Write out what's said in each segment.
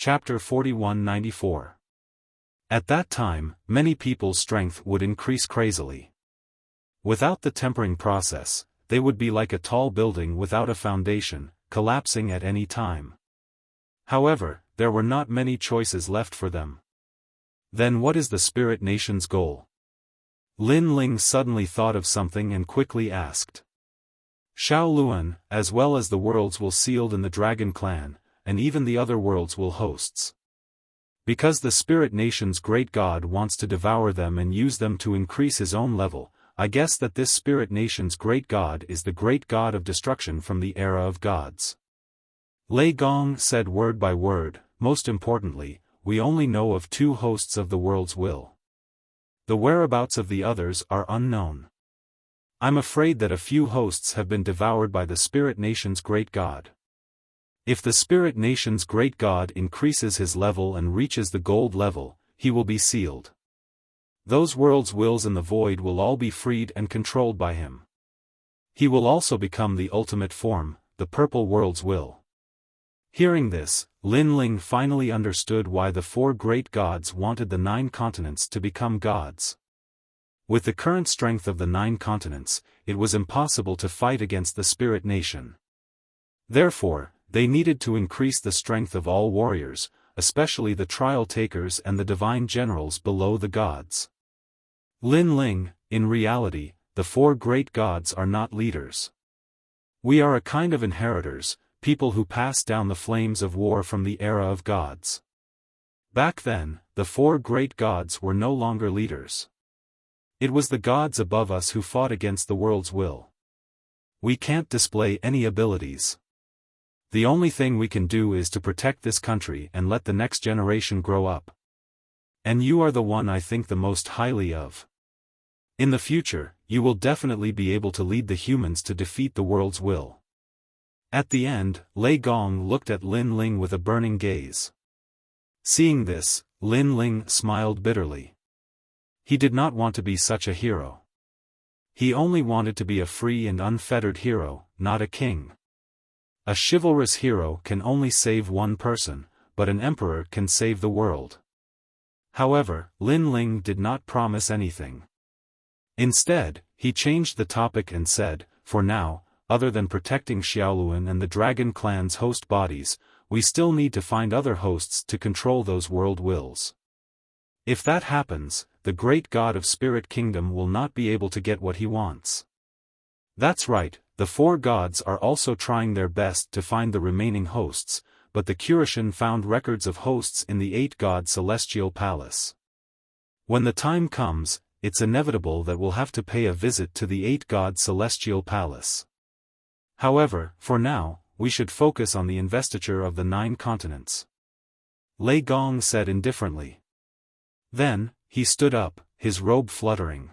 Chapter 4194. At that time, many people's strength would increase crazily. Without the tempering process, they would be like a tall building without a foundation, collapsing at any time. However, there were not many choices left for them. Then what is the spirit nation's goal? Lin Ling suddenly thought of something and quickly asked. Xiao Luan, as well as the worlds will sealed in the Dragon Clan, and even the other worlds will hosts. Because the spirit nation's great god wants to devour them and use them to increase his own level, I guess that this spirit nation's great god is the great god of destruction from the era of gods. Lei Gong said word by word, most importantly, we only know of 2 hosts of the world's will. The whereabouts of the others are unknown. I'm afraid that a few hosts have been devoured by the spirit nation's great god. If the spirit nation's great god increases his level and reaches the gold level, he will be sealed. Those worlds' wills in the void will all be freed and controlled by him. He will also become the ultimate form, the purple world's will. Hearing this, Lin Ling finally understood why the 4 great gods wanted the 9 continents to become gods. With the current strength of the 9 continents, it was impossible to fight against the spirit nation. Therefore, they needed to increase the strength of all warriors, especially the trial takers and the divine generals below the gods. Lin Ling, in reality, the 4 great gods are not leaders. We are a kind of inheritors, people who pass down the flames of war from the era of gods. Back then, the 4 great gods were no longer leaders. It was the gods above us who fought against the world's will. We can't display any abilities. The only thing we can do is to protect this country and let the next generation grow up. And you are the one I think the most highly of. In the future, you will definitely be able to lead the humans to defeat the world's will. At the end, Lei Gong looked at Lin Ling with a burning gaze. Seeing this, Lin Ling smiled bitterly. He did not want to be such a hero. He only wanted to be a free and unfettered hero, not a king. A chivalrous hero can only save one person, but an emperor can save the world. However, Lin Ling did not promise anything. Instead, he changed the topic and said, for now, other than protecting Xiaoluan and the Dragon Clan's host bodies, we still need to find other hosts to control those world wills. If that happens, the great god of Spirit Kingdom will not be able to get what he wants. That's right, the 4 gods are also trying their best to find the remaining hosts, but the Kurishin found records of hosts in the 8-god celestial palace. When the time comes, it's inevitable that we'll have to pay a visit to the 8-god celestial palace. However, for now, we should focus on the investiture of the 9 continents. Lei Gong said indifferently. Then, he stood up, his robe fluttering.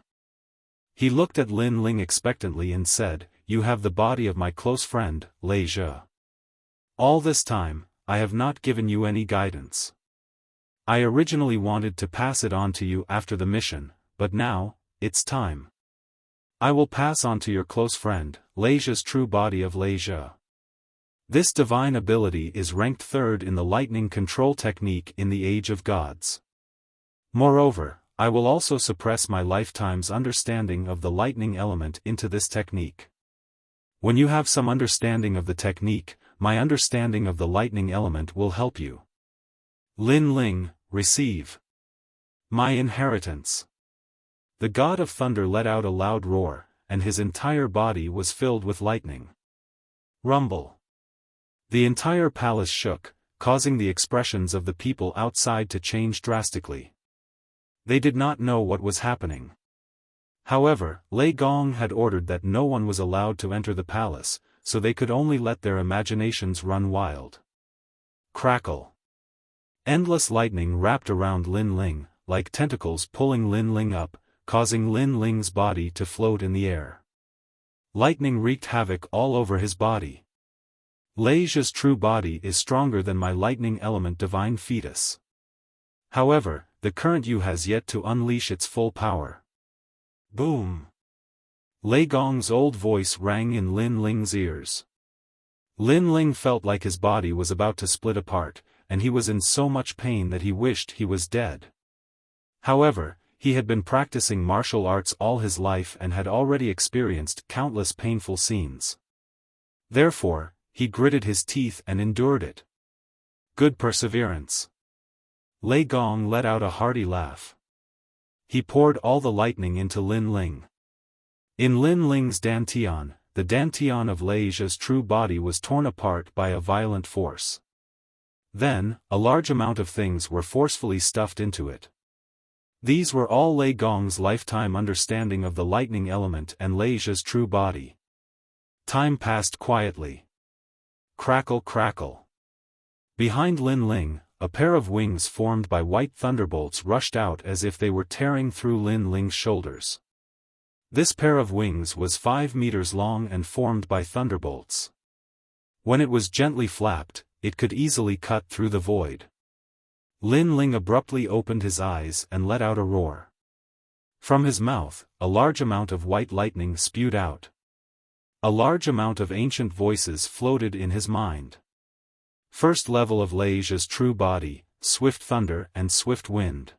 He looked at Lin Ling expectantly and said, you have the body of my close friend, Lei Zhe. All this time, I have not given you any guidance. I originally wanted to pass it on to you after the mission, but now, it's time. I will pass on to your close friend, Lei Zhe's true body of Lei Zhe. This divine ability is ranked 3rd in the lightning control technique in the Age of Gods. Moreover, I will also suppress my lifetime's understanding of the lightning element into this technique. When you have some understanding of the technique, my understanding of the lightning element will help you. Lin Ling, receive my inheritance. The god of thunder let out a loud roar, and his entire body was filled with lightning. Rumble. The entire palace shook, causing the expressions of the people outside to change drastically. They did not know what was happening. However, Lei Gong had ordered that no one was allowed to enter the palace, so they could only let their imaginations run wild. Crackle. Endless lightning wrapped around Lin Ling, like tentacles pulling Lin Ling up, causing Lin Ling's body to float in the air. Lightning wreaked havoc all over his body. Lei Zhe's true body is stronger than my lightning element divine fetus. However, the current you has yet to unleash its full power. Boom! Lei Gong's old voice rang in Lin Ling's ears. Lin Ling felt like his body was about to split apart, and he was in so much pain that he wished he was dead. However, he had been practicing martial arts all his life and had already experienced countless painful scenes. Therefore, he gritted his teeth and endured it. Good perseverance. Lei Gong let out a hearty laugh. He poured all the lightning into Lin Ling. In Lin Ling's dantian, the dantian of Lei Zhe's true body was torn apart by a violent force. Then, a large amount of things were forcefully stuffed into it. These were all Lei Gong's lifetime understanding of the lightning element and Lei Zhe's true body. Time passed quietly. Crackle crackle. Behind Lin Ling, a pair of wings formed by white thunderbolts rushed out as if they were tearing through Lin Ling's shoulders. This pair of wings was 5 meters long and formed by thunderbolts. When it was gently flapped, it could easily cut through the void. Lin Ling abruptly opened his eyes and let out a roar. From his mouth, a large amount of white lightning spewed out. A large amount of ancient voices floated in his mind. First level of Lei Zhe's true body, swift thunder and swift wind.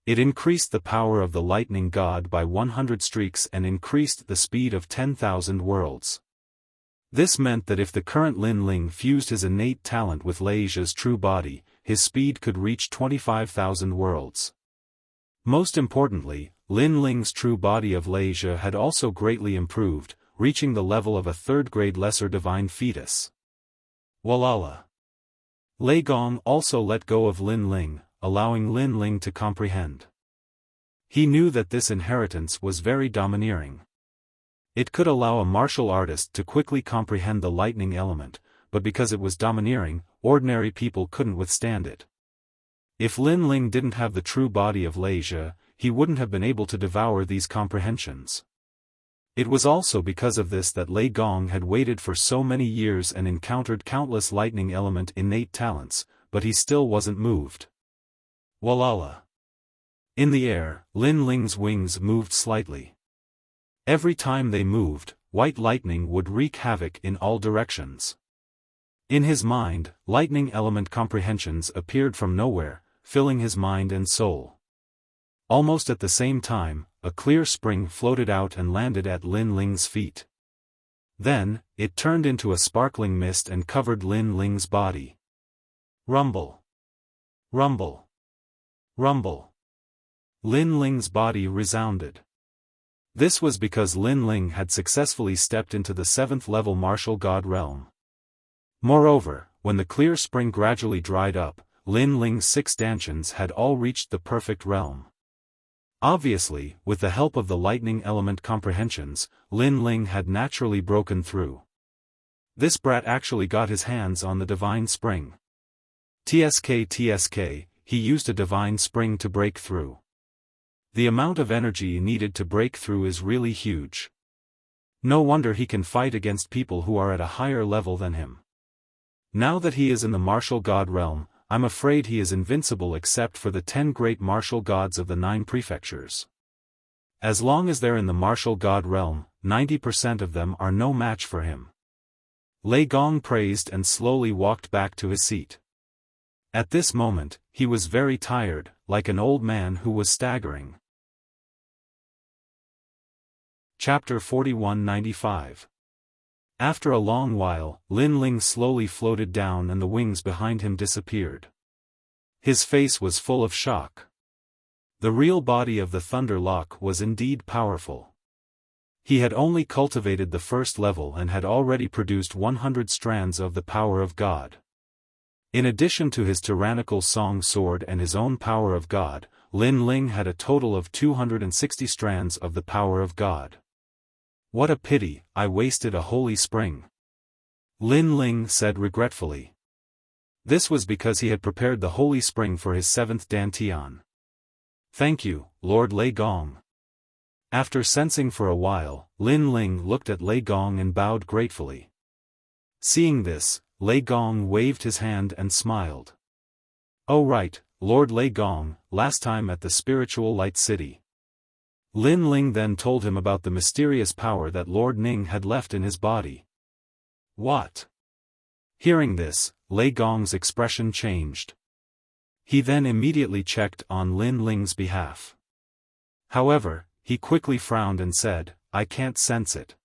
It increased the power of the lightning god by 100 streaks and increased the speed of 10,000 worlds. This meant that if the current Lin Ling fused his innate talent with Lei Zhe's true body, his speed could reach 25,000 worlds. Most importantly, Lin Ling's true body of Lei Zhe had also greatly improved, reaching the level of a third-grade lesser divine fetus. Walala. Lei Gong also let go of Lin Ling, allowing Lin Ling to comprehend. He knew that this inheritance was very domineering. It could allow a martial artist to quickly comprehend the lightning element, but because it was domineering, ordinary people couldn't withstand it. If Lin Ling didn't have the true body of Lei Zhe, he wouldn't have been able to devour these comprehensions. It was also because of this that Lei Gong had waited for so many years and encountered countless lightning element innate talents, but he still wasn't moved. Walala. In the air, Lin Ling's wings moved slightly. Every time they moved, white lightning would wreak havoc in all directions. In his mind, lightning element comprehensions appeared from nowhere, filling his mind and soul. Almost at the same time, a clear spring floated out and landed at Lin Ling's feet. Then, it turned into a sparkling mist and covered Lin Ling's body. Rumble. Rumble. Rumble. Lin Ling's body resounded. This was because Lin Ling had successfully stepped into the 7th-level martial god realm. Moreover, when the clear spring gradually dried up, Lin Ling's 6 dantians had all reached the perfect realm. Obviously, with the help of the lightning element comprehensions, Lin Ling had naturally broken through. This brat actually got his hands on the divine spring. TSK, he used a divine spring to break through. The amount of energy needed to break through is really huge. No wonder he can fight against people who are at a higher level than him. Now that he is in the martial god realm, I'm afraid he is invincible except for the 10 great martial gods of the 9 prefectures. As long as they're in the martial god realm, 90% of them are no match for him. Lei Gong praised and slowly walked back to his seat. At this moment, he was very tired, like an old man who was staggering. Chapter 4195. After a long while, Lin Ling slowly floated down and the wings behind him disappeared. His face was full of shock. The real body of the Thunder Lock was indeed powerful. He had only cultivated the 1st level and had already produced 100 strands of the power of God. In addition to his tyrannical song sword and his own power of God, Lin Ling had a total of 260 strands of the power of God. What a pity, I wasted a holy spring. Lin Ling said regretfully. This was because he had prepared the holy spring for his 7th dantian. Thank you, Lord Lei Gong. After sensing for a while, Lin Ling looked at Lei Gong and bowed gratefully. Seeing this, Lei Gong waved his hand and smiled. Oh right, Lord Lei Gong, last time at the spiritual light city. Lin Ling then told him about the mysterious power that Lord Ning had left in his body. What? Hearing this, Lei Gong's expression changed. He then immediately checked on Lin Ling's behalf. However, he quickly frowned and said, "I can't sense it.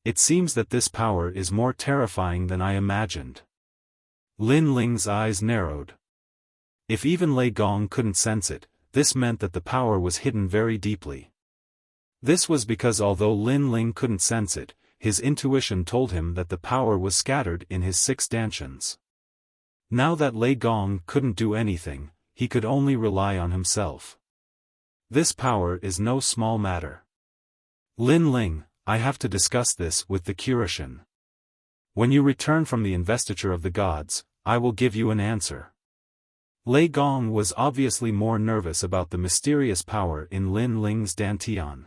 It seems that this power is more terrifying than I imagined." Lin Ling's eyes narrowed. If even Lei Gong couldn't sense it, this meant that the power was hidden very deeply. This was because although Lin Ling couldn't sense it, his intuition told him that the power was scattered in his 6 dantians. Now that Lei Gong couldn't do anything, he could only rely on himself. This power is no small matter. Lin Ling, I have to discuss this with the Kurishin. When you return from the investiture of the gods, I will give you an answer. Lei Gong was obviously more nervous about the mysterious power in Lin Ling's dantian.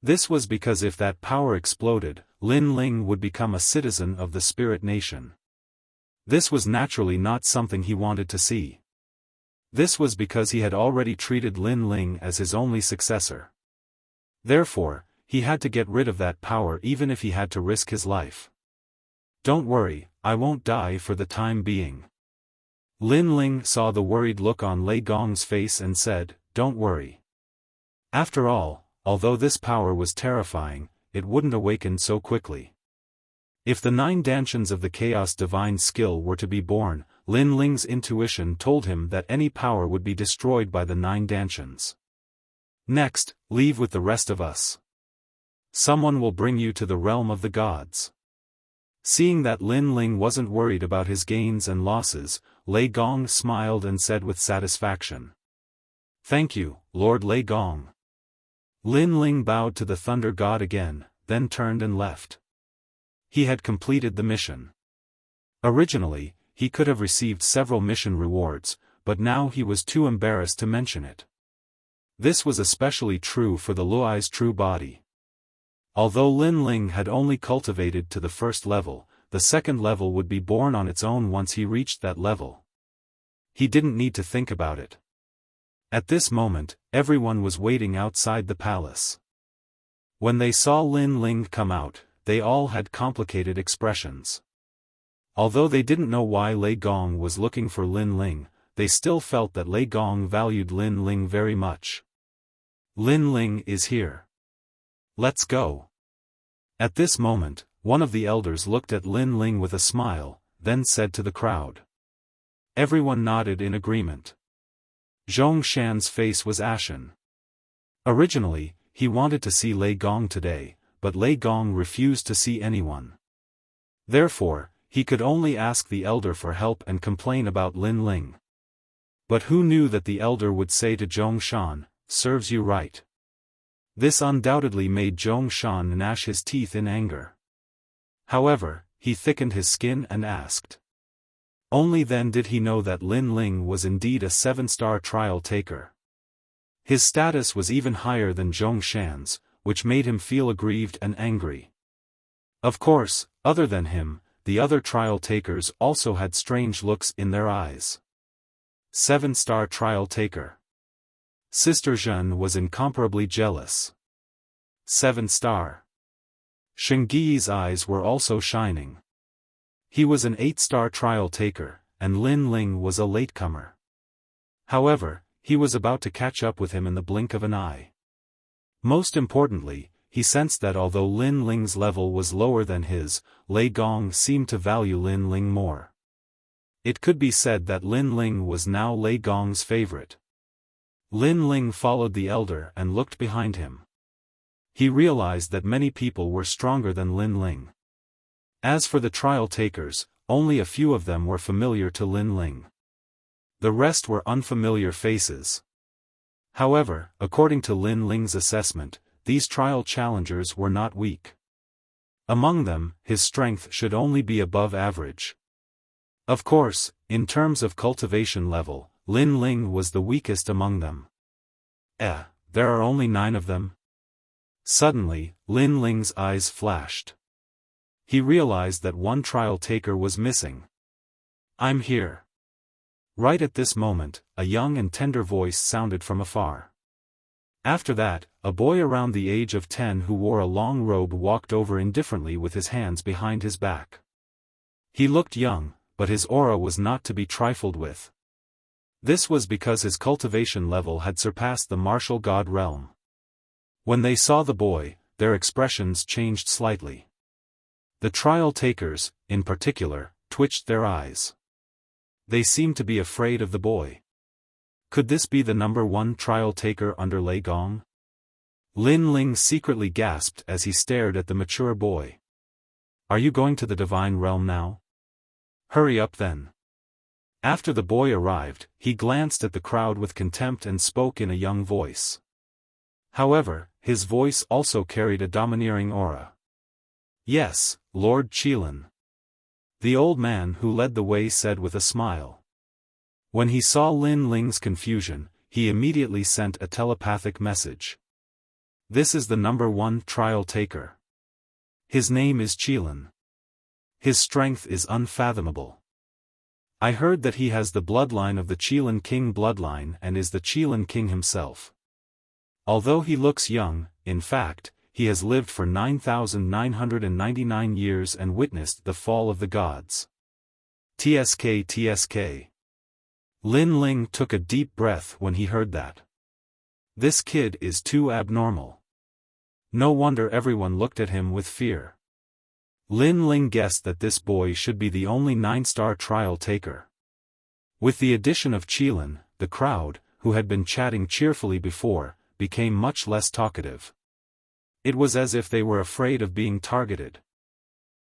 This was because if that power exploded, Lin Ling would become a citizen of the spirit nation. This was naturally not something he wanted to see. This was because he had already treated Lin Ling as his only successor. Therefore, he had to get rid of that power even if he had to risk his life. "Don't worry, I won't die for the time being." Lin Ling saw the worried look on Lei Gong's face and said, "Don't worry. After all, although this power was terrifying, it wouldn't awaken so quickly." If the 9 dantians of the Chaos Divine skill were to be born, Lin Ling's intuition told him that any power would be destroyed by the 9 dantians. "Next, leave with the rest of us. Someone will bring you to the realm of the gods." Seeing that Lin Ling wasn't worried about his gains and losses, Lei Gong smiled and said with satisfaction, "Thank you, Lord Lei Gong." Lin Ling bowed to the Thunder God again, then turned and left. He had completed the mission. Originally, he could have received several mission rewards, but now he was too embarrassed to mention it. This was especially true for the Luai's true body. Although Lin Ling had only cultivated to the 1st level, the 2nd level would be born on its own once he reached that level. He didn't need to think about it. At this moment, everyone was waiting outside the palace. When they saw Lin Ling come out, they all had complicated expressions. Although they didn't know why Lei Gong was looking for Lin Ling, they still felt that Lei Gong valued Lin Ling very much. "Lin Ling is here. Let's go." At this moment, one of the elders looked at Lin Ling with a smile, then said to the crowd. Everyone nodded in agreement. Zhongshan's face was ashen. Originally, he wanted to see Lei Gong today, but Lei Gong refused to see anyone. Therefore, he could only ask the elder for help and complain about Lin Ling. But who knew that the elder would say to Zhongshan, "Serves you right." This undoubtedly made Zhongshan gnash his teeth in anger. However, he thickened his skin and asked. Only then did he know that Lin Ling was indeed a 7-star trial taker. His status was even higher than Zhongshan's, which made him feel aggrieved and angry. Of course, other than him, the other trial takers also had strange looks in their eyes. 7-star trial taker. Sister Zhen was incomparably jealous. 7-star. Shengyi's eyes were also shining. He was an 8-star trial taker, and Lin Ling was a latecomer. However, he was about to catch up with him in the blink of an eye. Most importantly, he sensed that although Lin Ling's level was lower than his, Lei Gong seemed to value Lin Ling more. It could be said that Lin Ling was now Lei Gong's favorite. Lin Ling followed the elder and looked behind him. He realized that many people were stronger than Lin Ling. As for the trial takers, only a few of them were familiar to Lin Ling. The rest were unfamiliar faces. However, according to Lin Ling's assessment, these trial challengers were not weak. Among them, his strength should only be above average. Of course, in terms of cultivation level, Lin Ling was the weakest among them. There are only 9 of them? Suddenly, Lin Ling's eyes flashed. He realized that one trial taker was missing. "I'm here." Right at this moment, a young and tender voice sounded from afar. After that, a boy around the age of 10 who wore a long robe walked over indifferently with his hands behind his back. He looked young, but his aura was not to be trifled with. This was because his cultivation level had surpassed the martial god realm. When they saw the boy, their expressions changed slightly. The trial takers, in particular, twitched their eyes. They seemed to be afraid of the boy. Could this be the number 1 trial taker under Lei Gong? Lin Ling secretly gasped as he stared at the mature boy. Are you going to the divine realm now? Hurry up then. After the boy arrived, he glanced at the crowd with contempt and spoke in a young voice. However, his voice also carried a domineering aura. Yes, Lord Qilin. The old man who led the way said with a smile. When he saw Lin Ling's confusion, he immediately sent a telepathic message. This is the number 1 trial taker. His name is Qilin. His strength is unfathomable. I heard that he has the bloodline of the Qilin King bloodline and is the Qilin King himself. Although he looks young, in fact, he has lived for 9,999 years and witnessed the fall of the gods. TSK. Lin Ling took a deep breath when he heard that. This kid is too abnormal. No wonder everyone looked at him with fear. Lin Ling guessed that this boy should be the only 9-star trial taker. With the addition of Qilin, the crowd, who had been chatting cheerfully before, became much less talkative. It was as if they were afraid of being targeted.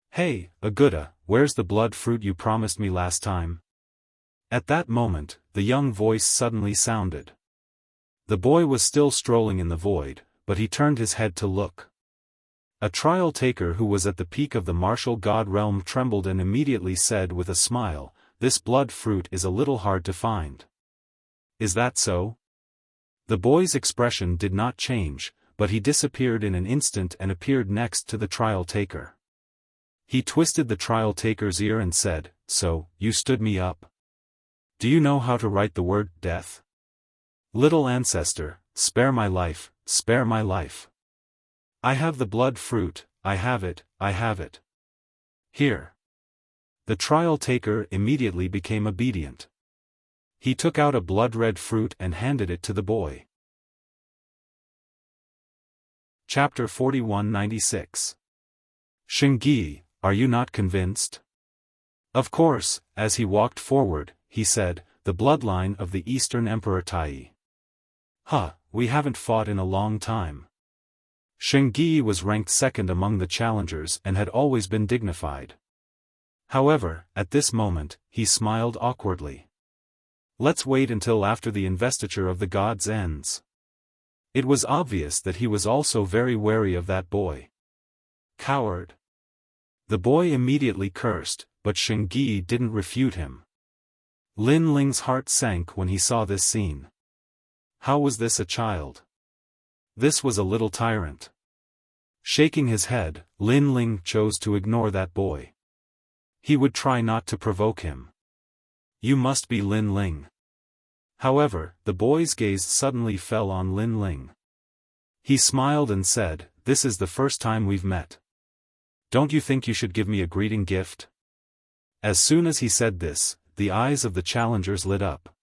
Hey, Aguda, where's the blood fruit you promised me last time? At that moment, the young voice suddenly sounded. The boy was still strolling in the void, but he turned his head to look. A trial taker who was at the peak of the martial god realm trembled and immediately said with a smile, "This blood fruit is a little hard to find." Is that so? The boy's expression did not change, but he disappeared in an instant and appeared next to the trial taker. He twisted the trial taker's ear and said, "So, you stood me up. Do you know how to write the word death? Little ancestor, spare my life, spare my life. I have the blood fruit, I have it, I have it. Here." The trial taker immediately became obedient. He took out a blood-red fruit and handed it to the boy. Chapter 4196. Shengyi, are you not convinced? Of course, as he walked forward, he said, the bloodline of the Eastern Emperor Tai. We haven't fought in a long time. Shengyi was ranked second among the challengers and had always been dignified. However, at this moment, he smiled awkwardly. Let's wait until after the investiture of the gods ends. It was obvious that he was also very wary of that boy. Coward. The boy immediately cursed, but Shengyi didn't refute him. Lin Ling's heart sank when he saw this scene. How was this a child? This was a little tyrant. Shaking his head, Lin Ling chose to ignore that boy. He would try not to provoke him. You must be Lin Ling. However, the boy's gaze suddenly fell on Lin Ling. He smiled and said, "This is the first time we've met. Don't you think you should give me a greeting gift?" As soon as he said this, the eyes of the challengers lit up.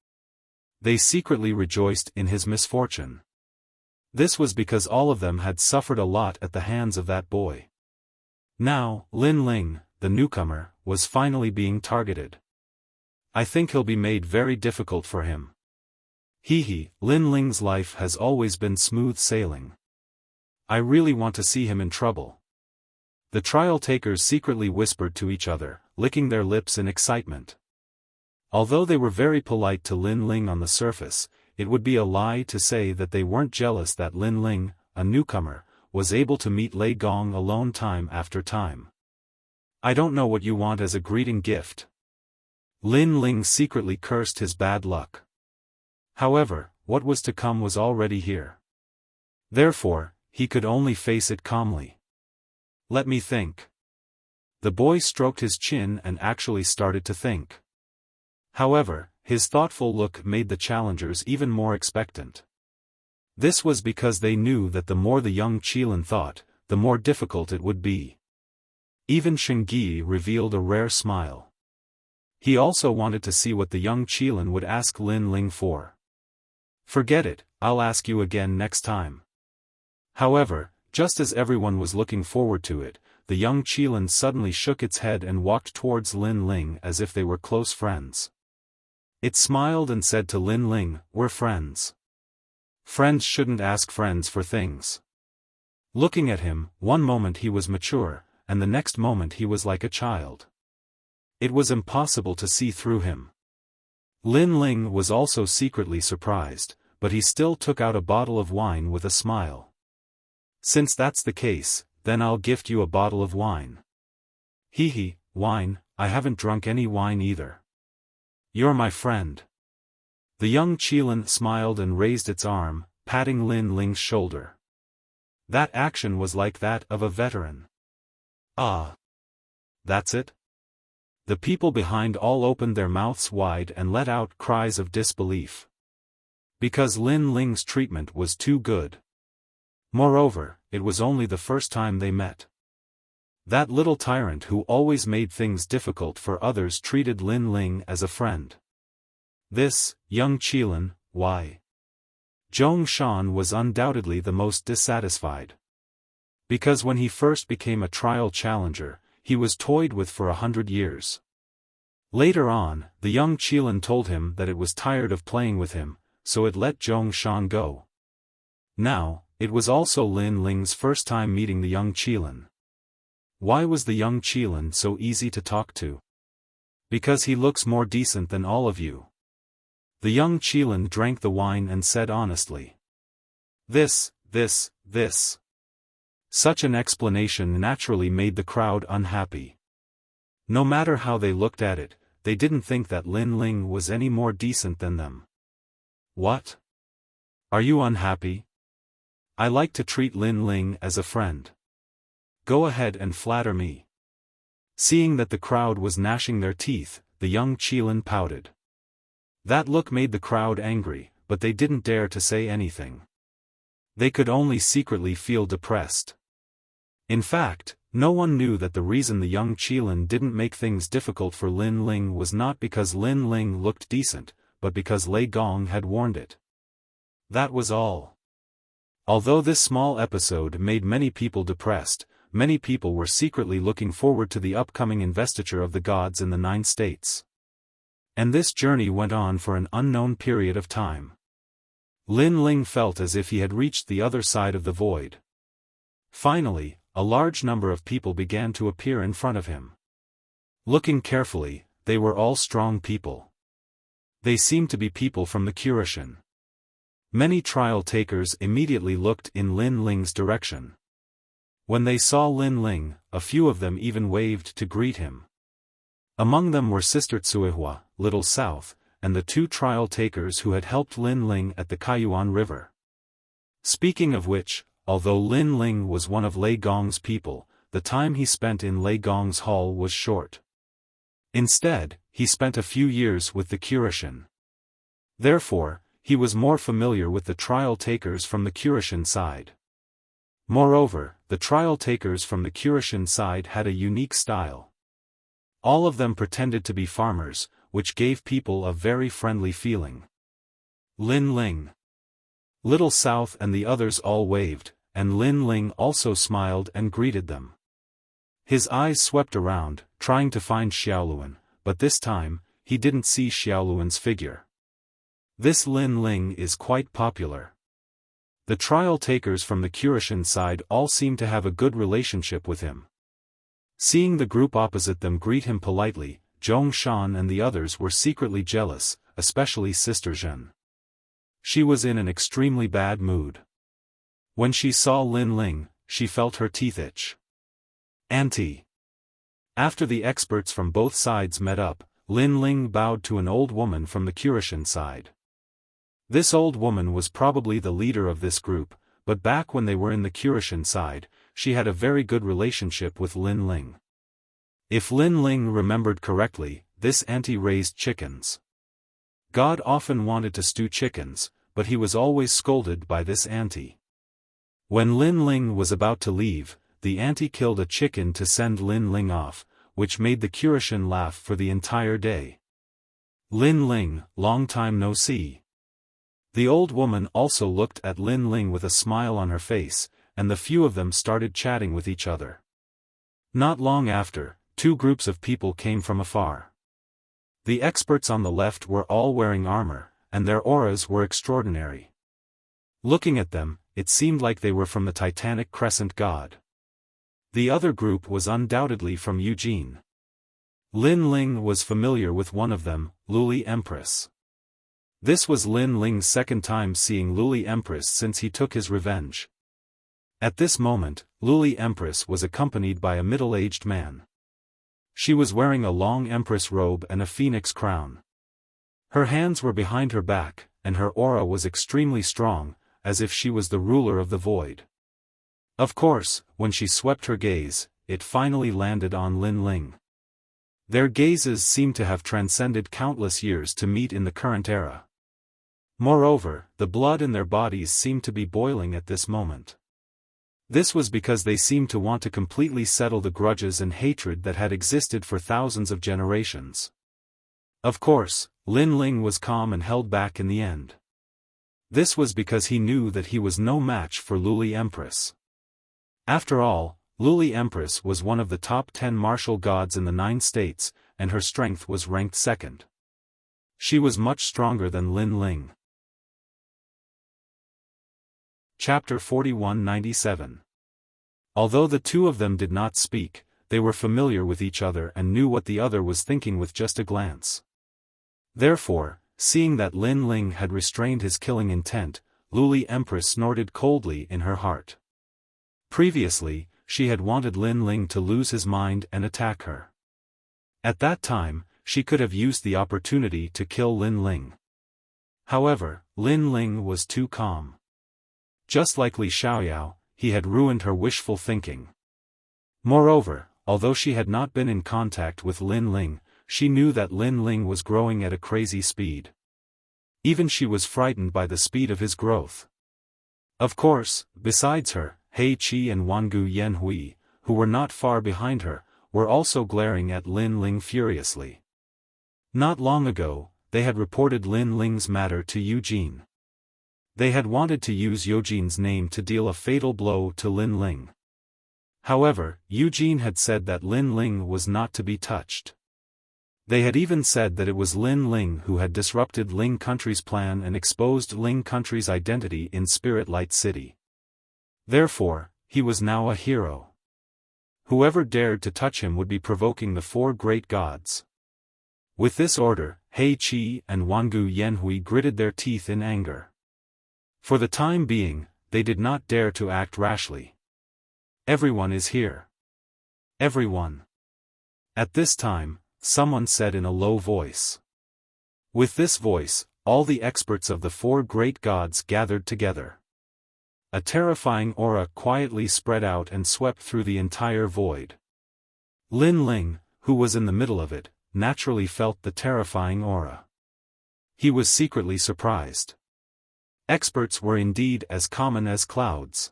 They secretly rejoiced in his misfortune. This was because all of them had suffered a lot at the hands of that boy. Now, Lin Ling, the newcomer, was finally being targeted. I think he'll be made very difficult for him. Lin Ling's life has always been smooth sailing. I really want to see him in trouble. The trial takers secretly whispered to each other, licking their lips in excitement. Although they were very polite to Lin Ling on the surface, it would be a lie to say that they weren't jealous that Lin Ling, a newcomer, was able to meet Lei Gong alone time after time. I don't know what you want as a greeting gift. Lin Ling secretly cursed his bad luck. However, what was to come was already here. Therefore, he could only face it calmly. Let me think. The boy stroked his chin and actually started to think. However, his thoughtful look made the challengers even more expectant. This was because they knew that the more the young Qilin thought, the more difficult it would be. Even Shengyi revealed a rare smile. He also wanted to see what the young Qilin would ask Lin Ling for. "Forget it, I'll ask you again next time." However, just as everyone was looking forward to it, the young Qilin suddenly shook its head and walked towards Lin Ling as if they were close friends. It smiled and said to Lin Ling, "We're friends. Friends shouldn't ask friends for things." Looking at him, one moment he was mature, and the next moment he was like a child. It was impossible to see through him. Lin Ling was also secretly surprised, but he still took out a bottle of wine with a smile. "Since that's the case, then I'll gift you a bottle of wine." "Hee, wine, I haven't drunk any wine either." "You're my friend." The young Qilin smiled and raised its arm, patting Lin Ling's shoulder. That action was like that of a veteran. "Ah. That's it?" The people behind all opened their mouths wide and let out cries of disbelief. Because Lin Ling's treatment was too good. Moreover, it was only the first time they met. That little tyrant who always made things difficult for others treated Lin Ling as a friend. This, young Qilin, why? Zhong Shan was undoubtedly the most dissatisfied. Because when he first became a trial challenger, he was toyed with for 100 years. Later on, the young Qilin told him that it was tired of playing with him, so it let Zhong Shan go. Now, it was also Lin Ling's first time meeting the young Qilin. Why was the young Qilin so easy to talk to? Because he looks more decent than all of you. The young Qilin drank the wine and said honestly. This. Such an explanation naturally made the crowd unhappy. No matter how they looked at it, they didn't think that Lin Ling was any more decent than them. "What? Are you unhappy? I like to treat Lin Ling as a friend. Go ahead and flatter me." Seeing that the crowd was gnashing their teeth, the young Qilin pouted. That look made the crowd angry, but they didn't dare to say anything. They could only secretly feel depressed. In fact, no one knew that the reason the young Qilin didn't make things difficult for Lin Ling was not because Lin Ling looked decent, but because Lei Gong had warned it. That was all. Although this small episode made many people depressed, many people were secretly looking forward to the upcoming investiture of the gods in the 9 states. And this journey went on for an unknown period of time. Lin Ling felt as if he had reached the other side of the void. Finally, a large number of people began to appear in front of him. Looking carefully, they were all strong people. They seemed to be people from the Kurishan. Many trial takers immediately looked in Lin Ling's direction. When they saw Lin Ling, a few of them even waved to greet him. Among them were Sister Tsuihua, Little South, and the 2 trial takers who had helped Lin Ling at the Kaiyuan River. Speaking of which, although Lin Ling was one of Lei Gong's people, the time he spent in Lei Gong's hall was short. Instead, he spent a few years with the Kurishan. Therefore, he was more familiar with the trial takers from the Kurishan side. Moreover, the trial takers from the Kurishan side had a unique style. All of them pretended to be farmers, which gave people a very friendly feeling. Lin Ling, Little South and the others all waved, and Lin Ling also smiled and greeted them. His eyes swept around, trying to find Xiaoluan, but this time, he didn't see Xiaoluan's figure. This Lin Ling is quite popular. The trial takers from the Kurishan side all seem to have a good relationship with him. Seeing the group opposite them greet him politely, Zhong Shan and the others were secretly jealous, especially Sister Zhen. She was in an extremely bad mood. When she saw Lin Ling, she felt her teeth itch. Auntie. After the experts from both sides met up, Lin Ling bowed to an old woman from the Kurishan side. This old woman was probably the leader of this group, but back when they were in the Kurishan side, she had a very good relationship with Lin Ling. If Lin Ling remembered correctly, this auntie raised chickens. God often wanted to stew chickens, but he was always scolded by this auntie. When Lin Ling was about to leave, the auntie killed a chicken to send Lin Ling off, which made the Kurashin laugh for the entire day. Lin Ling, long time no see. The old woman also looked at Lin Ling with a smile on her face, and the few of them started chatting with each other. Not long after, two groups of people came from afar. The experts on the left were all wearing armor, and their auras were extraordinary. Looking at them, it seemed like they were from the Titanic Crescent God. The other group was undoubtedly from Eugene. Lin Ling was familiar with one of them, Luli Empress. This was Lin Ling's second time seeing Luli Empress since he took his revenge. At this moment, Luli Empress was accompanied by a middle-aged man. She was wearing a long empress robe and a phoenix crown. Her hands were behind her back, and her aura was extremely strong, as if she was the ruler of the void. Of course, when she swept her gaze, it finally landed on Lin Ling. Their gazes seemed to have transcended countless years to meet in the current era. Moreover, the blood in their bodies seemed to be boiling at this moment. This was because they seemed to want to completely settle the grudges and hatred that had existed for thousands of generations. Of course, Lin Ling was calm and held back in the end. This was because he knew that he was no match for Luli Empress. After all, Luli Empress was one of the top 10 martial gods in the 9 states, and her strength was ranked second. She was much stronger than Lin Ling. Chapter 4197. Although the two of them did not speak, they were familiar with each other and knew what the other was thinking with just a glance. Therefore, seeing that Lin Ling had restrained his killing intent, Luli Empress snorted coldly in her heart. Previously, she had wanted Lin Ling to lose his mind and attack her. At that time, she could have used the opportunity to kill Lin Ling. However, Lin Ling was too calm. Just like Li Xiaoyao, he had ruined her wishful thinking. Moreover, although she had not been in contact with Lin Ling, she knew that Lin Ling was growing at a crazy speed. Even she was frightened by the speed of his growth. Of course, besides her, He Qi and Wangu Yanhui, who were not far behind her, were also glaring at Lin Ling furiously. Not long ago, they had reported Lin Ling's matter to Eugene. They had wanted to use Eugene's name to deal a fatal blow to Lin Ling. However, Eugene had said that Lin Ling was not to be touched. They had even said that it was Lin Ling who had disrupted Ling Country's plan and exposed Ling Country's identity in Spirit Light City. Therefore, he was now a hero. Whoever dared to touch him would be provoking the 4 great gods. With this order, He Qi and Wangu Yanhui gritted their teeth in anger. For the time being, they did not dare to act rashly. Everyone is here. Everyone. At this time, someone said in a low voice. With this voice, all the experts of the 4 great gods gathered together. A terrifying aura quietly spread out and swept through the entire void. Lin Ling, who was in the middle of it, naturally felt the terrifying aura. He was secretly surprised. Experts were indeed as common as clouds.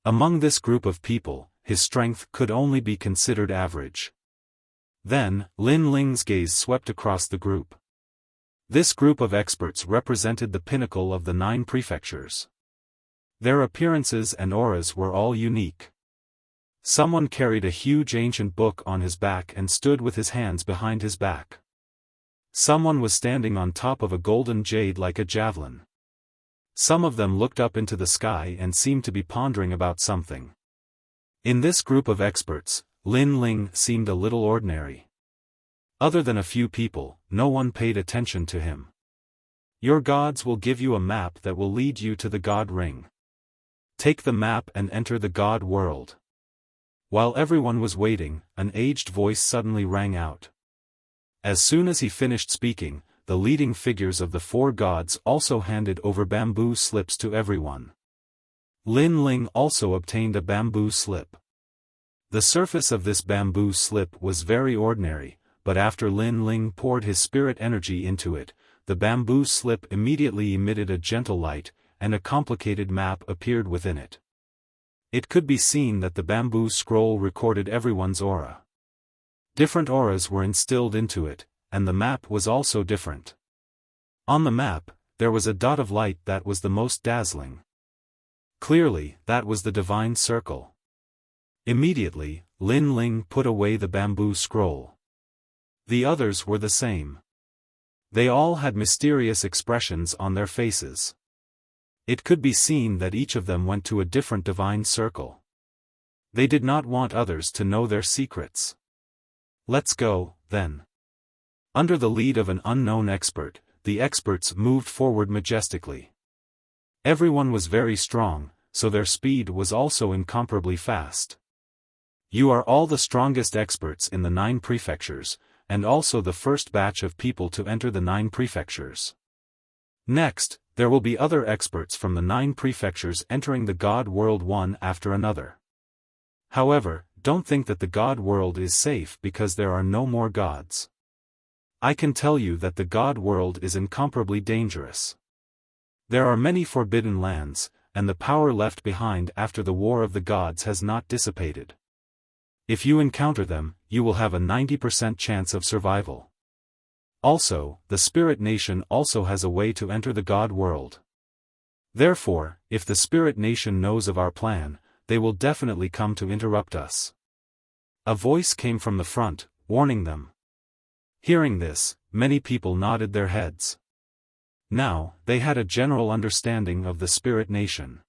Among this group of people, his strength could only be considered average. Then, Lin Ling's gaze swept across the group. This group of experts represented the pinnacle of the 9 prefectures. Their appearances and auras were all unique. Someone carried a huge ancient book on his back and stood with his hands behind his back. Someone was standing on top of a golden jade like a javelin. Some of them looked up into the sky and seemed to be pondering about something. In this group of experts, Lin Ling seemed a little ordinary. Other than a few people, no one paid attention to him. Your gods will give you a map that will lead you to the God Ring. Take the map and enter the God world. While everyone was waiting, an aged voice suddenly rang out. As soon as he finished speaking, the leading figures of the 4 gods also handed over bamboo slips to everyone. Lin Ling also obtained a bamboo slip. The surface of this bamboo slip was very ordinary, but after Lin Ling poured his spirit energy into it, the bamboo slip immediately emitted a gentle light, and a complicated map appeared within it. It could be seen that the bamboo scroll recorded everyone's aura. Different auras were instilled into it, and the map was also different. On the map, there was a dot of light that was the most dazzling. Clearly, that was the divine circle. Immediately, Lin Ling put away the bamboo scroll. The others were the same. They all had mysterious expressions on their faces. It could be seen that each of them went to a different divine circle. They did not want others to know their secrets. Let's go, then. Under the lead of an unknown expert, the experts moved forward majestically. Everyone was very strong, so their speed was also incomparably fast. You are all the strongest experts in the 9 prefectures, and also the first batch of people to enter the 9 prefectures. Next, there will be other experts from the 9 prefectures entering the God World one after another. However, don't think that the God World is safe because there are no more gods. I can tell you that the God World is incomparably dangerous. There are many forbidden lands, and the power left behind after the War of the Gods has not dissipated. If you encounter them, you will have a 90% chance of survival. Also, the Spirit Nation also has a way to enter the God World. Therefore, if the Spirit Nation knows of our plan, they will definitely come to interrupt us. A voice came from the front, warning them. Hearing this, many people nodded their heads. Now, they had a general understanding of the Spirit Nation.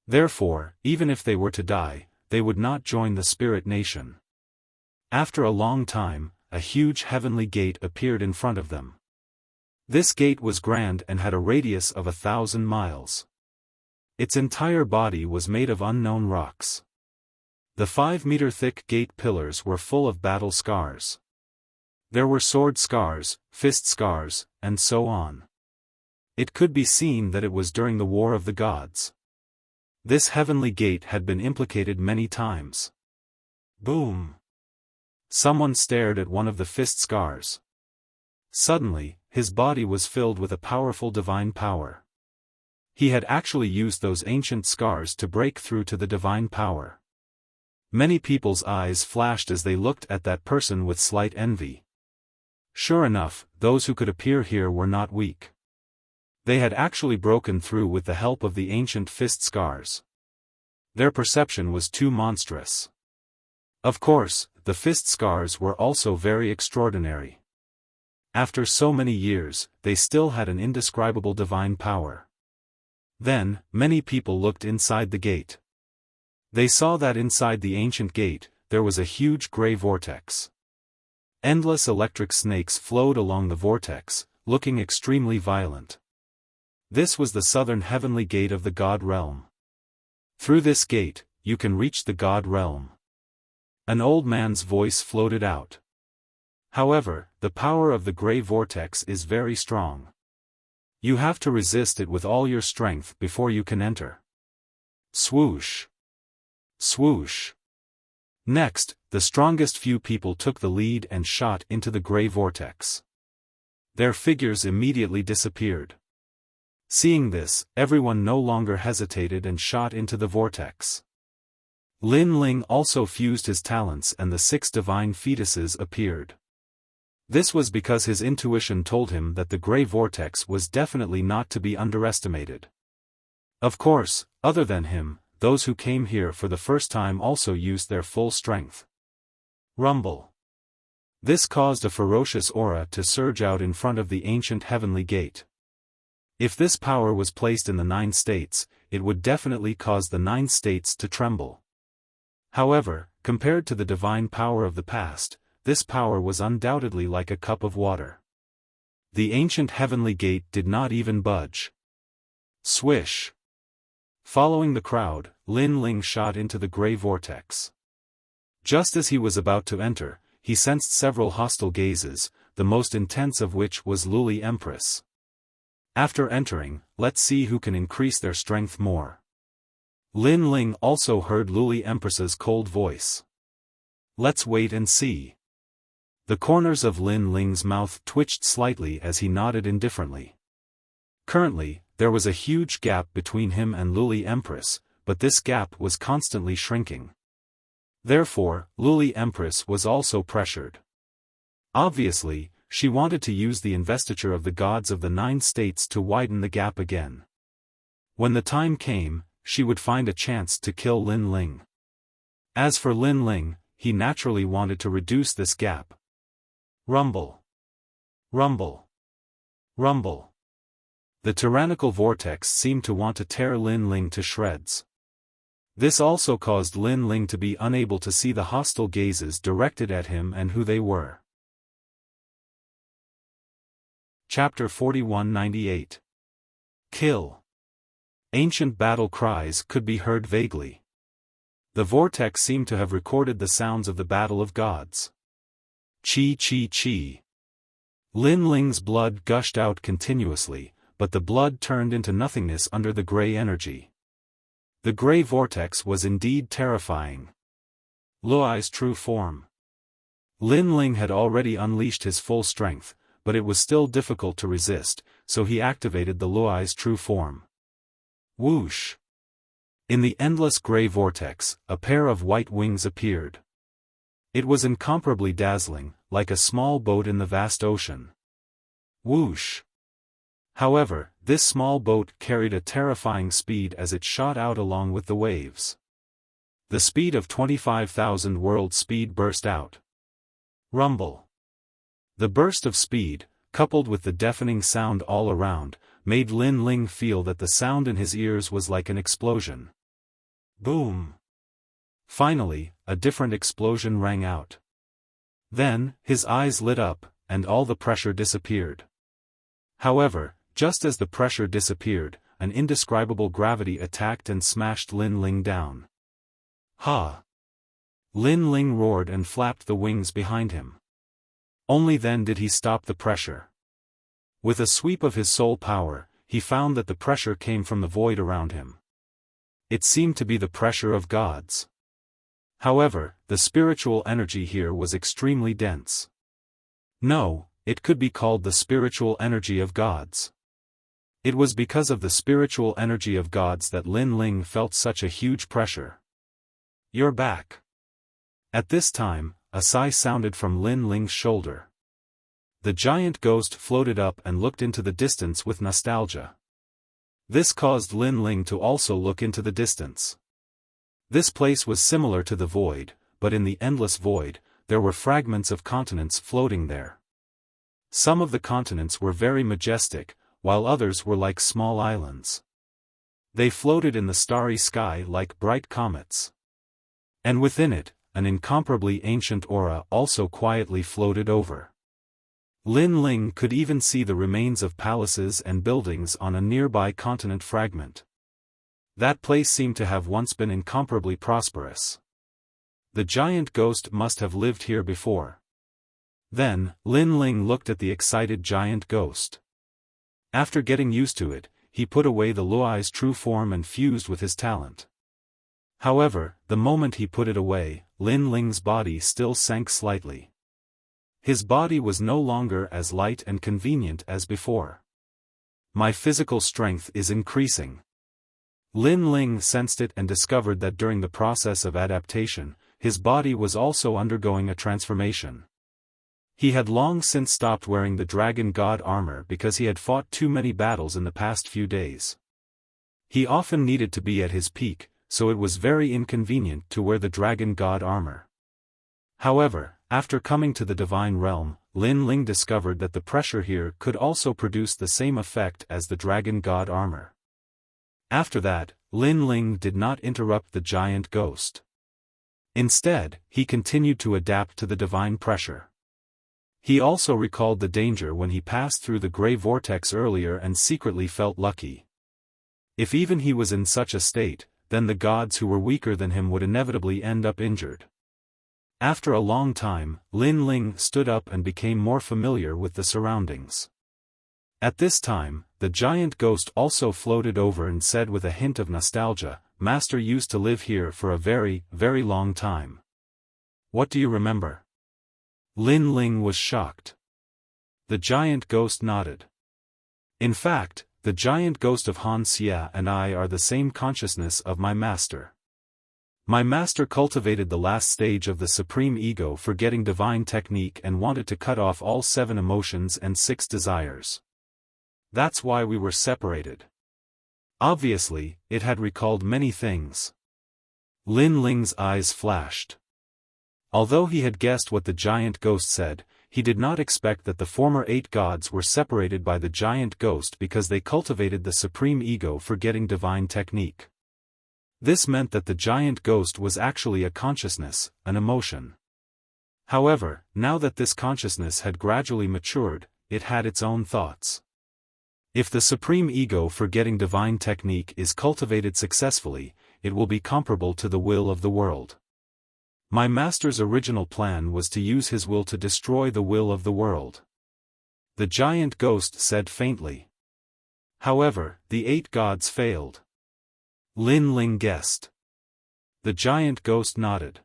Therefore, even if they were to die, they would not join the Spirit Nation. After a long time, a huge heavenly gate appeared in front of them. This gate was grand and had a radius of 1,000 miles. Its entire body was made of unknown rocks. The 5-meter-thick gate pillars were full of battle scars. There were sword scars, fist scars, and so on. It could be seen that it was during the War of the Gods. This heavenly gate had been implicated many times. Boom! Someone stared at one of the fist scars. Suddenly, his body was filled with a powerful divine power. He had actually used those ancient scars to break through to the divine power. Many people's eyes flashed as they looked at that person with slight envy. Sure enough, those who could appear here were not weak. They had actually broken through with the help of the ancient fist scars. Their perception was too monstrous. Of course, the fist scars were also very extraordinary. After so many years, they still had an indescribable divine power. Then, many people looked inside the gate. They saw that inside the ancient gate, there was a huge gray vortex. Endless electric snakes flowed along the vortex, looking extremely violent. This was the southern heavenly gate of the God realm. Through this gate, you can reach the God realm. An old man's voice floated out. However, the power of the gray vortex is very strong. You have to resist it with all your strength before you can enter. Swoosh! Swoosh! Next, the strongest few people took the lead and shot into the gray vortex. Their figures immediately disappeared. Seeing this, everyone no longer hesitated and shot into the vortex. Lin Ling also fused his talents and the 6 divine fetuses appeared. This was because his intuition told him that the gray vortex was definitely not to be underestimated. Of course, other than him, those who came here for the first time also used their full strength. Rumble. This caused a ferocious aura to surge out in front of the ancient heavenly gate. If this power was placed in the 9 states, it would definitely cause the 9 states to tremble. However, compared to the divine power of the past, this power was undoubtedly like a cup of water. The ancient heavenly gate did not even budge. Swish! Following the crowd, Lin Ling shot into the gray vortex. Just as he was about to enter, he sensed several hostile gazes, the most intense of which was Luli Empress. After entering, let's see who can increase their strength more. Lin Ling also heard Luli Empress's cold voice. Let's wait and see. The corners of Lin Ling's mouth twitched slightly as he nodded indifferently. Currently, there was a huge gap between him and Luli Empress, but this gap was constantly shrinking. Therefore, Luli Empress was also pressured. Obviously, she wanted to use the investiture of the gods of the 9 states to widen the gap again. When the time came, she would find a chance to kill Lin Ling. As for Lin Ling, he naturally wanted to reduce this gap. Rumble. Rumble. Rumble. The tyrannical vortex seemed to want to tear Lin Ling to shreds. This also caused Lin Ling to be unable to see the hostile gazes directed at him and who they were. Chapter 4198. Kill. Ancient battle cries could be heard vaguely. The vortex seemed to have recorded the sounds of the battle of gods. Chi chi chi. Lin Ling's blood gushed out continuously, but the blood turned into nothingness under the gray energy. The gray vortex was indeed terrifying. Luai's true form. Lin Ling had already unleashed his full strength, but it was still difficult to resist, so he activated the Luai's true form. Whoosh! In the endless gray vortex, a pair of white wings appeared. It was incomparably dazzling, like a small boat in the vast ocean. Whoosh! However, this small boat carried a terrifying speed as it shot out along with the waves. The speed of 25,000 world speed burst out. Rumble. The burst of speed, coupled with the deafening sound all around, made Lin Ling feel that the sound in his ears was like an explosion. Boom! Finally, a different explosion rang out. Then, his eyes lit up, and all the pressure disappeared. However, just as the pressure disappeared, an indescribable gravity attacked and smashed Lin Ling down. Ha! Lin Ling roared and flapped the wings behind him. Only then did he stop the pressure. With a sweep of his soul power, he found that the pressure came from the void around him. It seemed to be the pressure of gods. However, the spiritual energy here was extremely dense. No, it could be called the spiritual energy of gods. It was because of the spiritual energy of gods that Lin Ling felt such a huge pressure. You're back. At this time, a sigh sounded from Lin Ling's shoulder. The giant ghost floated up and looked into the distance with nostalgia. This caused Lin Ling to also look into the distance. This place was similar to the void, but in the endless void, there were fragments of continents floating there. Some of the continents were very majestic, while others were like small islands. They floated in the starry sky like bright comets. And within it, an incomparably ancient aura also quietly floated over. Lin Ling could even see the remains of palaces and buildings on a nearby continent fragment. That place seemed to have once been incomparably prosperous. The giant ghost must have lived here before. Then, Lin Ling looked at the excited giant ghost. After getting used to it, he put away the Luai's true form and fused with his talent. However, the moment he put it away, Lin Ling's body still sank slightly. His body was no longer as light and convenient as before. My physical strength is increasing. Lin Ling sensed it and discovered that during the process of adaptation, his body was also undergoing a transformation. He had long since stopped wearing the dragon god armor because he had fought too many battles in the past few days. He often needed to be at his peak, so it was very inconvenient to wear the dragon god armor. However, after coming to the divine realm, Lin Ling discovered that the pressure here could also produce the same effect as the dragon god armor. After that, Lin Ling did not interrupt the giant ghost. Instead, he continued to adapt to the divine pressure. He also recalled the danger when he passed through the gray vortex earlier and secretly felt lucky. If even he was in such a state, then the gods who were weaker than him would inevitably end up injured. After a long time, Lin Ling stood up and became more familiar with the surroundings. At this time, the giant ghost also floated over and said with a hint of nostalgia, "Master used to live here for a very, very long time. What do you remember?" Lin Ling was shocked. The giant ghost nodded. In fact, the giant ghost of Han Xia and I are the same consciousness of my master. My master cultivated the last stage of the supreme ego forgetting divine technique and wanted to cut off all 7 emotions and 6 desires. That's why we were separated. Obviously, it had recalled many things. Lin Ling's eyes flashed. Although he had guessed what the giant ghost said, he did not expect that the former 8 gods were separated by the giant ghost because they cultivated the supreme ego forgetting divine technique. This meant that the giant ghost was actually a consciousness, an emotion. However, now that this consciousness had gradually matured, it had its own thoughts. If the supreme ego forgetting divine technique is cultivated successfully, it will be comparable to the will of the world. My master's original plan was to use his will to destroy the will of the world. The giant ghost said faintly. However, the 8 gods failed. Lin Ling guessed. The giant ghost nodded.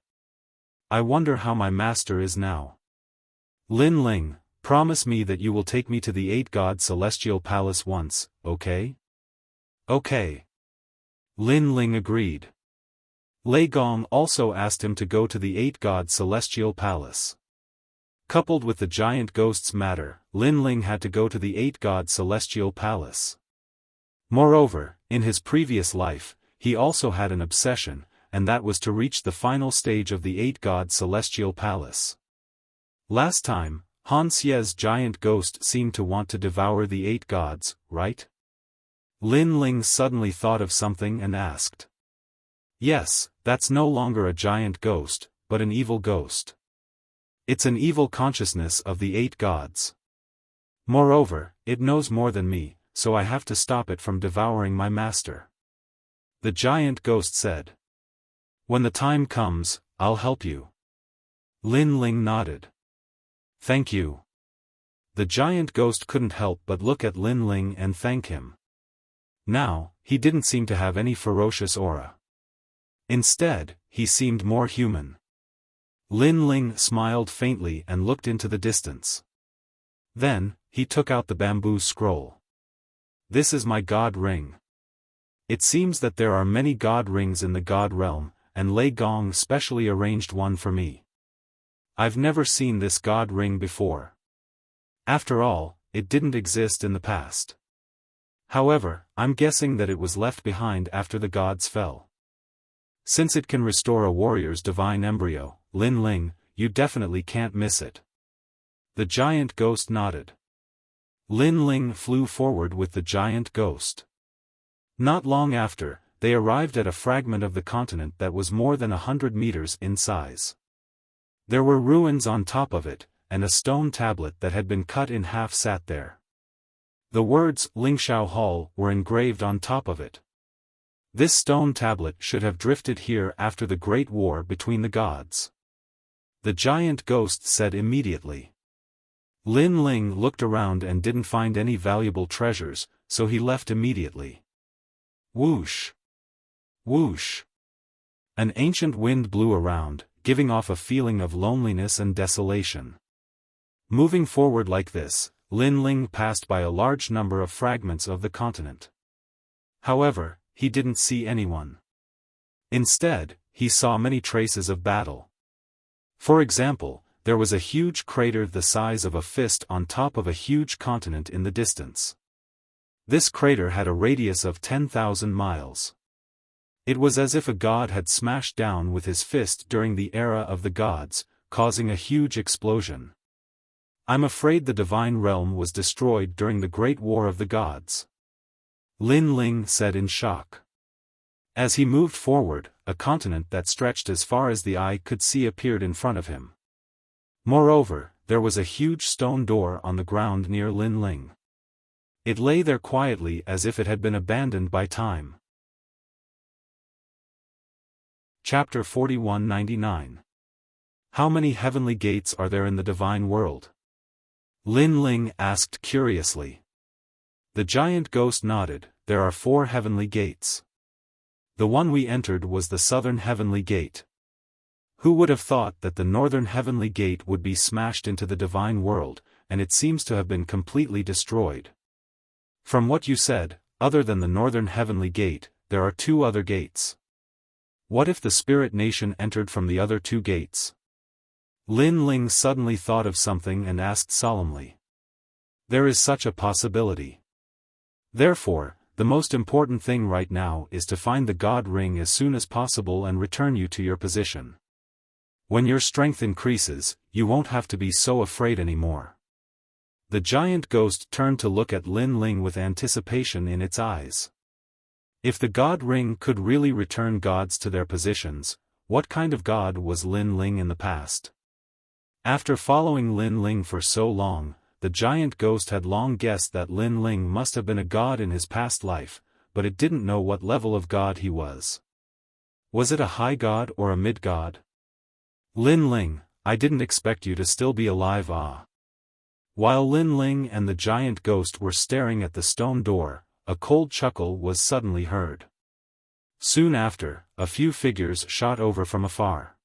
I wonder how my master is now. Lin Ling, promise me that you will take me to the 8-god celestial palace once, okay? Okay. Lin Ling agreed. Lei Gong also asked him to go to the 8-god celestial palace. Coupled with the giant ghost's matter, Lin Ling had to go to the 8-god celestial palace. Moreover, in his previous life, he also had an obsession, and that was to reach the final stage of the 8-god celestial palace. Last time, Han Xie's giant ghost seemed to want to devour the 8 gods, right? Lin Ling suddenly thought of something and asked. Yes, that's no longer a giant ghost, but an evil ghost. It's an evil consciousness of the 8 gods. Moreover, it knows more than me, so I have to stop it from devouring my master. The giant ghost said. When the time comes, I'll help you. Lin Ling nodded. Thank you. The giant ghost couldn't help but look at Lin Ling and thank him. Now, he didn't seem to have any ferocious aura. Instead, he seemed more human. Lin Ling smiled faintly and looked into the distance. Then, he took out the bamboo scroll. This is my god ring. It seems that there are many god rings in the god realm, and Lei Gong specially arranged one for me. I've never seen this god ring before. After all, it didn't exist in the past. However, I'm guessing that it was left behind after the gods fell. Since it can restore a warrior's divine embryo, Lin Ling, you definitely can't miss it. The giant ghost nodded. Lin Ling flew forward with the giant ghost. Not long after, they arrived at a fragment of the continent that was more than 100 meters in size. There were ruins on top of it, and a stone tablet that had been cut in half sat there. The words Lingshao Hall were engraved on top of it. This stone tablet should have drifted here after the Great War between the gods. The giant ghost said immediately. Lin Ling looked around and didn't find any valuable treasures, so he left immediately. Whoosh! Whoosh! An ancient wind blew around, giving off a feeling of loneliness and desolation. Moving forward like this, Lin Ling passed by a large number of fragments of the continent. However, he didn't see anyone. Instead, he saw many traces of battle. For example, there was a huge crater the size of a fist on top of a huge continent in the distance. This crater had a radius of 10,000 miles. It was as if a god had smashed down with his fist during the era of the gods, causing a huge explosion. I'm afraid the divine realm was destroyed during the Great War of the Gods. Lin Ling said in shock. As he moved forward, a continent that stretched as far as the eye could see appeared in front of him. Moreover, there was a huge stone door on the ground near Lin Ling. It lay there quietly as if it had been abandoned by time. Chapter 4199. How many heavenly gates are there in the divine world? Lin Ling asked curiously. The giant ghost nodded. There are 4 heavenly gates. The one we entered was the southern heavenly gate. Who would have thought that the northern heavenly gate would be smashed into the divine world, and it seems to have been completely destroyed. From what you said, other than the northern heavenly gate, there are 2 other gates. What if the spirit nation entered from the other two gates? Lin Ling suddenly thought of something and asked solemnly. There is such a possibility. Therefore, the most important thing right now is to find the God Ring as soon as possible and return you to your position. When your strength increases, you won't have to be so afraid anymore. The giant ghost turned to look at Lin Ling with anticipation in its eyes. If the God Ring could really return gods to their positions, what kind of god was Lin Ling in the past? After following Lin Ling for so long, the giant ghost had long guessed that Lin Ling must have been a god in his past life, but it didn't know what level of god he was. Was it a high god or a mid-god? Lin Ling, I didn't expect you to still be alive. While Lin Ling and the giant ghost were staring at the stone door, a cold chuckle was suddenly heard. Soon after, a few figures shot over from afar.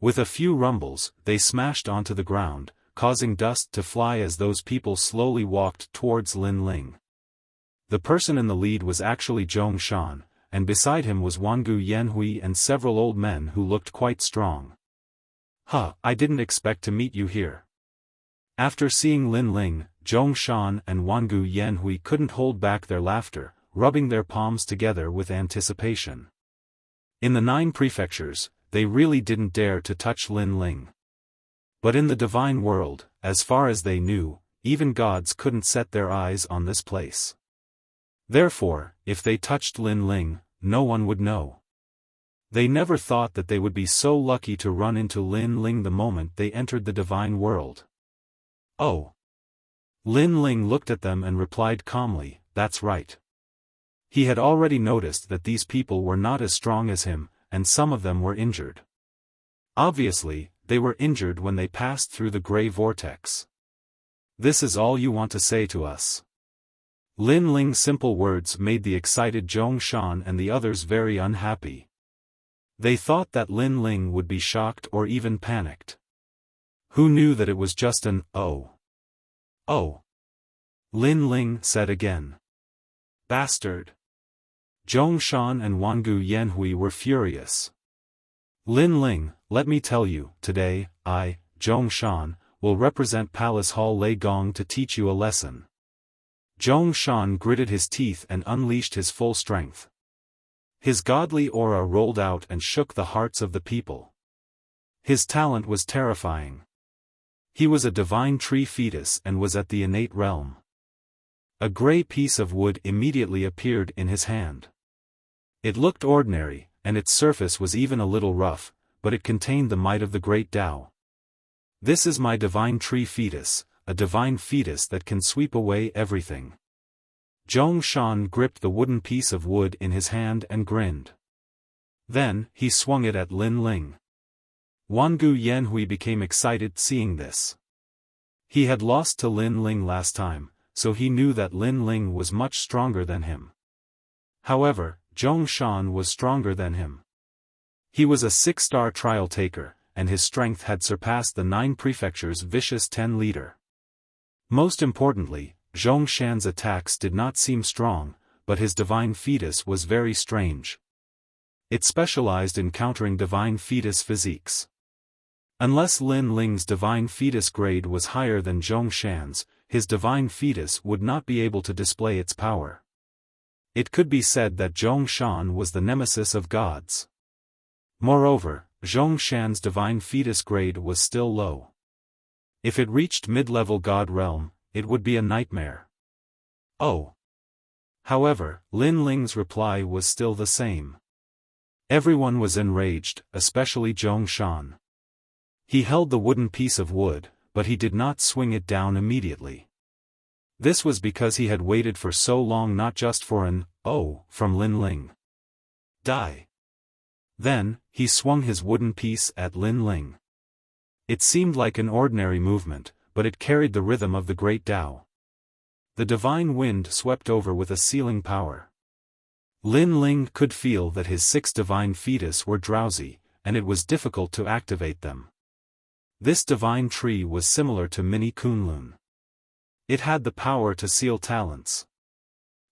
With a few rumbles, they smashed onto the ground, causing dust to fly as those people slowly walked towards Lin Ling. The person in the lead was actually Zhong Shan, and beside him was Wangu Yanhui and several old men who looked quite strong. I didn't expect to meet you here. After seeing Lin Ling, Zhong Shan and Wangu Yanhui couldn't hold back their laughter, rubbing their palms together with anticipation. In the 9 prefectures, they really didn't dare to touch Lin Ling. But in the divine world, as far as they knew, even gods couldn't set their eyes on this place. Therefore, if they touched Lin Ling, no one would know. They never thought that they would be so lucky to run into Lin Ling the moment they entered the divine world. Oh. Lin Ling looked at them and replied calmly, that's right. He had already noticed that these people were not as strong as him, and some of them were injured. Obviously, they were injured when they passed through the gray vortex. This is all you want to say to us? Lin Ling's simple words made the excited Zhong Shan and the others very unhappy. They thought that Lin Ling would be shocked or even panicked. Who knew that it was just an, oh. Oh. Lin Ling said again. Bastard. Zhong Shan and Wangu Yanhui were furious. Lin Ling, let me tell you, today, I, Zhong Shan, will represent Palace Hall Lei Gong to teach you a lesson. Zhong Shan gritted his teeth and unleashed his full strength. His godly aura rolled out and shook the hearts of the people. His talent was terrifying. He was a divine tree fetus and was at the innate realm. A gray piece of wood immediately appeared in his hand. It looked ordinary, and its surface was even a little rough, but it contained the might of the great Tao. This is my divine tree fetus, a divine fetus that can sweep away everything. Zhong Shan gripped the wooden piece of wood in his hand and grinned. Then, he swung it at Lin Ling. Wangu Yanhui became excited seeing this. He had lost to Lin Ling last time, so he knew that Lin Ling was much stronger than him. However, Zhong Shan was stronger than him. He was a 6-star trial taker, and his strength had surpassed the 9 prefectures' vicious 10 leader. Most importantly, Zhong Shan's attacks did not seem strong, but his divine fetus was very strange. It specialized in countering divine fetus physiques. Unless Lin Ling's divine fetus grade was higher than Zhong Shan's, his divine fetus would not be able to display its power. It could be said that Zhong Shan was the nemesis of gods. Moreover, Zhong Shan's divine fetus grade was still low. If it reached mid-level god realm, it would be a nightmare. Oh. However, Lin Ling's reply was still the same. Everyone was enraged, especially Zhong Shan. He held the wooden piece of wood, but he did not swing it down immediately. This was because he had waited for so long not just for an, oh, from Lin Ling. Die. Then, he swung his wooden piece at Lin Ling. It seemed like an ordinary movement, but it carried the rhythm of the great Tao. The divine wind swept over with a sealing power. Lin Ling could feel that his 6 divine fetus were drowsy, and it was difficult to activate them. This divine tree was similar to Mini Kunlun. It had the power to seal talents.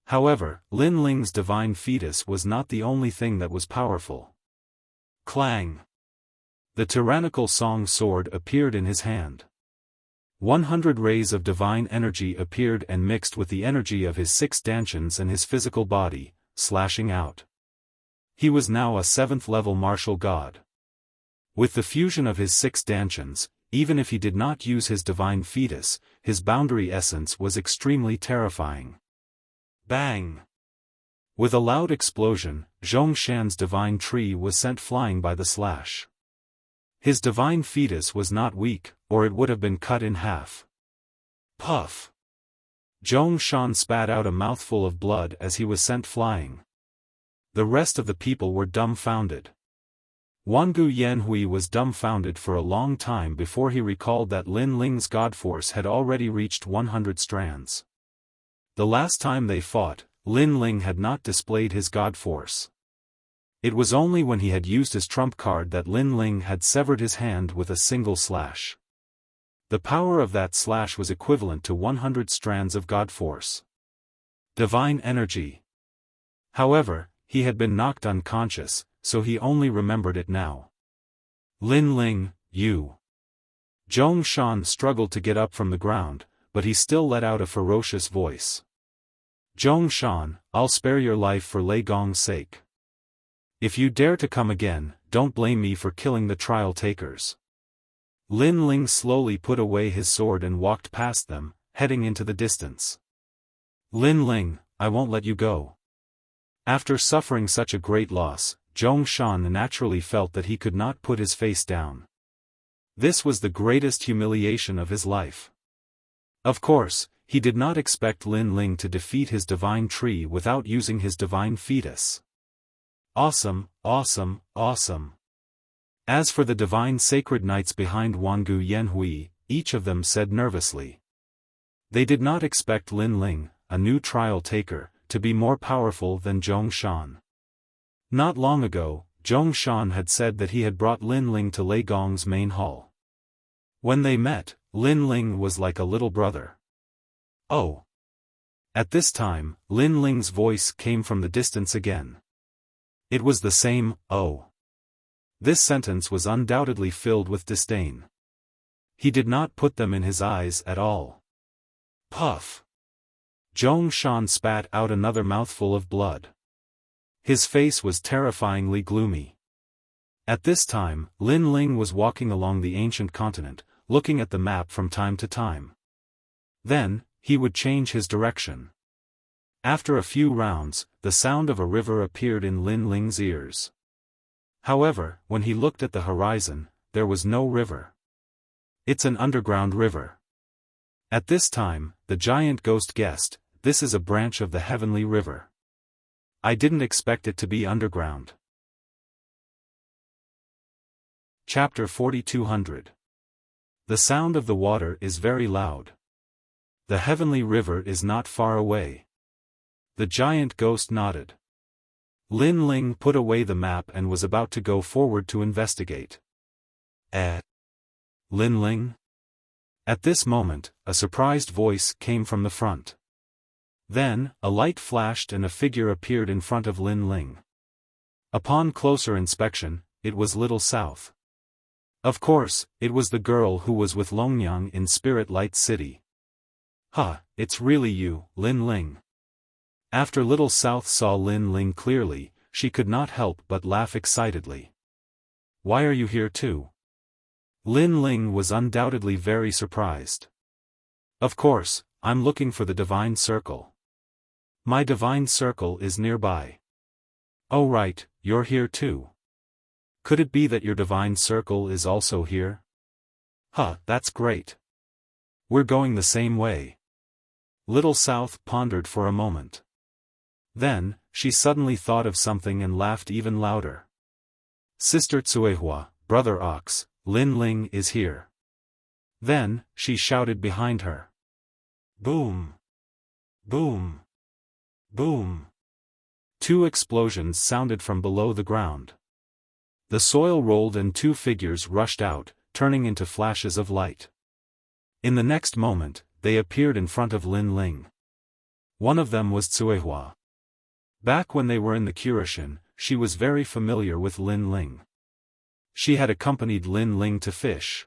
However, Lin Ling's divine fetus was not the only thing that was powerful. Clang! The tyrannical song sword appeared in his hand. 100 rays of divine energy appeared and mixed with the energy of his 6 dantians and his physical body, slashing out. He was now a 7th-level martial god. With the fusion of his 6 dantians, even if he did not use his divine fetus, his boundary essence was extremely terrifying. Bang! With a loud explosion, Zhongshan's divine tree was sent flying by the slash. His divine fetus was not weak, or it would have been cut in half. Puff! Zhongshan spat out a mouthful of blood as he was sent flying. The rest of the people were dumbfounded. Wangu Yanhui was dumbfounded for a long time before he recalled that Lin Ling's god force had already reached 100 strands. The last time they fought, Lin Ling had not displayed his god force. It was only when he had used his trump card that Lin Ling had severed his hand with a single slash. The power of that slash was equivalent to 100 strands of god force. Divine energy. However, he had been knocked unconscious, so he only remembered it now. Lin Ling, you. Zhongshan struggled to get up from the ground, but he still let out a ferocious voice. Zhongshan, I'll spare your life for Lei Gong's sake. If you dare to come again, don't blame me for killing the trial takers. Lin Ling slowly put away his sword and walked past them, heading into the distance. Lin Ling, I won't let you go. After suffering such a great loss, Zhongshan naturally felt that he could not put his face down. This was the greatest humiliation of his life. Of course, he did not expect Lin Ling to defeat his divine tree without using his divine fetus. Awesome, awesome, awesome. As for the divine sacred knights behind Wangu Yanhui, each of them said nervously. They did not expect Lin Ling, a new trial taker, to be more powerful than Zhongshan. Not long ago, Zhongshan had said that he had brought Lin Ling to Lei Gong's main hall. When they met, Lin Ling was like a little brother. Oh! At this time, Lin Ling's voice came from the distance again. It was the same, oh. This sentence was undoubtedly filled with disdain. He did not put them in his eyes at all. Puff! Zhongshan spat out another mouthful of blood. His face was terrifyingly gloomy. At this time, Lin Ling was walking along the ancient continent, looking at the map from time to time. Then, he would change his direction. After a few rounds, the sound of a river appeared in Lin Ling's ears. However, when he looked at the horizon, there was no river. It's an underground river. At this time, the giant ghost guessed, this is a branch of the heavenly river. I didn't expect it to be underground. Chapter 4200. The sound of the water is very loud. The heavenly river is not far away. The giant ghost nodded. Lin Ling put away the map and was about to go forward to investigate. Lin Ling? At this moment, a surprised voice came from the front. Then, a light flashed and a figure appeared in front of Lin Ling. Upon closer inspection, it was Little South. Of course, it was the girl who was with Longyang in Spirit Light City. Huh, it's really you, Lin Ling. After Little South saw Lin Ling clearly, she could not help but laugh excitedly. Why are you here too? Lin Ling was undoubtedly very surprised. Of course, I'm looking for the divine circle. My divine circle is nearby. Oh right, you're here too. Could it be that your divine circle is also here? Huh, that's great. We're going the same way. Little South pondered for a moment. Then, she suddenly thought of something and laughed even louder. Sister Tsuehua, Brother Ox, Lin Ling is here. Then, she shouted behind her. Boom! Boom! Boom! 2 explosions sounded from below the ground. The soil rolled and 2 figures rushed out, turning into flashes of light. In the next moment, they appeared in front of Lin Ling. One of them was Tsuehua. Back when they were in the Kurishin, she was very familiar with Lin Ling. she had accompanied Lin Ling to fish.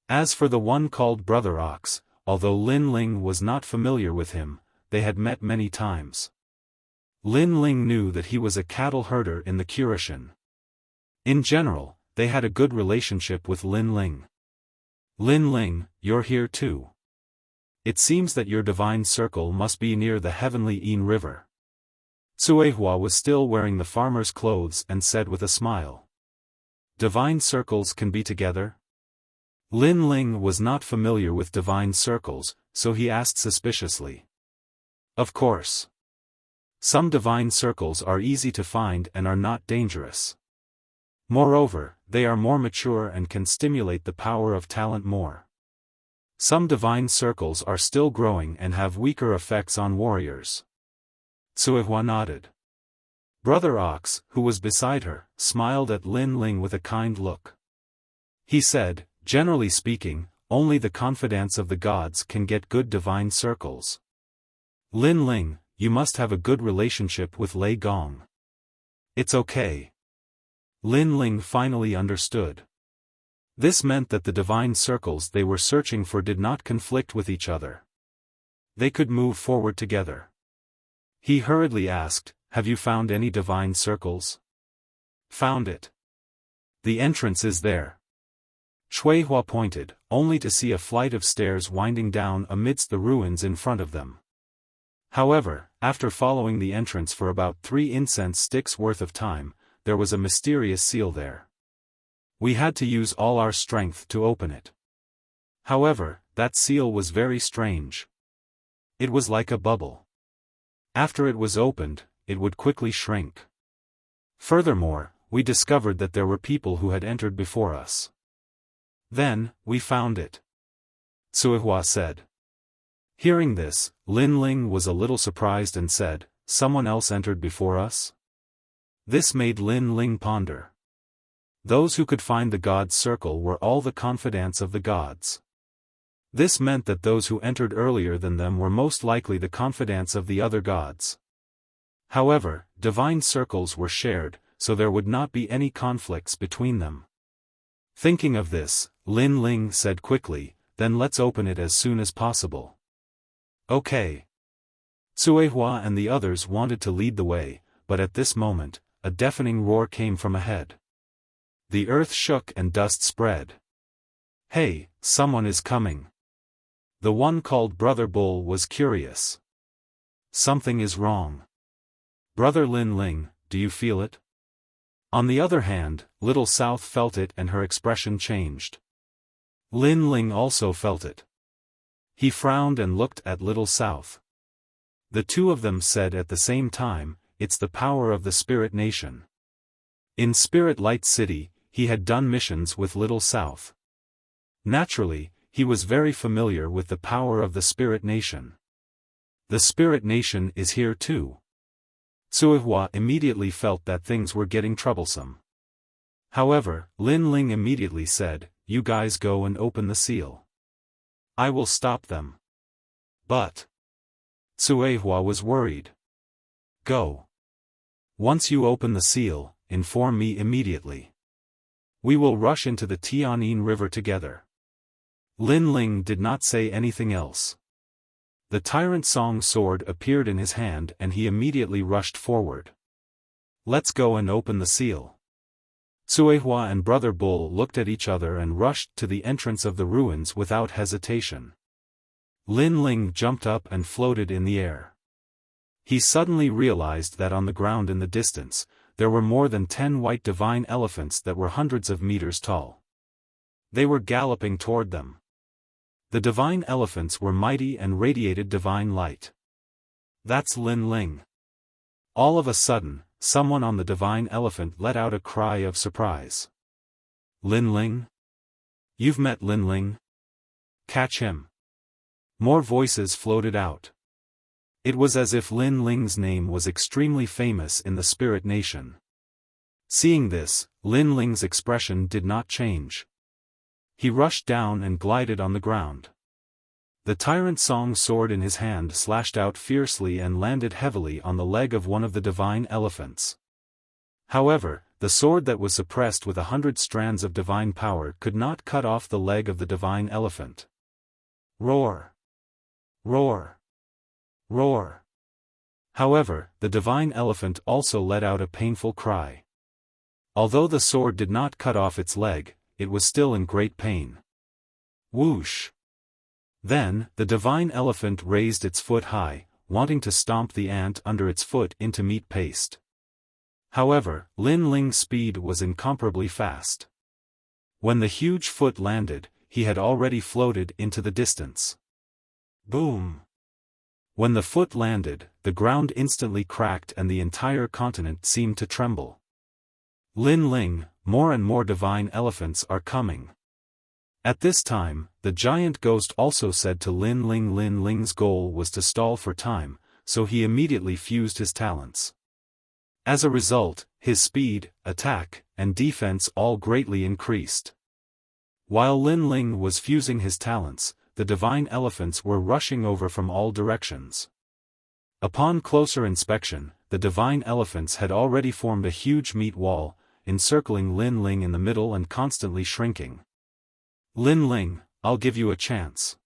As for the one called Brother Ox, although Lin Ling was not familiar with him, they had met many times. Lin Ling knew that he was a cattle herder in the Kurishin. In general, they had a good relationship with Lin Ling. Lin Ling, you're here too. It seems that your divine circle must be near the heavenly Yin River. Cuehua was still wearing the farmer's clothes and said with a smile. Divine circles can be together? Lin Ling was not familiar with divine circles, so he asked suspiciously. Of course. Some divine circles are easy to find and are not dangerous. Moreover, they are more mature and can stimulate the power of talent more. Some divine circles are still growing and have weaker effects on warriors. Cuehua nodded. Brother Ox, who was beside her, smiled at Lin Ling with a kind look. He said, generally speaking, only the confidants of the gods can get good divine circles. Lin Ling, you must have a good relationship with Lei Gong. It's okay. Lin Ling finally understood. This meant that the divine circles they were searching for did not conflict with each other. They could move forward together. He hurriedly asked, have you found any divine circles? Found it. The entrance is there. Cuehua pointed, only to see a flight of stairs winding down amidst the ruins in front of them. However, after following the entrance for about 3 incense sticks worth of time, there was a mysterious seal there. We had to use all our strength to open it. However, that seal was very strange. It was like a bubble. After it was opened, it would quickly shrink. Furthermore, we discovered that there were people who had entered before us. Then, we found it. Cuehua said. Hearing this, Lin Ling was a little surprised and said, someone else entered before us? This made Lin Ling ponder. Those who could find the god's circle were all the confidants of the gods. This meant that those who entered earlier than them were most likely the confidants of the other gods. However, divine circles were shared, so there would not be any conflicts between them. Thinking of this, Lin Ling said quickly, then let's open it as soon as possible. Okay. Cuehua and the others wanted to lead the way, but at this moment, a deafening roar came from ahead. The earth shook and dust spread. Hey, someone is coming. The one called Brother Bull was curious. Something is wrong. Brother Lin Ling, do you feel it? On the other hand, Little South felt it and her expression changed. Lin Ling also felt it. He frowned and looked at Little South. The two of them said at the same time, it's the power of the Spirit Nation. In Spirit Light City, he had done missions with Little South. Naturally, he was very familiar with the power of the Spirit Nation. The Spirit Nation is here too. Cuehua immediately felt that things were getting troublesome. However, Lin Ling immediately said, you guys go and open the seal. I will stop them. But Cuehua was worried. Go. Once you open the seal, inform me immediately. We will rush into the Tianyin River together. Lin Ling did not say anything else. The Tyrant Song sword appeared in his hand and he immediately rushed forward. Let's go and open the seal. Cuehua and Brother Bull looked at each other and rushed to the entrance of the ruins without hesitation. Lin Ling jumped up and floated in the air. He suddenly realized that on the ground in the distance, there were more than 10 white divine elephants that were hundreds of meters tall. They were galloping toward them. The divine elephants were mighty and radiated divine light. That's Lin Ling. All of a sudden, someone on the divine elephant let out a cry of surprise. Lin Ling? You've met Lin Ling? Catch him. More voices floated out. It was as if Lin Ling's name was extremely famous in the Spirit Nation. Seeing this, Lin Ling's expression did not change. He rushed down and glided on the ground. The Tyrant Song sword in his hand slashed out fiercely and landed heavily on the leg of one of the divine elephants. However, the sword that was suppressed with 100 strands of divine power could not cut off the leg of the divine elephant. Roar! Roar! Roar! However, the divine elephant also let out a painful cry. Although the sword did not cut off its leg, it was still in great pain. Whoosh! Then, the divine elephant raised its foot high, wanting to stomp the ant under its foot into meat paste. However, Lin Ling's speed was incomparably fast. When the huge foot landed, he had already floated into the distance. Boom! When the foot landed, the ground instantly cracked and the entire continent seemed to tremble. Lin Ling, more and more divine elephants are coming. At this time, the giant ghost also said to Lin Ling's goal was to stall for time, so he immediately fused his talents. As a result, his speed, attack, and defense all greatly increased. While Lin Ling was fusing his talents, the divine elephants were rushing over from all directions. Upon closer inspection, the divine elephants had already formed a huge meat wall, encircling Lin Ling in the middle and constantly shrinking. Lin Ling, I'll give you a chance.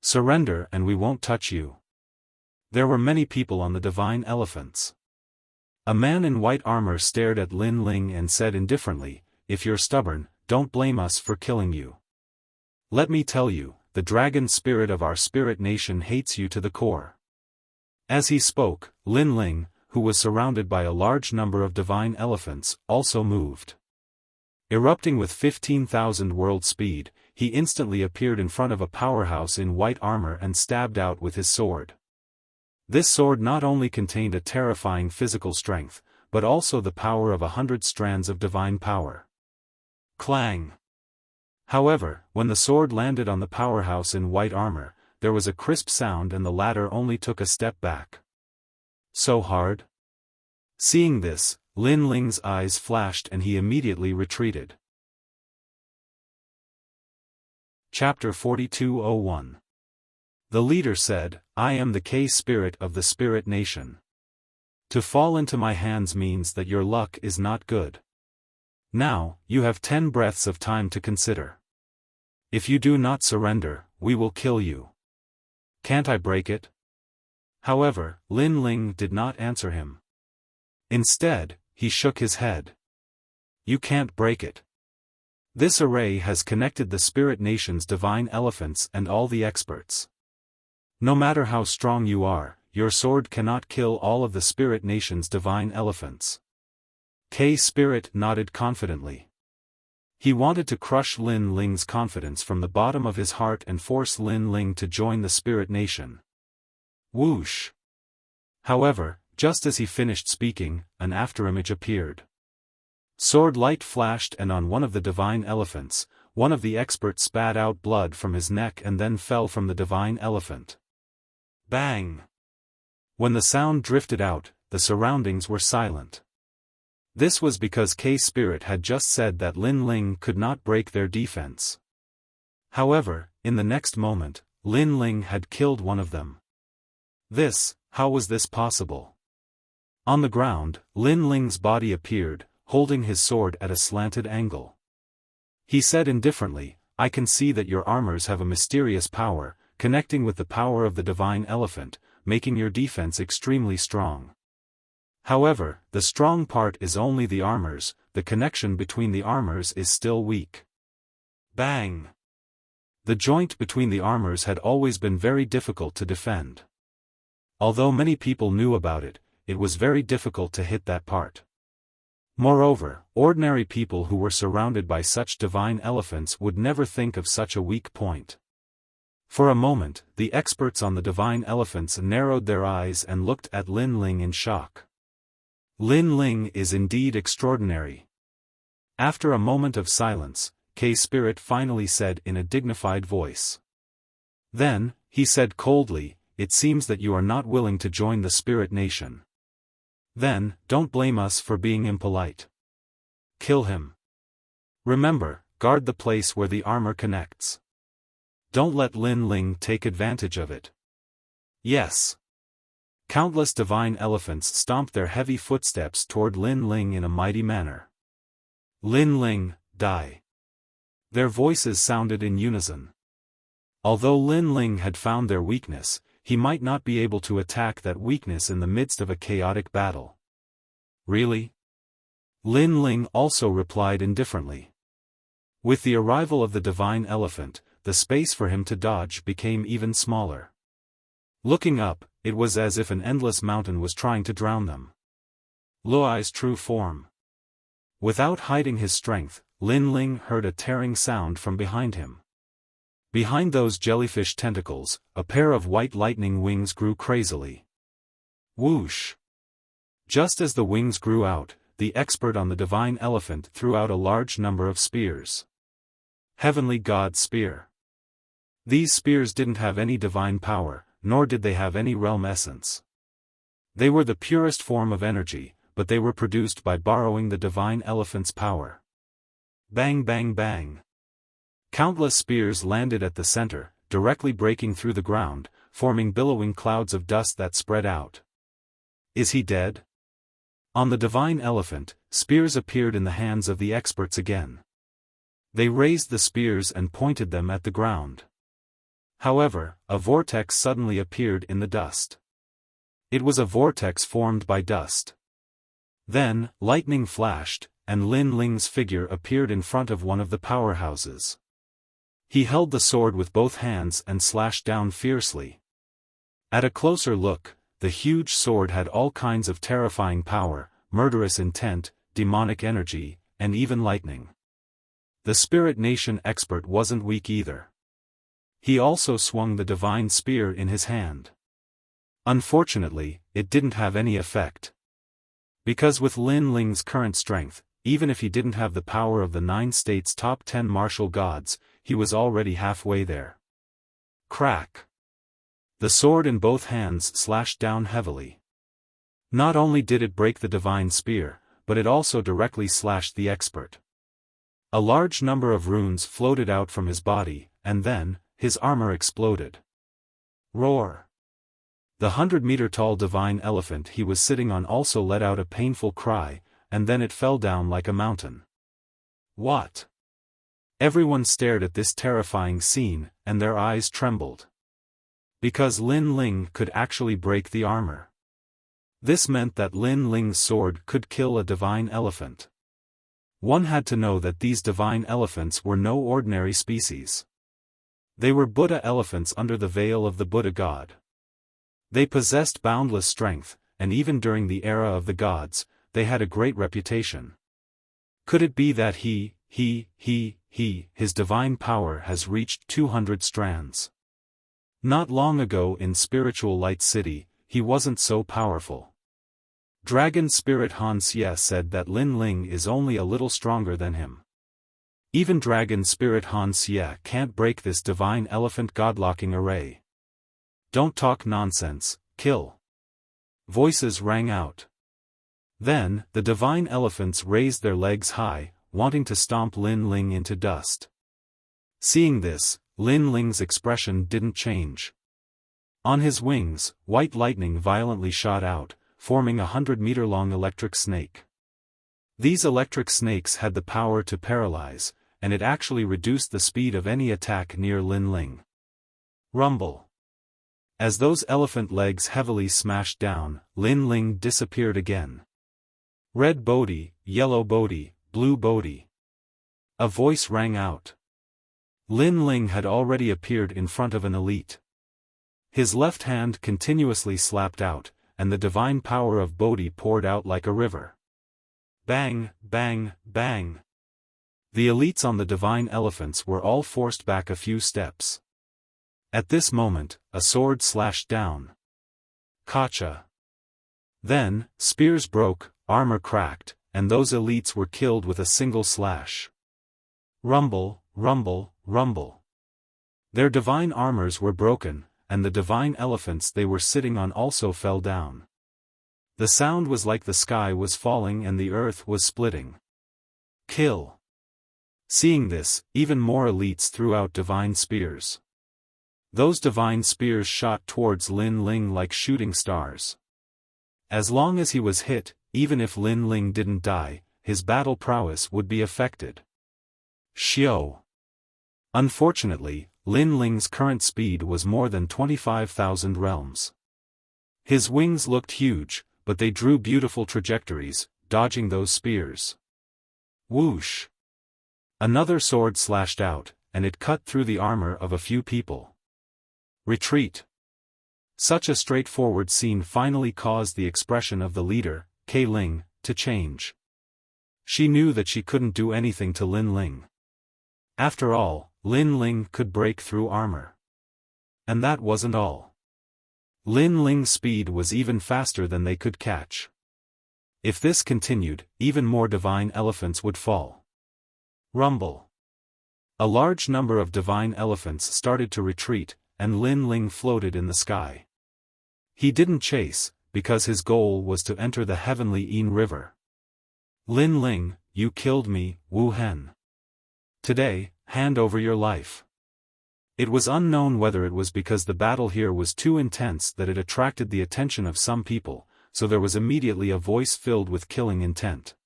Surrender and we won't touch you. There were many people on the divine elephants. A man in white armor stared at Lin Ling and said indifferently, "If you're stubborn, don't blame us for killing you. Let me tell you, the dragon spirit of our spirit nation hates you to the core." As he spoke, Lin Ling, who was surrounded by a large number of divine elephants, also moved. Erupting with 15,000 world speed, he instantly appeared in front of a powerhouse in white armor and stabbed out with his sword. This sword not only contained a terrifying physical strength, but also the power of 100 strands of divine power. Clang! However, when the sword landed on the powerhouse in white armor, there was a crisp sound and the latter only took a step back. So hard? Seeing this, Lin Ling's eyes flashed and he immediately retreated. Chapter 42:01. The leader said, "I am the K-spirit of the spirit nation. To fall into my hands means that your luck is not good. Now, you have 10 breaths of time to consider. If you do not surrender, we will kill you. Can't I break it?" However, Lin Ling did not answer him. Instead, he shook his head. "You can't break it. This array has connected the spirit nation's divine elephants and all the experts. No matter how strong you are, your sword cannot kill all of the spirit nation's divine elephants." K-Spirit nodded confidently. He wanted to crush Lin Ling's confidence from the bottom of his heart and force Lin Ling to join the spirit nation. Whoosh! However, just as he finished speaking, an afterimage appeared. Sword light flashed and on one of the divine elephants, one of the experts spat out blood from his neck and then fell from the divine elephant. Bang! When the sound drifted out, the surroundings were silent. This was because K-Spirit had just said that Lin Ling could not break their defense. However, in the next moment, Lin Ling had killed one of them. How was this possible? On the ground, Lin Ling's body appeared, holding his sword at a slanted angle. He said indifferently, "I can see that your armors have a mysterious power, connecting with the power of the divine elephant, making your defense extremely strong. However, the strong part is only the armors, the connection between the armors is still weak." Bang! The joint between the armors had always been very difficult to defend. Although many people knew about it, it was very difficult to hit that part. Moreover, ordinary people who were surrounded by such divine elephants would never think of such a weak point. For a moment, the experts on the divine elephants narrowed their eyes and looked at Lin Ling in shock. Lin Ling is indeed extraordinary. After a moment of silence, K-Spirit finally said in a dignified voice. Then, he said coldly, "It seems that you are not willing to join the spirit nation. Then, don't blame us for being impolite. Kill him. Remember, guard the place where the armor connects. Don't let Lin Ling take advantage of it." Yes. Countless divine elephants stomped their heavy footsteps toward Lin Ling in a mighty manner. Lin Ling, die. Their voices sounded in unison. Although Lin Ling had found their weakness, he might not be able to attack that weakness in the midst of a chaotic battle. Really? Lin Ling also replied indifferently. With the arrival of the divine elephant, the space for him to dodge became even smaller. Looking up, it was as if an endless mountain was trying to drown them. Luai's true form. Without hiding his strength, Lin Ling heard a tearing sound from behind him. Behind those jellyfish tentacles, a pair of white lightning wings grew crazily. Whoosh! Just as the wings grew out, the expert on the divine elephant threw out a large number of spears. Heavenly God Spear. These spears didn't have any divine power, nor did they have any realm essence. They were the purest form of energy, but they were produced by borrowing the divine elephant's power. Bang bang bang. Countless spears landed at the center, directly breaking through the ground, forming billowing clouds of dust that spread out. Is he dead? On the divine elephant, spears appeared in the hands of the experts again. They raised the spears and pointed them at the ground. However, a vortex suddenly appeared in the dust. It was a vortex formed by dust. Then, lightning flashed, and Lin Ling's figure appeared in front of one of the powerhouses. He held the sword with both hands and slashed down fiercely. At a closer look, the huge sword had all kinds of terrifying power, murderous intent, demonic energy, and even lightning. The Spirit Nation expert wasn't weak either. He also swung the divine spear in his hand. Unfortunately, it didn't have any effect. Because with Lin Ling's current strength, even if he didn't have the power of the 9 states' top 10 martial gods, he was already halfway there. Crack! The sword in both hands slashed down heavily. Not only did it break the divine spear, but it also directly slashed the expert. A large number of runes floated out from his body, and then, his armor exploded. Roar! The 100-meter-tall divine elephant he was sitting on also let out a painful cry, and then it fell down like a mountain. What? Everyone stared at this terrifying scene, and their eyes trembled. Because Lin Ling could actually break the armor. This meant that Lin Ling's sword could kill a divine elephant. One had to know that these divine elephants were no ordinary species. They were Buddha elephants under the veil of the Buddha god. They possessed boundless strength, and even during the era of the gods, they had a great reputation. Could it be that his divine power has reached 200 strands? Not long ago in Spiritual Light City, he wasn't so powerful. Dragon Spirit Han Xie said that Lin Ling is only a little stronger than him. Even Dragon Spirit Han Xie can't break this divine elephant godlocking array. Don't talk nonsense, kill. Voices rang out. Then, the divine elephants raised their legs high, wanting to stomp Lin Ling into dust. Seeing this, Lin Ling's expression didn't change. On his wings, white lightning violently shot out, forming a 100-meter-long electric snake. These electric snakes had the power to paralyze, and it actually reduced the speed of any attack near Lin Ling. Rumble. As those elephant legs heavily smashed down, Lin Ling disappeared again. Red Bodhi, yellow Bodhi, blue Bodhi. A voice rang out. Lin Ling had already appeared in front of an elite. His left hand continuously slapped out, and the divine power of Bodhi poured out like a river. Bang, bang, bang. The elites on the divine elephants were all forced back a few steps. At this moment, a sword slashed down. Kacha. Then, spears broke, armor cracked, and those elites were killed with a single slash. Rumble, rumble, rumble. Their divine armors were broken, and the divine elephants they were sitting on also fell down. The sound was like the sky was falling and the earth was splitting. Kill. Seeing this, even more elites threw out divine spears. Those divine spears shot towards Lin Ling like shooting stars. As long as he was hit, even if Lin Ling didn't die, his battle prowess would be affected. Xiao. Unfortunately, Lin Ling's current speed was more than 25,000 realms. His wings looked huge, but they drew beautiful trajectories, dodging those spears. Whoosh! Another sword slashed out, and it cut through the armor of a few people. Retreat! Such a straightforward scene finally caused the expression of the leader, Kai Ling, to change. She knew that she couldn't do anything to Lin Ling. After all, Lin Ling could break through armor. And that wasn't all. Lin Ling's speed was even faster than they could catch. If this continued, even more divine elephants would fall. Rumble. A large number of divine elephants started to retreat, and Lin Ling floated in the sky. He didn't chase, because his goal was to enter the heavenly Yin River. Lin Ling, you killed me, Wu Hen. Today, hand over your life. It was unknown whether it was because the battle here was too intense that it attracted the attention of some people, so there was immediately a voice filled with killing intent.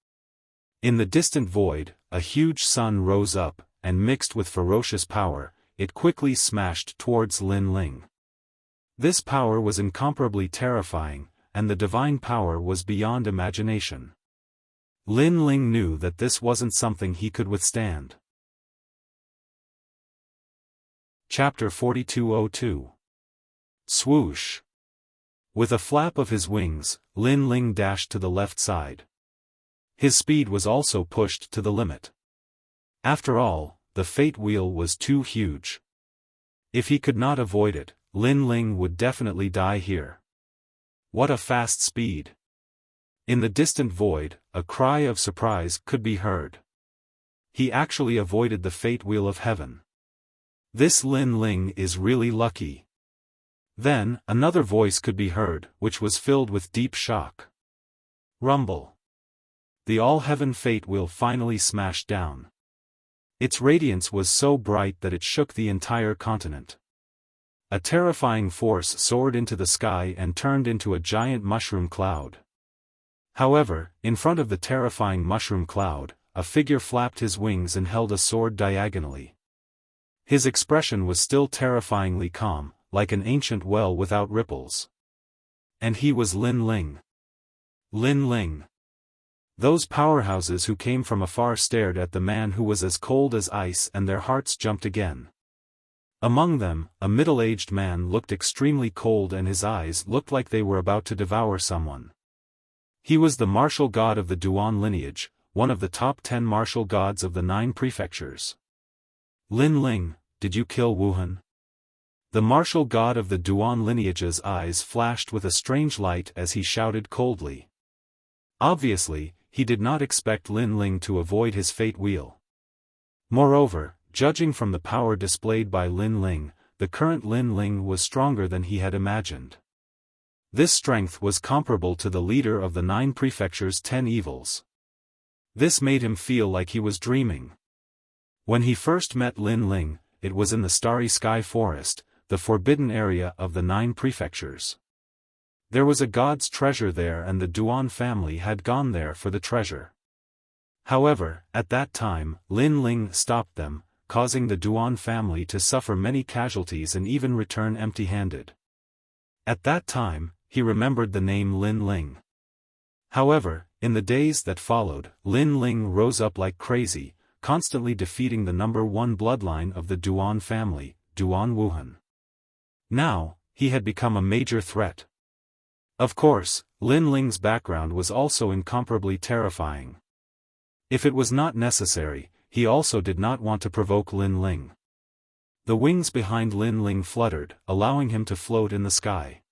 In the distant void, a huge sun rose up, and mixed with ferocious power, it quickly smashed towards Lin Ling. This power was incomparably terrifying, and the divine power was beyond imagination. Lin Ling knew that this wasn't something he could withstand. Chapter 4202. Swoosh. With a flap of his wings, Lin Ling dashed to the left side. His speed was also pushed to the limit. After all, the fate wheel was too huge. If he could not avoid it, Lin Ling would definitely die here. What a fast speed! In the distant void, a cry of surprise could be heard. He actually avoided the fate wheel of heaven. This Lin Ling is really lucky. Then, another voice could be heard, which was filled with deep shock. Rumble. The all-heaven fate wheel finally smashed down. Its radiance was so bright that it shook the entire continent. A terrifying force soared into the sky and turned into a giant mushroom cloud. However, in front of the terrifying mushroom cloud, a figure flapped his wings and held a sword diagonally. His expression was still terrifyingly calm, like an ancient well without ripples. And he was Lin Ling. Lin Ling. Those powerhouses who came from afar stared at the man who was as cold as ice, and their hearts jumped again. Among them, a middle-aged man looked extremely cold and his eyes looked like they were about to devour someone. He was the martial god of the Duan lineage, one of the top 10 martial gods of the 9 prefectures. Lin Ling, did you kill Wu Hen? The martial god of the Duan lineage's eyes flashed with a strange light as he shouted coldly. Obviously, he did not expect Lin Ling to avoid his fate wheel. Moreover, judging from the power displayed by Lin Ling, the current Lin Ling was stronger than he had imagined. This strength was comparable to the leader of the 9 prefectures' 10 evils. This made him feel like he was dreaming. When he first met Lin Ling, it was in the Starry Sky Forest, the forbidden area of the 9 prefectures. There was a god's treasure there and the Duan family had gone there for the treasure. However, at that time, Lin Ling stopped them, causing the Duan family to suffer many casualties and even return empty-handed. At that time, he remembered the name Lin Ling. However, in the days that followed, Lin Ling rose up like crazy, constantly defeating the number 1 bloodline of the Duan family, Duan Wu Hen. Now, he had become a major threat. Of course, Lin Ling's background was also incomparably terrifying. If it was not necessary, he also did not want to provoke Lin Ling. The wings behind Lin Ling fluttered, allowing him to float in the sky.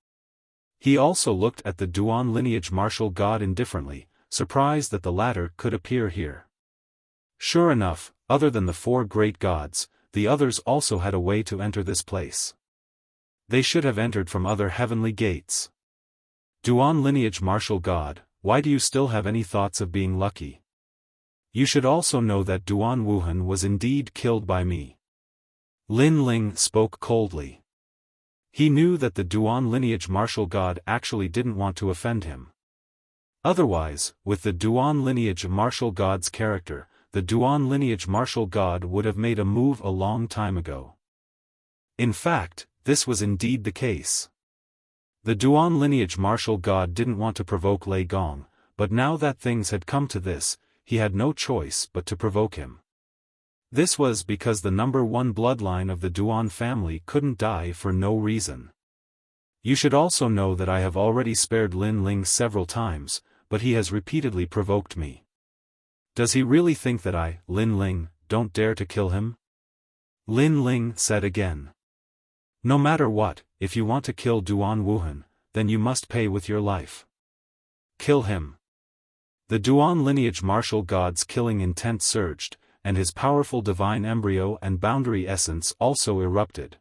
He also looked at the Duan lineage martial god indifferently, surprised that the latter could appear here. Sure enough, other than the 4 great gods, the others also had a way to enter this place. They should have entered from other heavenly gates. Duan lineage martial god, why do you still have any thoughts of being lucky? You should also know that Duan Wu Hen was indeed killed by me. Lin Ling spoke coldly. He knew that the Duan lineage martial god actually didn't want to offend him. Otherwise, with the Duan lineage martial god's character, the Duan lineage martial god would have made a move a long time ago. In fact, this was indeed the case. The Duan lineage martial god didn't want to provoke Lei Gong, but now that things had come to this, he had no choice but to provoke him. This was because the number one bloodline of the Duan family couldn't die for no reason. You should also know that I have already spared Lin Ling several times, but he has repeatedly provoked me. Does he really think that I, Lin Ling, don't dare to kill him? Lin Ling said again. No matter what, if you want to kill Duan Wuhan, then you must pay with your life. Kill him. The Duan lineage martial god's killing intent surged, and his powerful divine embryo and boundary essence also erupted.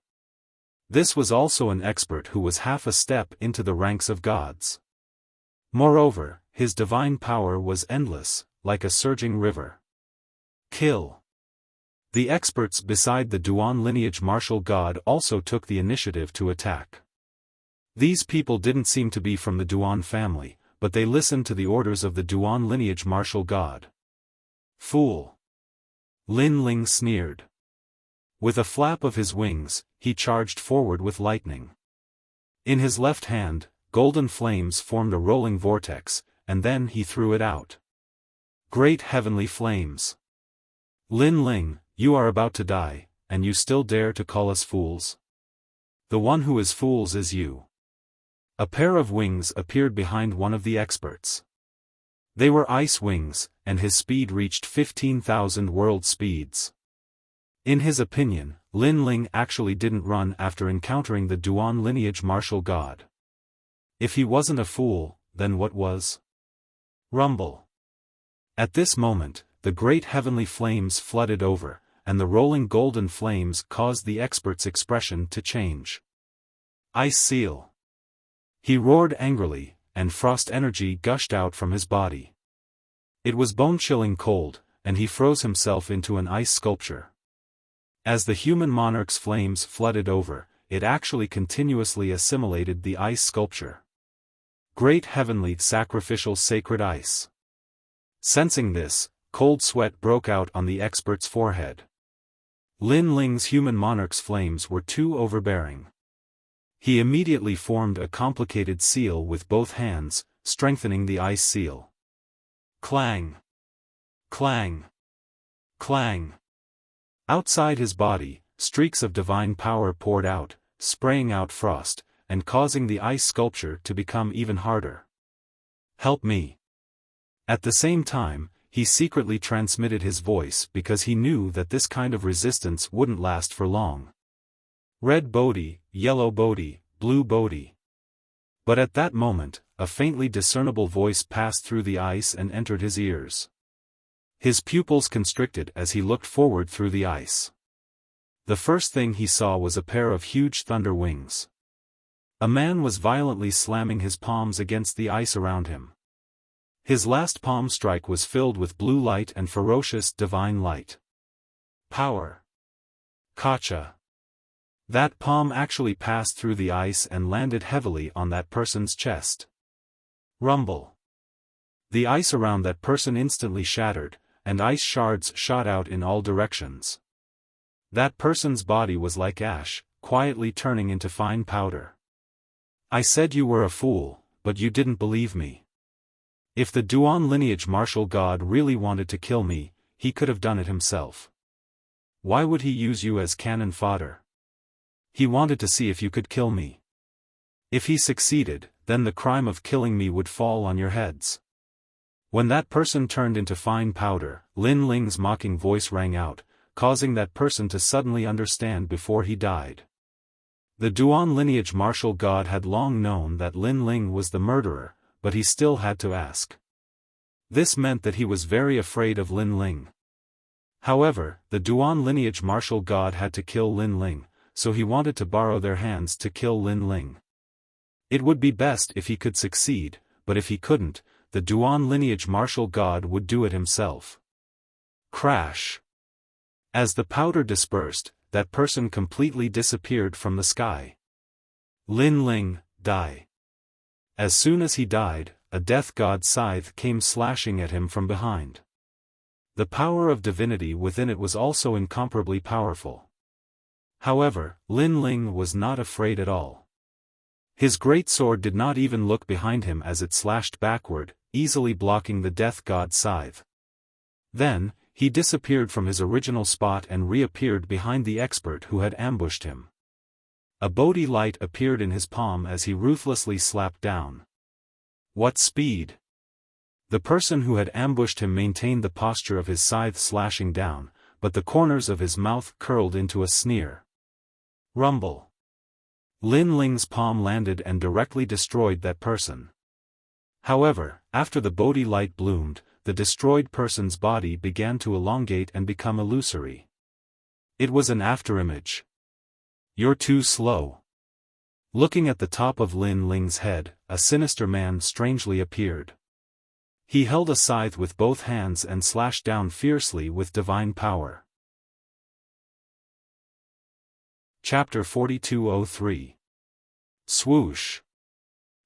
This was also an expert who was half a step into the ranks of gods. Moreover, his divine power was endless, like a surging river. Kill. The experts beside the Duan lineage martial god also took the initiative to attack. These people didn't seem to be from the Duan family, but they listened to the orders of the Duan lineage martial god. Fool! Lin Ling sneered. With a flap of his wings, he charged forward with lightning. In his left hand, golden flames formed a rolling vortex, and then he threw it out. Great heavenly flames! Lin Ling, you are about to die, and you still dare to call us fools? The one who is fools is you. A pair of wings appeared behind one of the experts. They were ice wings, and his speed reached 15,000 world speeds. In his opinion, Lin Ling actually didn't run after encountering the Duan lineage martial god. If he wasn't a fool, then what was? Rumble. At this moment, the great heavenly flames flooded over, and the rolling golden flames caused the expert's expression to change. Ice seal. He roared angrily, and frost energy gushed out from his body. It was bone-chilling cold, and he froze himself into an ice sculpture. As the human monarch's flames flooded over, it actually continuously assimilated the ice sculpture. Great heavenly sacrificial sacred ice. Sensing this, cold sweat broke out on the expert's forehead. Lin Ling's human monarch's flames were too overbearing. He immediately formed a complicated seal with both hands, strengthening the ice seal. Clang! Clang! Clang! Outside his body, streaks of divine power poured out, spraying out frost, and causing the ice sculpture to become even harder. Help me! At the same time, he secretly transmitted his voice because he knew that this kind of resistance wouldn't last for long. Red Bodhi, yellow Bodhi, blue Bodhi. But at that moment, a faintly discernible voice passed through the ice and entered his ears. His pupils constricted as he looked forward through the ice. The first thing he saw was a pair of huge thunder wings. A man was violently slamming his palms against the ice around him. His last palm strike was filled with blue light and ferocious divine light. Power. Kacha. That palm actually passed through the ice and landed heavily on that person's chest. Rumble. The ice around that person instantly shattered, and ice shards shot out in all directions. That person's body was like ash, quietly turning into fine powder. I said you were a fool, but you didn't believe me. If the Duan lineage martial god really wanted to kill me, he could have done it himself. Why would he use you as cannon fodder? He wanted to see if you could kill me. If he succeeded, then the crime of killing me would fall on your heads. When that person turned into fine powder, Lin Ling's mocking voice rang out, causing that person to suddenly understand before he died. The Duan lineage martial god had long known that Lin Ling was the murderer, but he still had to ask. This meant that he was very afraid of Lin Ling. However, the Duan lineage martial god had to kill Lin Ling, so he wanted to borrow their hands to kill Lin Ling. It would be best if he could succeed, but if he couldn't, the Duan lineage martial god would do it himself. Crash! As the powder dispersed, that person completely disappeared from the sky. Lin Ling, die. As soon as he died, a death god scythe came slashing at him from behind. The power of divinity within it was also incomparably powerful. However, Lin Ling was not afraid at all. His great sword did not even look behind him as it slashed backward, easily blocking the death god scythe. Then, he disappeared from his original spot and reappeared behind the expert who had ambushed him. A Bodhi light appeared in his palm as he ruthlessly slapped down. What speed! The person who had ambushed him maintained the posture of his scythe slashing down, but the corners of his mouth curled into a sneer. Rumble! Lin Ling's palm landed and directly destroyed that person. However, after the Bodhi light bloomed, the destroyed person's body began to elongate and become illusory. It was an afterimage. You're too slow. Looking at the top of Lin Ling's head, a sinister man strangely appeared. He held a scythe with both hands and slashed down fiercely with divine power. Chapter 4203. Swoosh.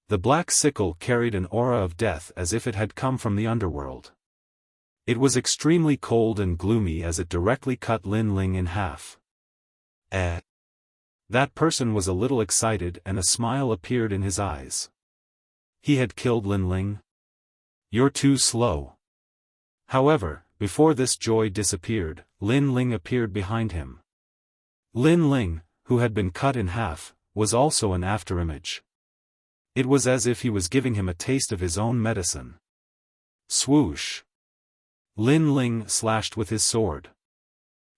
The black sickle carried an aura of death as if it had come from the underworld. It was extremely cold and gloomy as it directly cut Lin Ling in half. That person was a little excited and a smile appeared in his eyes. He had killed Lin Ling? You're too slow. However, before this joy disappeared, Lin Ling appeared behind him. Lin Ling, who had been cut in half, was also an afterimage. It was as if he was giving him a taste of his own medicine. Swoosh! Lin Ling slashed with his sword.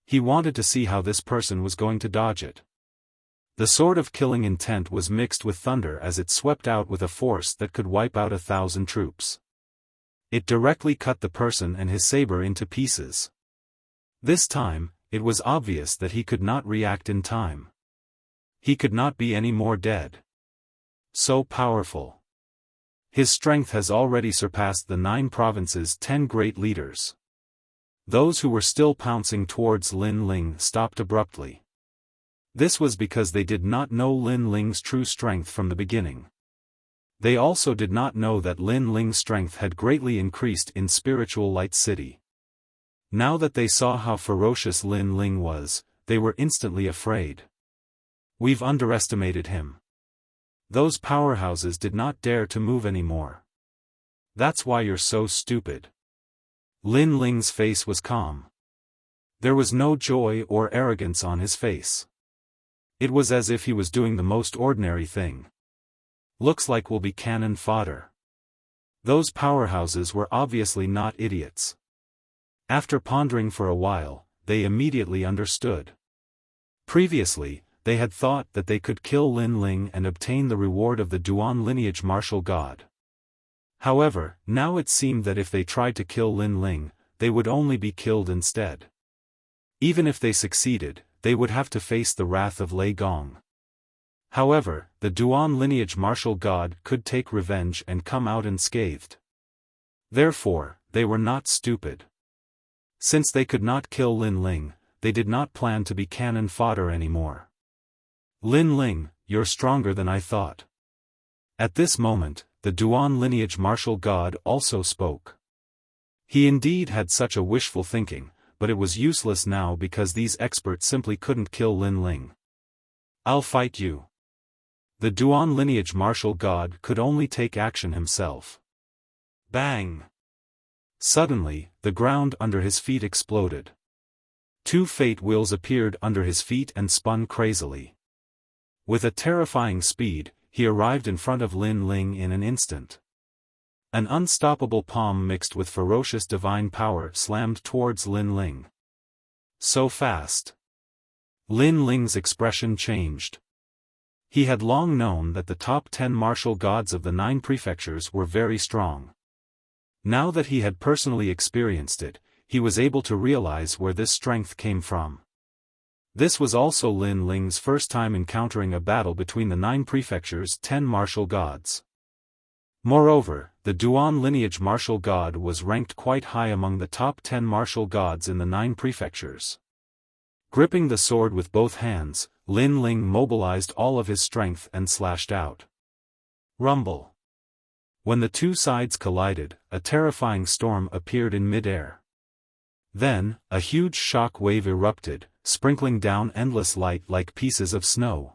He wanted to see how this person was going to dodge it. The sword of killing intent was mixed with thunder as it swept out with a force that could wipe out 1,000 troops. It directly cut the person and his saber into pieces. This time, it was obvious that he could not react in time. He could not be any more dead. So powerful. His strength has already surpassed the 9 provinces' 10 great leaders. Those who were still pouncing towards Lin Ling stopped abruptly. This was because they did not know Lin Ling's true strength from the beginning. They also did not know that Lin Ling's strength had greatly increased in Spiritual Light City. Now that they saw how ferocious Lin Ling was, they were instantly afraid. We've underestimated him. Those powerhouses did not dare to move anymore. That's why you're so stupid. Lin Ling's face was calm. There was no joy or arrogance on his face. It was as if he was doing the most ordinary thing. Looks like we'll be cannon fodder. Those powerhouses were obviously not idiots. After pondering for a while, they immediately understood. Previously, they had thought that they could kill Lin Ling and obtain the reward of the Duan lineage martial god. However, now it seemed that if they tried to kill Lin Ling, they would only be killed instead. Even if they succeeded, they would have to face the wrath of Lei Gong. However, the Duan lineage martial god could take revenge and come out unscathed. Therefore, they were not stupid. Since they could not kill Lin Ling, they did not plan to be cannon fodder anymore. Lin Ling, you're stronger than I thought. At this moment, the Duan lineage martial god also spoke. He indeed had such a wishful thinking, but it was useless now because these experts simply couldn't kill Lin Ling. I'll fight you. The Duan lineage martial god could only take action himself. Bang! Suddenly, the ground under his feet exploded. 2 fate wheels appeared under his feet and spun crazily. With a terrifying speed, he arrived in front of Lin Ling in an instant. An unstoppable palm mixed with ferocious divine power slammed towards Lin Ling. So fast. Lin Ling's expression changed. He had long known that the top 10 martial gods of the 9 prefectures were very strong. Now that he had personally experienced it, he was able to realize where this strength came from. This was also Lin Ling's first time encountering a battle between the 9 prefectures' 10 martial gods. Moreover, the Duan lineage martial god was ranked quite high among the top 10 martial gods in the 9 prefectures. Gripping the sword with both hands, Lin Ling mobilized all of his strength and slashed out. Rumble. When the two sides collided, a terrifying storm appeared in mid-air. Then, a huge shock wave erupted, sprinkling down endless light like pieces of snow.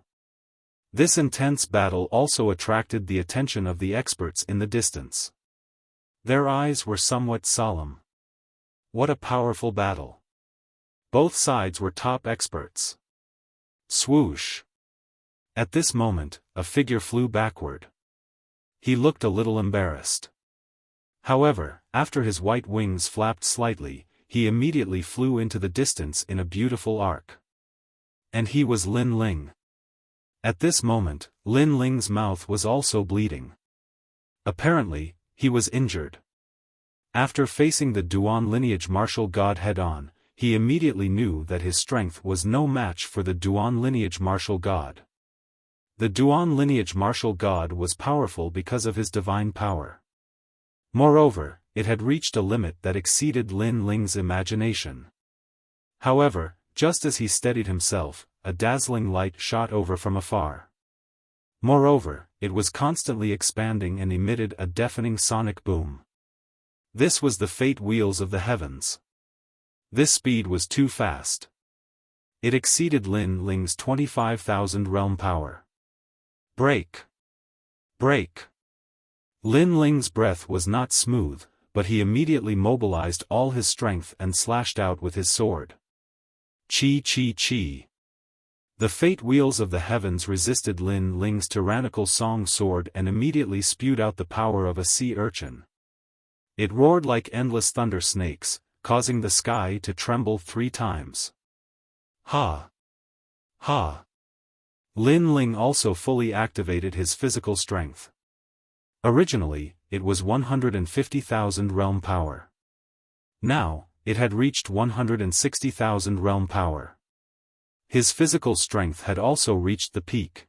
This intense battle also attracted the attention of the experts in the distance. Their eyes were somewhat solemn. What a powerful battle! Both sides were top experts. Swoosh! At this moment, a figure flew backward. He looked a little embarrassed. However, after his white wings flapped slightly, he immediately flew into the distance in a beautiful arc. And he was Lin Ling. At this moment, Lin Ling's mouth was also bleeding. Apparently, he was injured. After facing the Duan lineage martial god head-on, he immediately knew that his strength was no match for the Duan lineage martial god. The Duan lineage martial god was powerful because of his divine power. Moreover, it had reached a limit that exceeded Lin Ling's imagination. However, just as he steadied himself, a dazzling light shot over from afar. Moreover, it was constantly expanding and emitted a deafening sonic boom. This was the fate wheels of the heavens. This speed was too fast. It exceeded Lin Ling's 25,000 realm power. Break! Break! Lin Ling's breath was not smooth, but he immediately mobilized all his strength and slashed out with his sword. Chi chi chi! The fate wheels of the heavens resisted Lin Ling's tyrannical song sword and immediately spewed out the power of a sea urchin. It roared like endless thunder snakes, causing the sky to tremble 3 times. Ha! Ha! Lin Ling also fully activated his physical strength. Originally, it was 150,000 realm power. Now, it had reached 160,000 realm power. His physical strength had also reached the peak.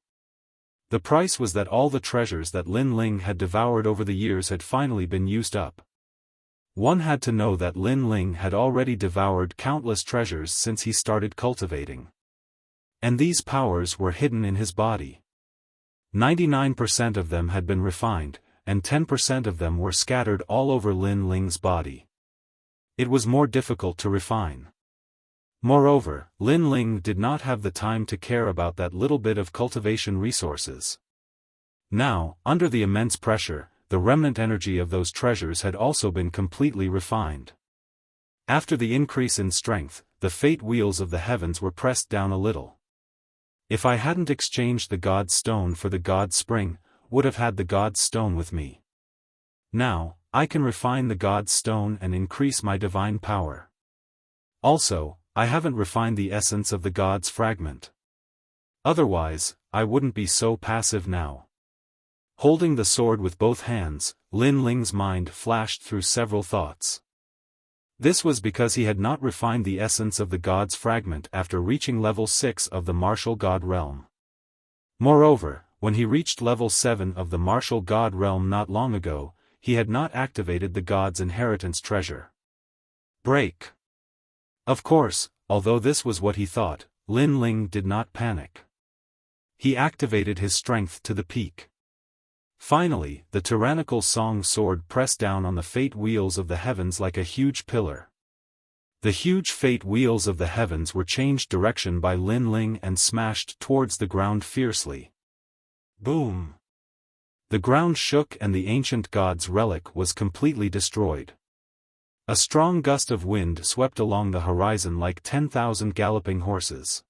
The price was that all the treasures that Lin Ling had devoured over the years had finally been used up. One had to know that Lin Ling had already devoured countless treasures since he started cultivating. And these powers were hidden in his body. 99% of them had been refined, and 10% of them were scattered all over Lin Ling's body. It was more difficult to refine. Moreover, Lin Ling did not have the time to care about that little bit of cultivation resources. Now, under the immense pressure, the remnant energy of those treasures had also been completely refined. After the increase in strength, the fate wheels of the heavens were pressed down a little. If I hadn't exchanged the God's Stone for the God's Spring, would have had the God's Stone with me. Now, I can refine the God's Stone and increase my divine power. Also, I haven't refined the essence of the God's Fragment. Otherwise, I wouldn't be so passive now. Holding the sword with both hands, Lin Ling's mind flashed through several thoughts. This was because he had not refined the essence of the God's Fragment after reaching level 6 of the Martial God Realm. Moreover, when he reached level 7 of the Martial God Realm not long ago, he had not activated the God's Inheritance Treasure. Break! Of course, although this was what he thought, Lin Ling did not panic. He activated his strength to the peak. Finally, the tyrannical song sword pressed down on the fate wheels of the heavens like a huge pillar. The huge fate wheels of the heavens were changed direction by Lin Ling and smashed towards the ground fiercely. Boom! The ground shook and the ancient god's relic was completely destroyed. A strong gust of wind swept along the horizon like 10,000 galloping horses.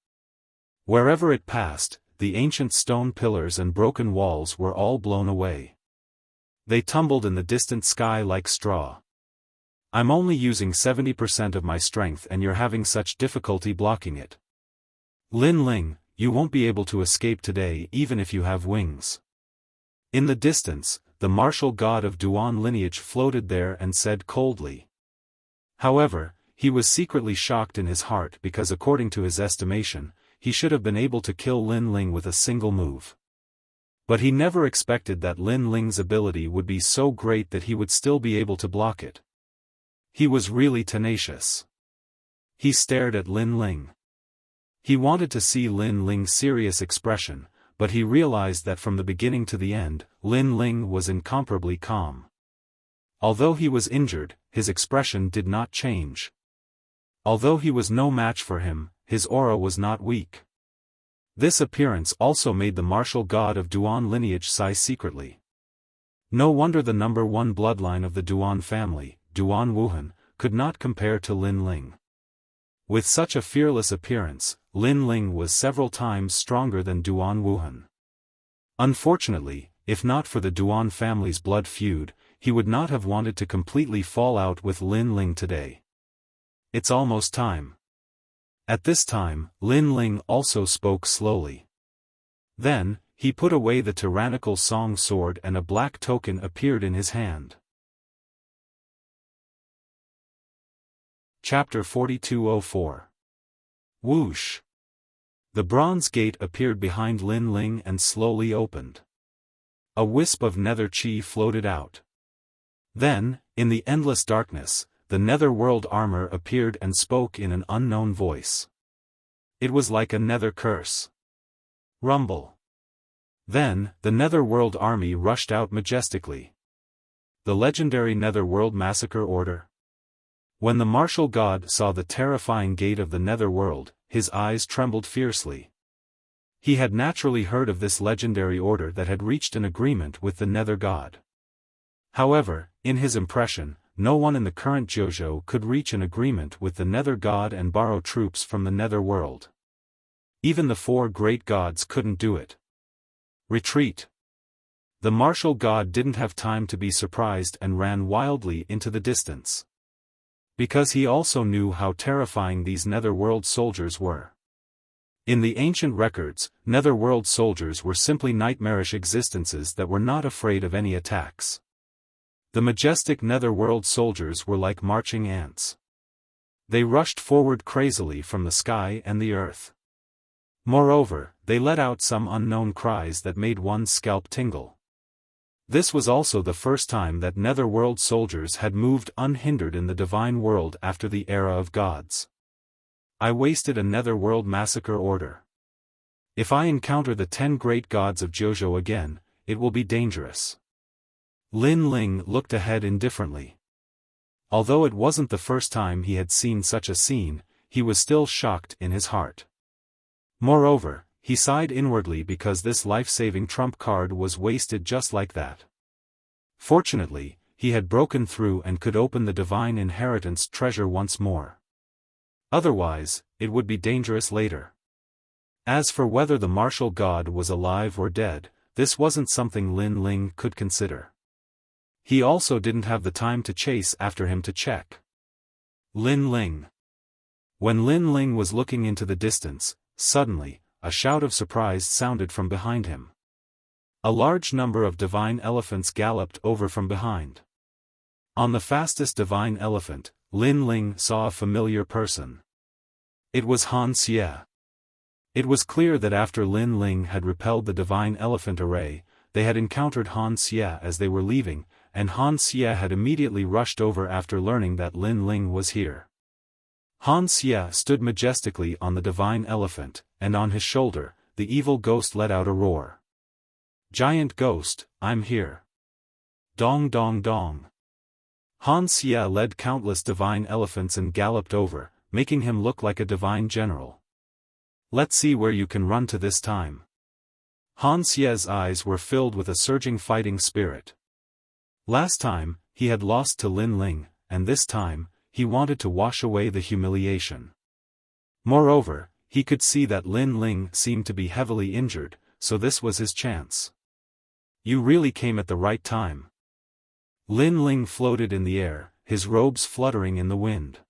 Wherever it passed, the ancient stone pillars and broken walls were all blown away. They tumbled in the distant sky like straw. I'm only using 70% of my strength and you're having such difficulty blocking it. Lin Ling, you won't be able to escape today even if you have wings. In the distance, the martial god of Duan lineage floated there and said coldly. However, he was secretly shocked in his heart because according to his estimation, he should have been able to kill Lin Ling with a single move. But he never expected that Lin Ling's ability would be so great that he would still be able to block it. He was really tenacious. He stared at Lin Ling. He wanted to see Lin Ling's serious expression, but he realized that from the beginning to the end, Lin Ling was incomparably calm. Although he was injured, his expression did not change. Although he was no match for him, his aura was not weak. This appearance also made the martial god of Duan lineage sigh secretly. No wonder the number one bloodline of the Duan family, Duan Wuhan, could not compare to Lin Ling. With such a fearless appearance, Lin Ling was several times stronger than Duan Wuhan. Unfortunately, if not for the Duan family's blood feud, he would not have wanted to completely fall out with Lin Ling today. It's almost time. At this time, Lin Ling also spoke slowly. Then, he put away the tyrannical song sword and a black token appeared in his hand. Chapter 4204. Whoosh! The bronze gate appeared behind Lin Ling and slowly opened. A wisp of nether chi floated out. Then, in the endless darkness, the nether-world armor appeared and spoke in an unknown voice. It was like a nether curse. Rumble. Then, the nether-world army rushed out majestically. The legendary nether-world massacre order. When the martial god saw the terrifying gate of the nether-world, his eyes trembled fiercely. He had naturally heard of this legendary order that had reached an agreement with the nether god. However, in his impression, no one in the current JoJo could reach an agreement with the nether god and borrow troops from the nether world. Even the four great gods couldn't do it. Retreat! The martial god didn't have time to be surprised and ran wildly into the distance. Because he also knew how terrifying these netherworld soldiers were. In the ancient records, netherworld soldiers were simply nightmarish existences that were not afraid of any attacks. The majestic netherworld soldiers were like marching ants. They rushed forward crazily from the sky and the earth. Moreover, they let out some unknown cries that made one's scalp tingle. This was also the first time that netherworld soldiers had moved unhindered in the divine world after the era of gods. I wasted a netherworld massacre order. If I encounter the 10 great gods of JoJo again, it will be dangerous. Lin Ling looked ahead indifferently. Although it wasn't the first time he had seen such a scene, he was still shocked in his heart. Moreover, he sighed inwardly because this life-saving trump card was wasted just like that. Fortunately, he had broken through and could open the divine inheritance treasure once more. Otherwise, it would be dangerous later. As for whether the martial god was alive or dead, this wasn't something Lin Ling could consider. He also didn't have the time to chase after him to check. Lin Ling. When Lin Ling was looking into the distance, suddenly, a shout of surprise sounded from behind him. A large number of divine elephants galloped over from behind. On the fastest divine elephant, Lin Ling saw a familiar person. It was Han Xie. It was clear that after Lin Ling had repelled the divine elephant array, they had encountered Han Xie as they were leaving, and Han Xie had immediately rushed over after learning that Lin Ling was here. Han Xie stood majestically on the divine elephant, and on his shoulder, the evil ghost let out a roar. Giant ghost, I'm here. Dong dong dong. Han Xie led countless divine elephants and galloped over, making him look like a divine general. Let's see where you can run to this time. Han Xie's eyes were filled with a surging fighting spirit. Last time, he had lost to Lin Ling, and this time, he wanted to wash away the humiliation. Moreover, he could see that Lin Ling seemed to be heavily injured, so this was his chance. You really came at the right time. Lin Ling floated in the air, his robes fluttering in the wind.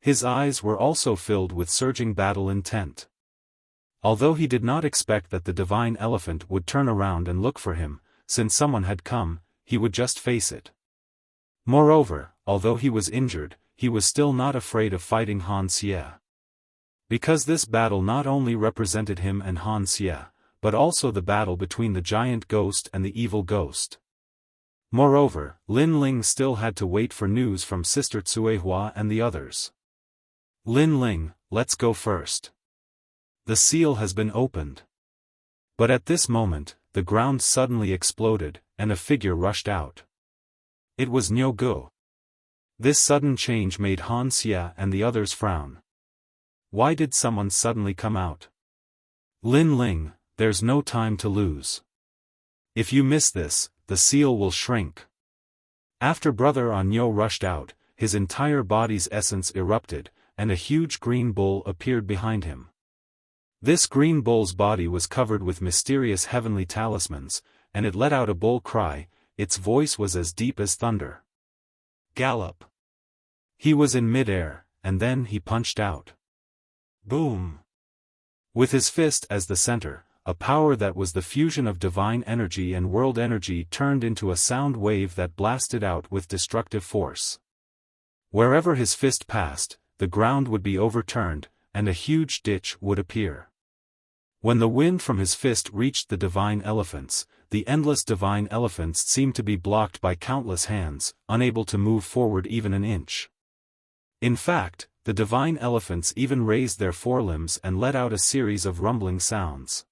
His eyes were also filled with surging battle intent. Although he did not expect that the divine elephant would turn around and look for him, since someone had come, he would just face it. Moreover, although he was injured, he was still not afraid of fighting Han Xie. Because this battle not only represented him and Han Xie, but also the battle between the giant ghost and the evil ghost. Moreover, Lin Ling still had to wait for news from Sister Tsuehua and the others. Lin Ling, let's go first. The seal has been opened. But at this moment, the ground suddenly exploded, and a figure rushed out. It was Niu Gu. This sudden change made Han Xie and the others frown. Why did someone suddenly come out? Lin Ling, there's no time to lose. If you miss this, the seal will shrink. After Brother Anyo rushed out, his entire body's essence erupted, and a huge green bull appeared behind him. This green bull's body was covered with mysterious heavenly talismans, and it let out a bull cry. Its voice was as deep as thunder. Gallop! He was in mid-air, and then he punched out. Boom! With his fist as the center, a power that was the fusion of divine energy and world energy turned into a sound wave that blasted out with destructive force. Wherever his fist passed, the ground would be overturned, and a huge ditch would appear. When the wind from his fist reached the divine elephants, the endless divine elephants seemed to be blocked by countless hands, unable to move forward even an inch. In fact, the divine elephants even raised their forelimbs and let out a series of rumbling sounds.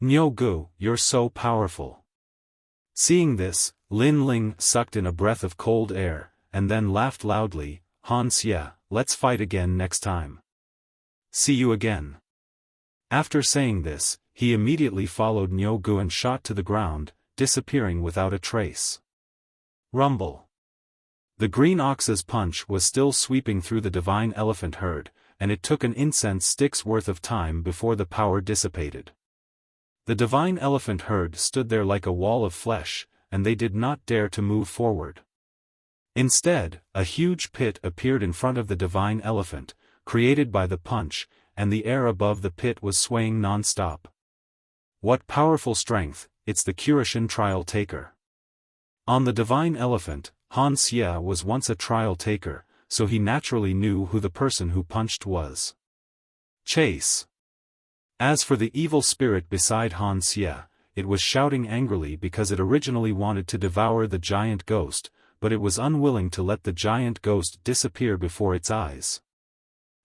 Niu Gu, you're so powerful. Seeing this, Lin Ling sucked in a breath of cold air, and then laughed loudly. Han Xie, let's fight again next time. See you again. After saying this, he immediately followed Niu Gu and shot to the ground, disappearing without a trace. Rumble. The green ox's punch was still sweeping through the divine elephant herd, and it took an incense stick's worth of time before the power dissipated. The divine elephant herd stood there like a wall of flesh, and they did not dare to move forward. Instead, a huge pit appeared in front of the divine elephant, created by the punch, and the air above the pit was swaying non-stop. What powerful strength, it's the Kurishin trial taker. On the divine elephant, Han Xie was once a trial taker, so he naturally knew who the person who punched was. Chase. As for the evil spirit beside Han Xie, it was shouting angrily because it originally wanted to devour the giant ghost, but it was unwilling to let the giant ghost disappear before its eyes.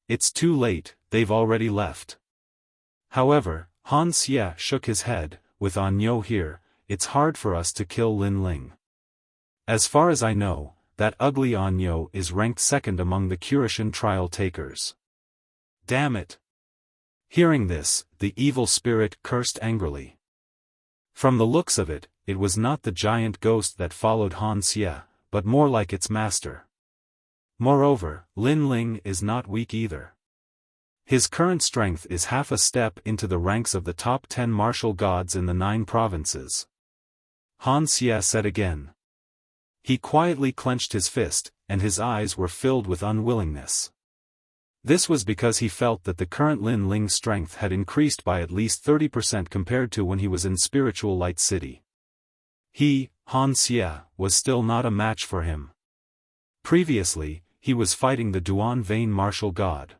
It's too late, they've already left. However, Han Xie shook his head. With Anyo here, it's hard for us to kill Lin Ling. As far as I know, that ugly Anyo is ranked second among the Kurishin trial takers. Damn it! Hearing this, the evil spirit cursed angrily. From the looks of it, it was not the giant ghost that followed Han Xie, but more like its master. Moreover, Lin Ling is not weak either. His current strength is half a step into the ranks of the top 10 martial gods in the 9 provinces. Han Xie said again. He quietly clenched his fist, and his eyes were filled with unwillingness. This was because he felt that the current Lin Ling's strength had increased by at least 30% compared to when he was in Spiritual Light City. He, Han Xie, was still not a match for him. Previously, he was fighting the Duan Vein martial god.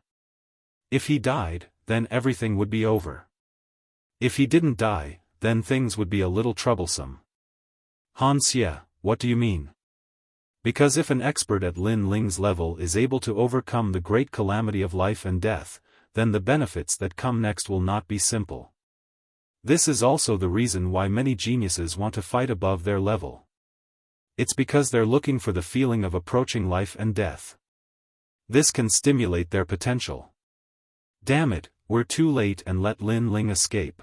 If he died, then everything would be over. If he didn't die, then things would be a little troublesome. Han Xie, what do you mean? Because if an expert at Lin Ling's level is able to overcome the great calamity of life and death, then the benefits that come next will not be simple. This is also the reason why many geniuses want to fight above their level. It's because they're looking for the feeling of approaching life and death. This can stimulate their potential. Damn it, we're too late and let Lin Ling escape.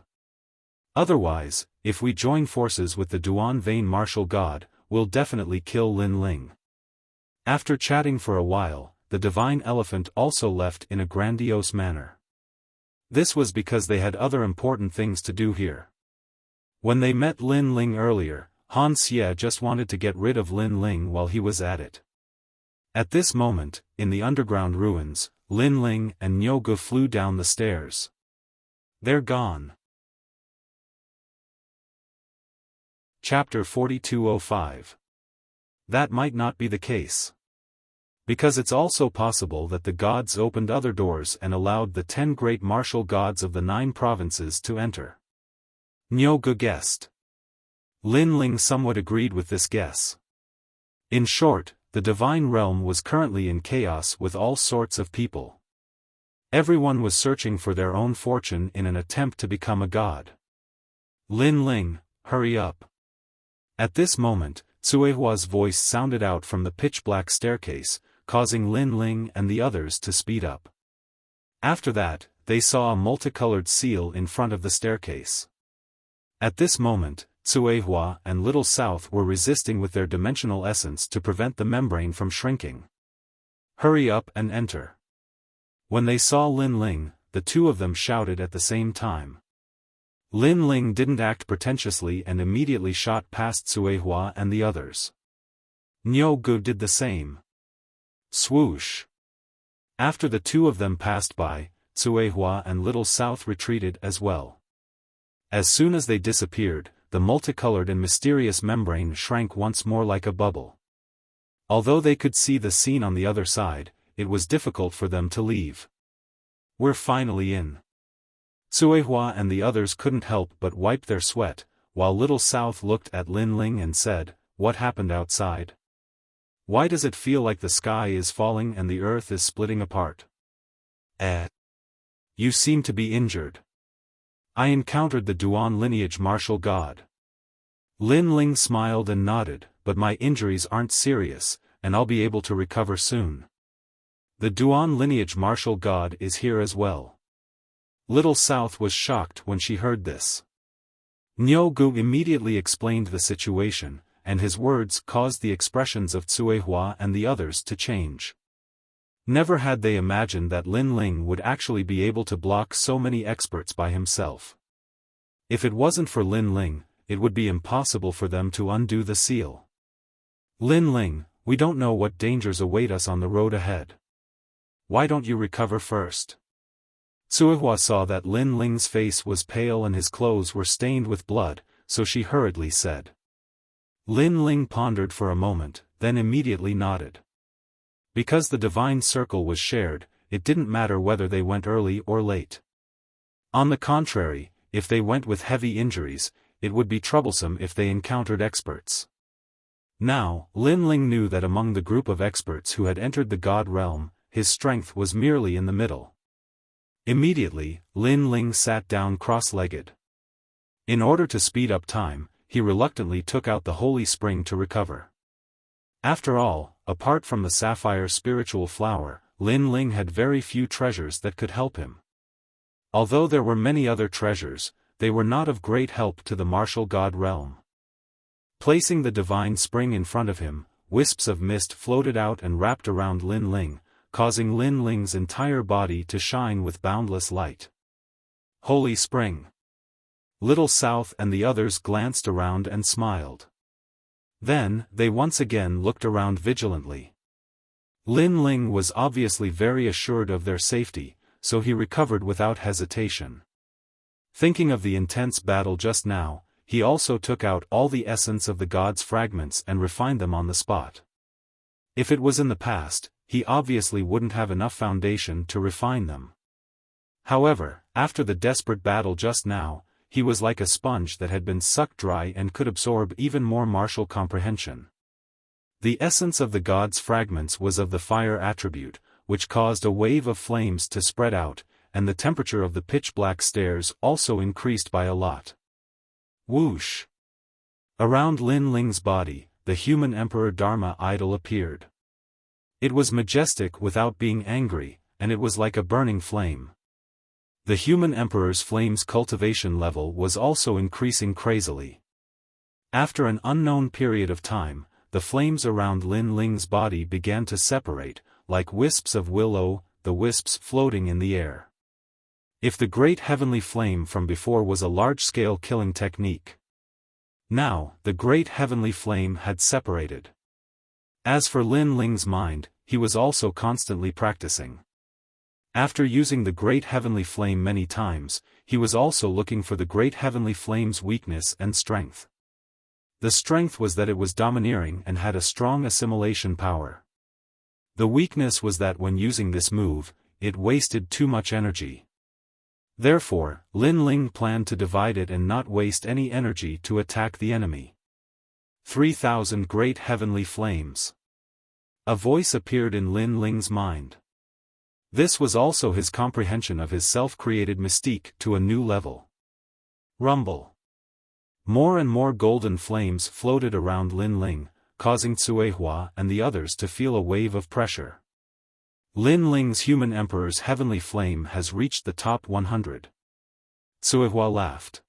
Otherwise, if we join forces with the Duan Vein martial god, we'll definitely kill Lin Ling. After chatting for a while, the divine elephant also left in a grandiose manner. This was because they had other important things to do here. When they met Lin Ling earlier, Han Xie just wanted to get rid of Lin Ling while he was at it. At this moment, in the underground ruins, Lin Ling and Niu Gu flew down the stairs. They're gone. Chapter 4205. That might not be the case. Because it's also possible that the gods opened other doors and allowed the 10 great martial gods of the 9 provinces to enter. Niu Gu guessed. Lin Ling somewhat agreed with this guess. In short, the divine realm was currently in chaos with all sorts of people. Everyone was searching for their own fortune in an attempt to become a god. Lin Ling, hurry up. At this moment, Cuihua's voice sounded out from the pitch-black staircase, causing Lin Ling and the others to speed up. After that, they saw a multicolored seal in front of the staircase. At this moment, Cuihua and Little South were resisting with their dimensional essence to prevent the membrane from shrinking. Hurry up and enter. When they saw Lin Ling, the two of them shouted at the same time. Lin Ling didn't act pretentiously and immediately shot past Cuihua and the others. Niu Gu did the same. Swoosh. After the two of them passed by, Cuihua and Little South retreated as well. As soon as they disappeared, the multicolored and mysterious membrane shrank once more like a bubble. Although they could see the scene on the other side, it was difficult for them to leave. We're finally in. Cuihua and the others couldn't help but wipe their sweat, while Little South looked at Lin Ling and said, "What happened outside? Why does it feel like the sky is falling and the earth is splitting apart?" You seem to be injured. I encountered the Duan lineage martial god. Lin Ling smiled and nodded, but my injuries aren't serious, and I'll be able to recover soon. The Duan lineage martial god is here as well. Little South was shocked when she heard this. Niu Gu immediately explained the situation, and his words caused the expressions of Cuihua and the others to change. Never had they imagined that Lin Ling would actually be able to block so many experts by himself. If it wasn't for Lin Ling, it would be impossible for them to undo the seal. Lin Ling, we don't know what dangers await us on the road ahead. Why don't you recover first? Cuihua saw that Lin Ling's face was pale and his clothes were stained with blood, so she hurriedly said. Lin Ling pondered for a moment, then immediately nodded. Because the divine circle was shared, it didn't matter whether they went early or late. On the contrary, if they went with heavy injuries, it would be troublesome if they encountered experts. Now, Lin Ling knew that among the group of experts who had entered the God realm, his strength was merely in the middle. Immediately, Lin Ling sat down cross-legged. In order to speed up time, he reluctantly took out the holy spring to recover. After all, apart from the sapphire spiritual flower, Lin Ling had very few treasures that could help him. Although there were many other treasures, they were not of great help to the martial god realm. Placing the divine spring in front of him, wisps of mist floated out and wrapped around Lin Ling, causing Lin Ling's entire body to shine with boundless light. Holy Spring. Little South and the others glanced around and smiled. Then, they once again looked around vigilantly. Lin Ling was obviously very assured of their safety, so he recovered without hesitation. Thinking of the intense battle just now, he also took out all the essence of the god's fragments and refined them on the spot. If it was in the past, he obviously wouldn't have enough foundation to refine them. However, after the desperate battle just now, he was like a sponge that had been sucked dry and could absorb even more martial comprehension. The essence of the god's fragments was of the fire attribute, which caused a wave of flames to spread out, and the temperature of the pitch-black stairs also increased by a lot. Whoosh! Around Lin Ling's body, the human Emperor Dharma idol appeared. It was majestic without being angry, and it was like a burning flame. The human emperor's flame's cultivation level was also increasing crazily. After an unknown period of time, the flames around Lin Ling's body began to separate, like wisps of willow, the wisps floating in the air. If the great heavenly flame from before was a large-scale killing technique, now, the great heavenly flame had separated. As for Lin Ling's mind, he was also constantly practicing. After using the great heavenly flame many times, he was also looking for the great heavenly flame's weakness and strength. The strength was that it was domineering and had a strong assimilation power. The weakness was that when using this move, it wasted too much energy. Therefore, Lin Ling planned to divide it and not waste any energy to attack the enemy. 3,000 Great Heavenly Flames. A voice appeared in Lin Ling's mind. This was also his comprehension of his self-created mystique to a new level. Rumble. More and more golden flames floated around Lin Ling, causing Cuihua and the others to feel a wave of pressure. Lin Ling's human emperor's heavenly flame has reached the top 100. Cuihua laughed.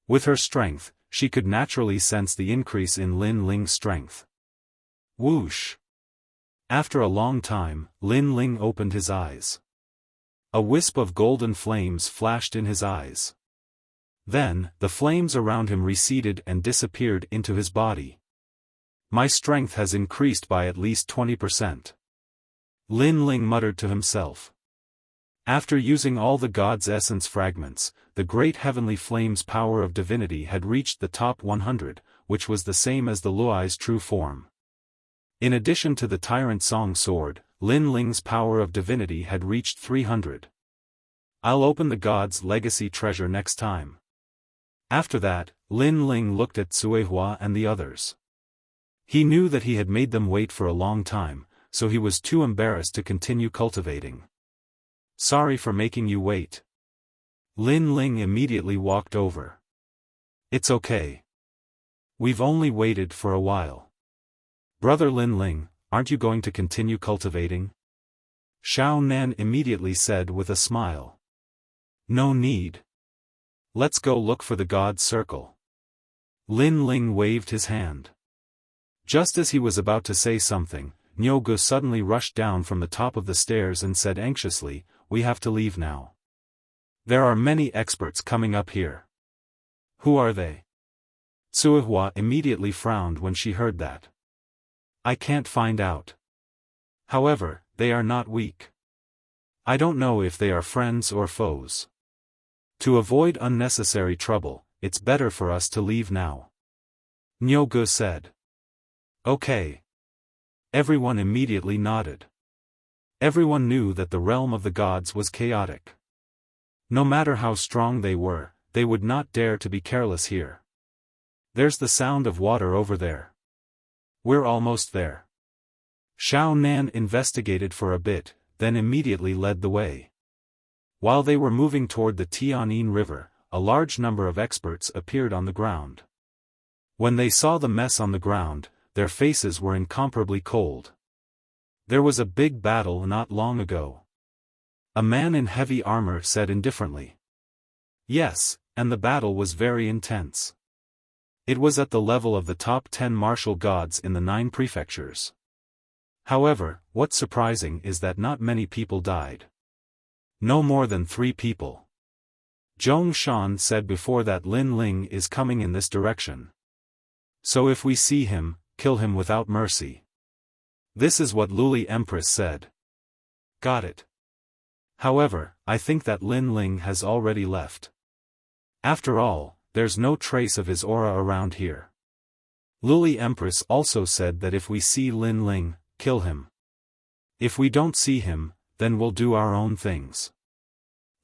With her strength, she could naturally sense the increase in Lin Ling's strength. Whoosh! After a long time, Lin Ling opened his eyes. A wisp of golden flames flashed in his eyes. Then, the flames around him receded and disappeared into his body. My strength has increased by at least 20%. Lin Ling muttered to himself. After using all the god's essence fragments, the great heavenly flame's power of divinity had reached the top 100, which was the same as the Luai's true form. In addition to the Tyrant Song sword, Lin Ling's power of divinity had reached 300. I'll open the god's legacy treasure next time. After that, Lin Ling looked at Cuihua and the others. He knew that he had made them wait for a long time, so he was too embarrassed to continue cultivating. Sorry for making you wait. Lin Ling immediately walked over. It's okay. We've only waited for a while. Brother Lin Ling, aren't you going to continue cultivating? Xiao Nan immediately said with a smile. No need. Let's go look for the god's circle. Lin Ling waved his hand. Just as he was about to say something, Nyogu suddenly rushed down from the top of the stairs and said anxiously, we have to leave now. There are many experts coming up here. Who are they? Cuihua immediately frowned when she heard that. I can't find out. However, they are not weak. I don't know if they are friends or foes. To avoid unnecessary trouble, it's better for us to leave now. Nyogu said. Okay. Everyone immediately nodded. Everyone knew that the realm of the gods was chaotic. No matter how strong they were, they would not dare to be careless here. There's the sound of water over there. We're almost there. Xiao Nan investigated for a bit, then immediately led the way. While they were moving toward the Tianyin River, a large number of experts appeared on the ground. When they saw the mess on the ground, their faces were incomparably cold. There was a big battle not long ago. A man in heavy armor said indifferently. Yes, and the battle was very intense. It was at the level of the top 10 martial gods in the 9 prefectures. However, what's surprising is that not many people died. No more than 3 people. Zhong Shan said before that Lin Ling is coming in this direction. So if we see him, kill him without mercy. This is what Luli Empress said. Got it. However, I think that Lin Ling has already left. After all, there's no trace of his aura around here. Luli Empress also said that if we see Lin Ling, kill him. If we don't see him, then we'll do our own things.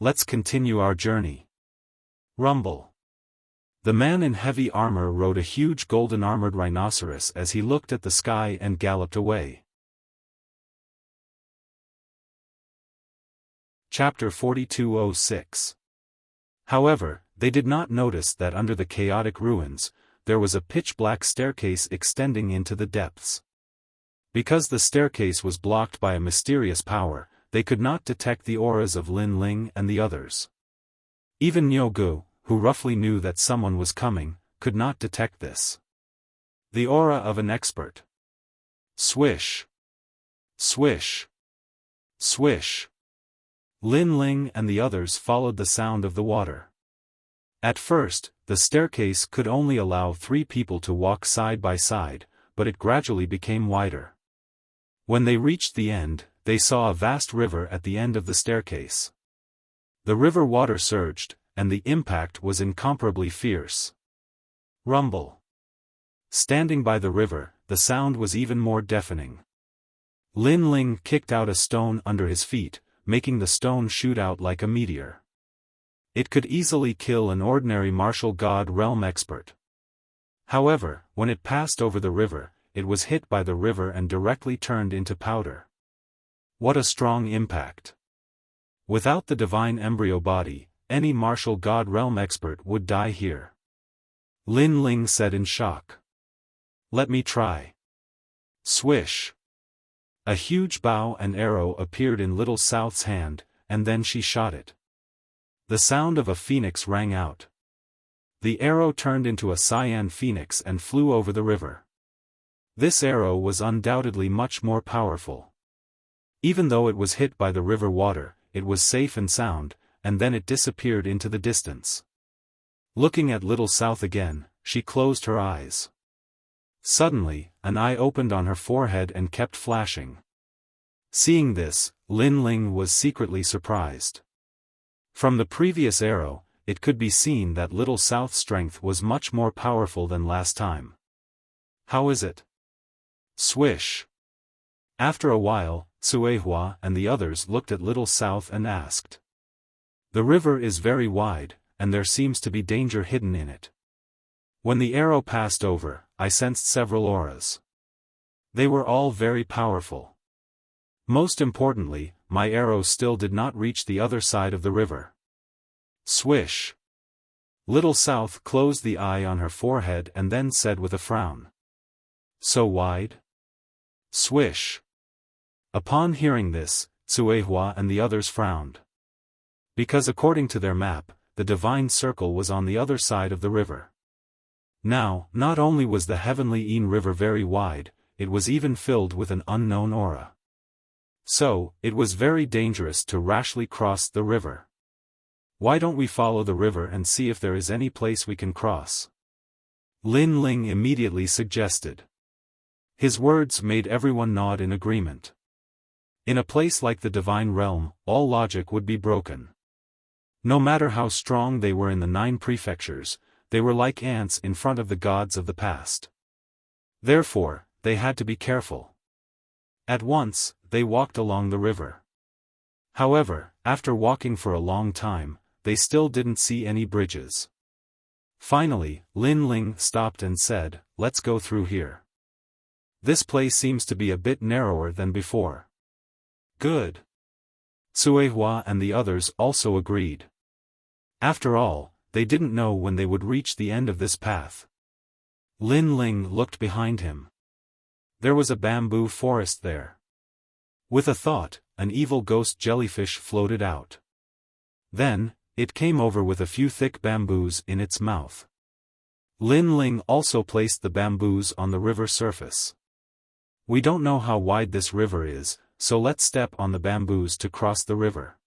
Let's continue our journey. Rumble. The man in heavy armor rode a huge golden-armored rhinoceros as he looked at the sky and galloped away. Chapter 4206. However, they did not notice that under the chaotic ruins, there was a pitch-black staircase extending into the depths. Because the staircase was blocked by a mysterious power, they could not detect the auras of Lin Ling and the others. Even Nyogu, who roughly knew that someone was coming, could not detect this. The aura of an expert. Swish. Swish. Swish. Lin Ling and the others followed the sound of the water. At first, the staircase could only allow 3 people to walk side by side, but it gradually became wider. When they reached the end, they saw a vast river at the end of the staircase. The river water surged, and the impact was incomparably fierce. Rumble. Standing by the river, the sound was even more deafening. Lin Ling kicked out a stone under his feet, making the stone shoot out like a meteor. It could easily kill an ordinary martial god realm expert. However, when it passed over the river, it was hit by the river and directly turned into powder. What a strong impact! Without the divine embryo body, any martial god realm expert would die here. Lin Ling said in shock. Let me try. Swish. A huge bow and arrow appeared in Little South's hand, and then she shot it. The sound of a phoenix rang out. The arrow turned into a cyan phoenix and flew over the river. This arrow was undoubtedly much more powerful. Even though it was hit by the river water, it was safe and sound, and then it disappeared into the distance. Looking at Little South again, she closed her eyes. Suddenly, an eye opened on her forehead and kept flashing. Seeing this, Lin Ling was secretly surprised. From the previous arrow, it could be seen that Little South's strength was much more powerful than last time. How is it? Swish. After a while, Suehua and the others looked at Little South and asked. The river is very wide, and there seems to be danger hidden in it. When the arrow passed over, I sensed several auras. They were all very powerful. Most importantly, my arrow still did not reach the other side of the river. Swish. Little South closed the eye on her forehead and then said with a frown. So wide? Swish. Upon hearing this, Suehua and the others frowned. Because according to their map, the divine circle was on the other side of the river. Now, not only was the heavenly Yin River very wide, it was even filled with an unknown aura. So, it was very dangerous to rashly cross the river. Why don't we follow the river and see if there is any place we can cross? Lin Ling immediately suggested. His words made everyone nod in agreement. In a place like the divine realm, all logic would be broken. No matter how strong they were in the 9 prefectures, they were like ants in front of the gods of the past. Therefore, they had to be careful. At once, they walked along the river. However, after walking for a long time, they still didn't see any bridges. Finally, Lin Ling stopped and said, "Let's go through here. This place seems to be a bit narrower than before." Good. Suehua and the others also agreed. After all, they didn't know when they would reach the end of this path. Lin Ling looked behind him. There was a bamboo forest there. With a thought, an evil ghost jellyfish floated out. Then, it came over with a few thick bamboos in its mouth. Lin Ling also placed the bamboos on the river surface. We don't know how wide this river is, so let's step on the bamboos to cross the river.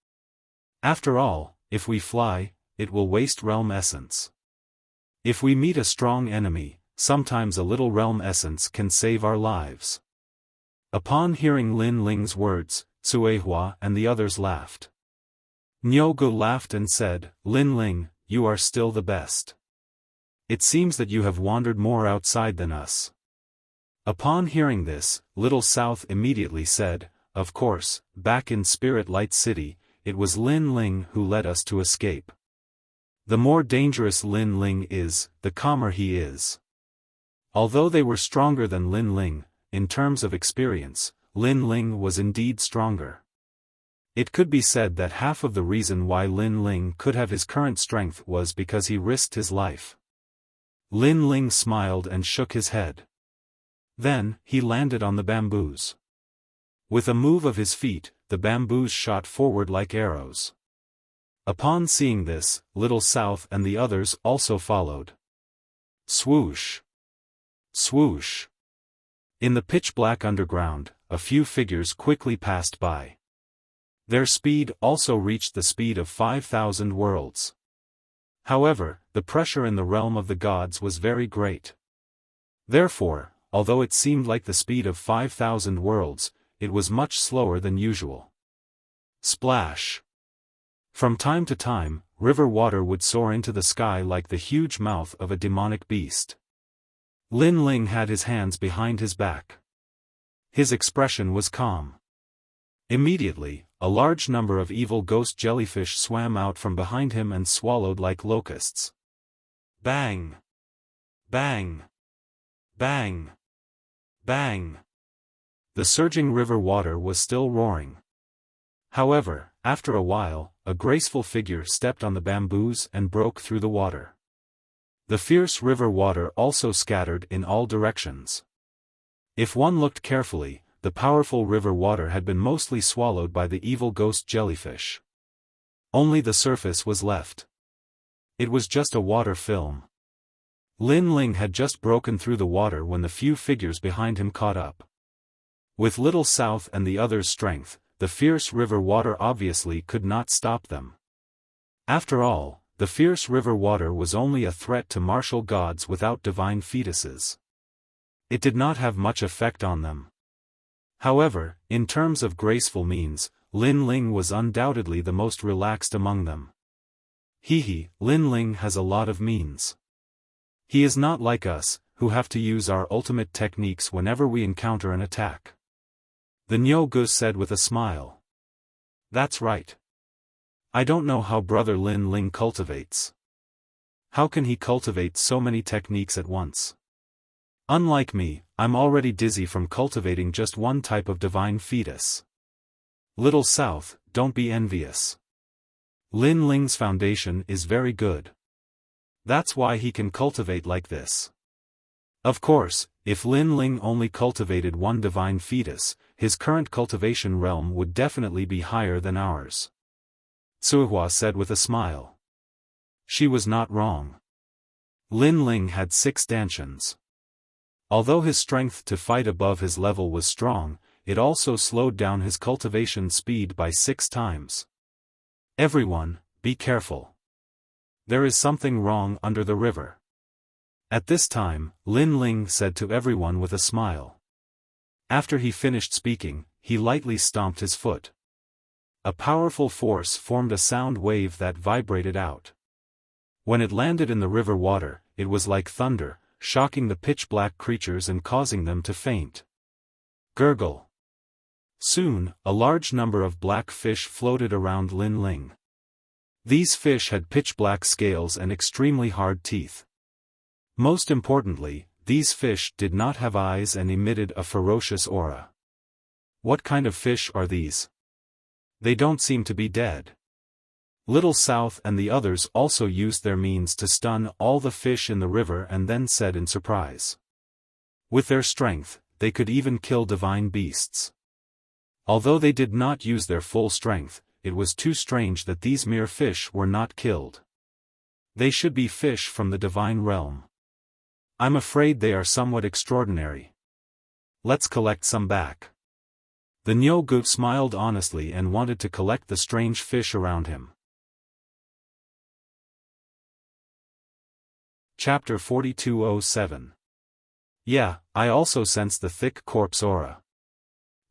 After all, if we fly, it will waste realm essence. If we meet a strong enemy, sometimes a little realm essence can save our lives. Upon hearing Lin Ling's words, Suehua and the others laughed. Nyogu laughed and said, "Lin Ling, you are still the best. It seems that you have wandered more outside than us." Upon hearing this, Little South immediately said, "Of course, back in Spirit Light City, it was Lin Ling who led us to escape. The more dangerous Lin Ling is, the calmer he is." Although they were stronger than Lin Ling, in terms of experience, Lin Ling was indeed stronger. It could be said that half of the reason why Lin Ling could have his current strength was because he risked his life. Lin Ling smiled and shook his head. Then, he landed on the bamboos. With a move of his feet, the bamboos shot forward like arrows. Upon seeing this, Little South and the others also followed. Swoosh! Swoosh! In the pitch-black underground, a few figures quickly passed by. Their speed also reached the speed of 5,000 worlds. However, the pressure in the realm of the gods was very great. Therefore, although it seemed like the speed of 5,000 worlds, it was much slower than usual. Splash! From time to time, river water would soar into the sky like the huge mouth of a demonic beast. Lin Ling had his hands behind his back. His expression was calm. Immediately, a large number of evil ghost jellyfish swam out from behind him and swallowed like locusts. Bang! Bang! Bang! Bang! The surging river water was still roaring. However, after a while, a graceful figure stepped on the bamboos and broke through the water. The fierce river water also scattered in all directions. If one looked carefully, the powerful river water had been mostly swallowed by the evil ghost jellyfish. Only the surface was left. It was just a water film. Lin Ling had just broken through the water when the few figures behind him caught up. With Little South and the others' strength, the fierce river water obviously could not stop them. After all, the fierce river water was only a threat to martial gods without divine fetuses. It did not have much effect on them. However, in terms of graceful means, Lin Ling was undoubtedly the most relaxed among them. Lin Ling has a lot of means. He is not like us, who have to use our ultimate techniques whenever we encounter an attack. The Nyogu said with a smile. That's right. I don't know how Brother Lin Ling cultivates. How can he cultivate so many techniques at once? Unlike me, I'm already dizzy from cultivating just one type of divine fetus. Little South, don't be envious. Lin Ling's foundation is very good. That's why he can cultivate like this. Of course, if Lin Ling only cultivated one divine fetus, his current cultivation realm would definitely be higher than ours. Suihua said with a smile. She was not wrong. Lin Ling had 6 dantians. Although his strength to fight above his level was strong, it also slowed down his cultivation speed by 6 times. Everyone, be careful. There is something wrong under the river. At this time, Lin Ling said to everyone with a smile. After he finished speaking, he lightly stomped his foot. A powerful force formed a sound wave that vibrated out. When it landed in the river water, it was like thunder, shocking the pitch-black creatures and causing them to faint. Gurgle. Soon, a large number of black fish floated around Lin Ling. These fish had pitch-black scales and extremely hard teeth. Most importantly, these fish did not have eyes and emitted a ferocious aura. What kind of fish are these? They don't seem to be dead. Little South and the others also used their means to stun all the fish in the river and then said in surprise. With their strength, they could even kill divine beasts. Although they did not use their full strength, it was too strange that these mere fish were not killed. They should be fish from the divine realm. I'm afraid they are somewhat extraordinary. Let's collect some back. The Nyogu smiled honestly and wanted to collect the strange fish around him. Chapter 4207. Yeah, I also sense the thick corpse aura.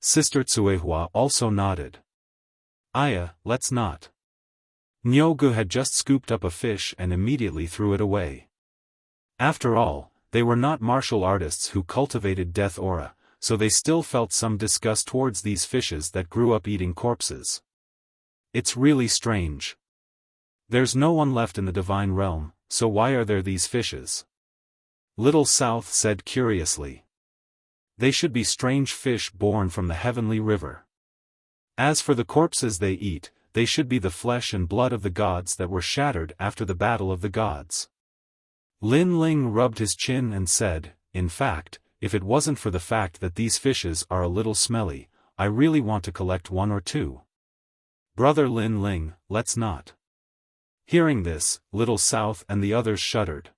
Sister Tsuehua also nodded. Aya, let's not. Nyogu had just scooped up a fish and immediately threw it away. After all, they were not martial artists who cultivated death aura, so they still felt some disgust towards these fishes that grew up eating corpses. It's really strange. There's no one left in the divine realm, so why are there these fishes? Little South said curiously. They should be strange fish born from the heavenly river. As for the corpses they eat, they should be the flesh and blood of the gods that were shattered after the battle of the gods. Lin Ling rubbed his chin and said, in fact, if it wasn't for the fact that these fishes are a little smelly, I really want to collect 1 or 2. Brother Lin Ling, let's not. Hearing this, Little South and the others shuddered.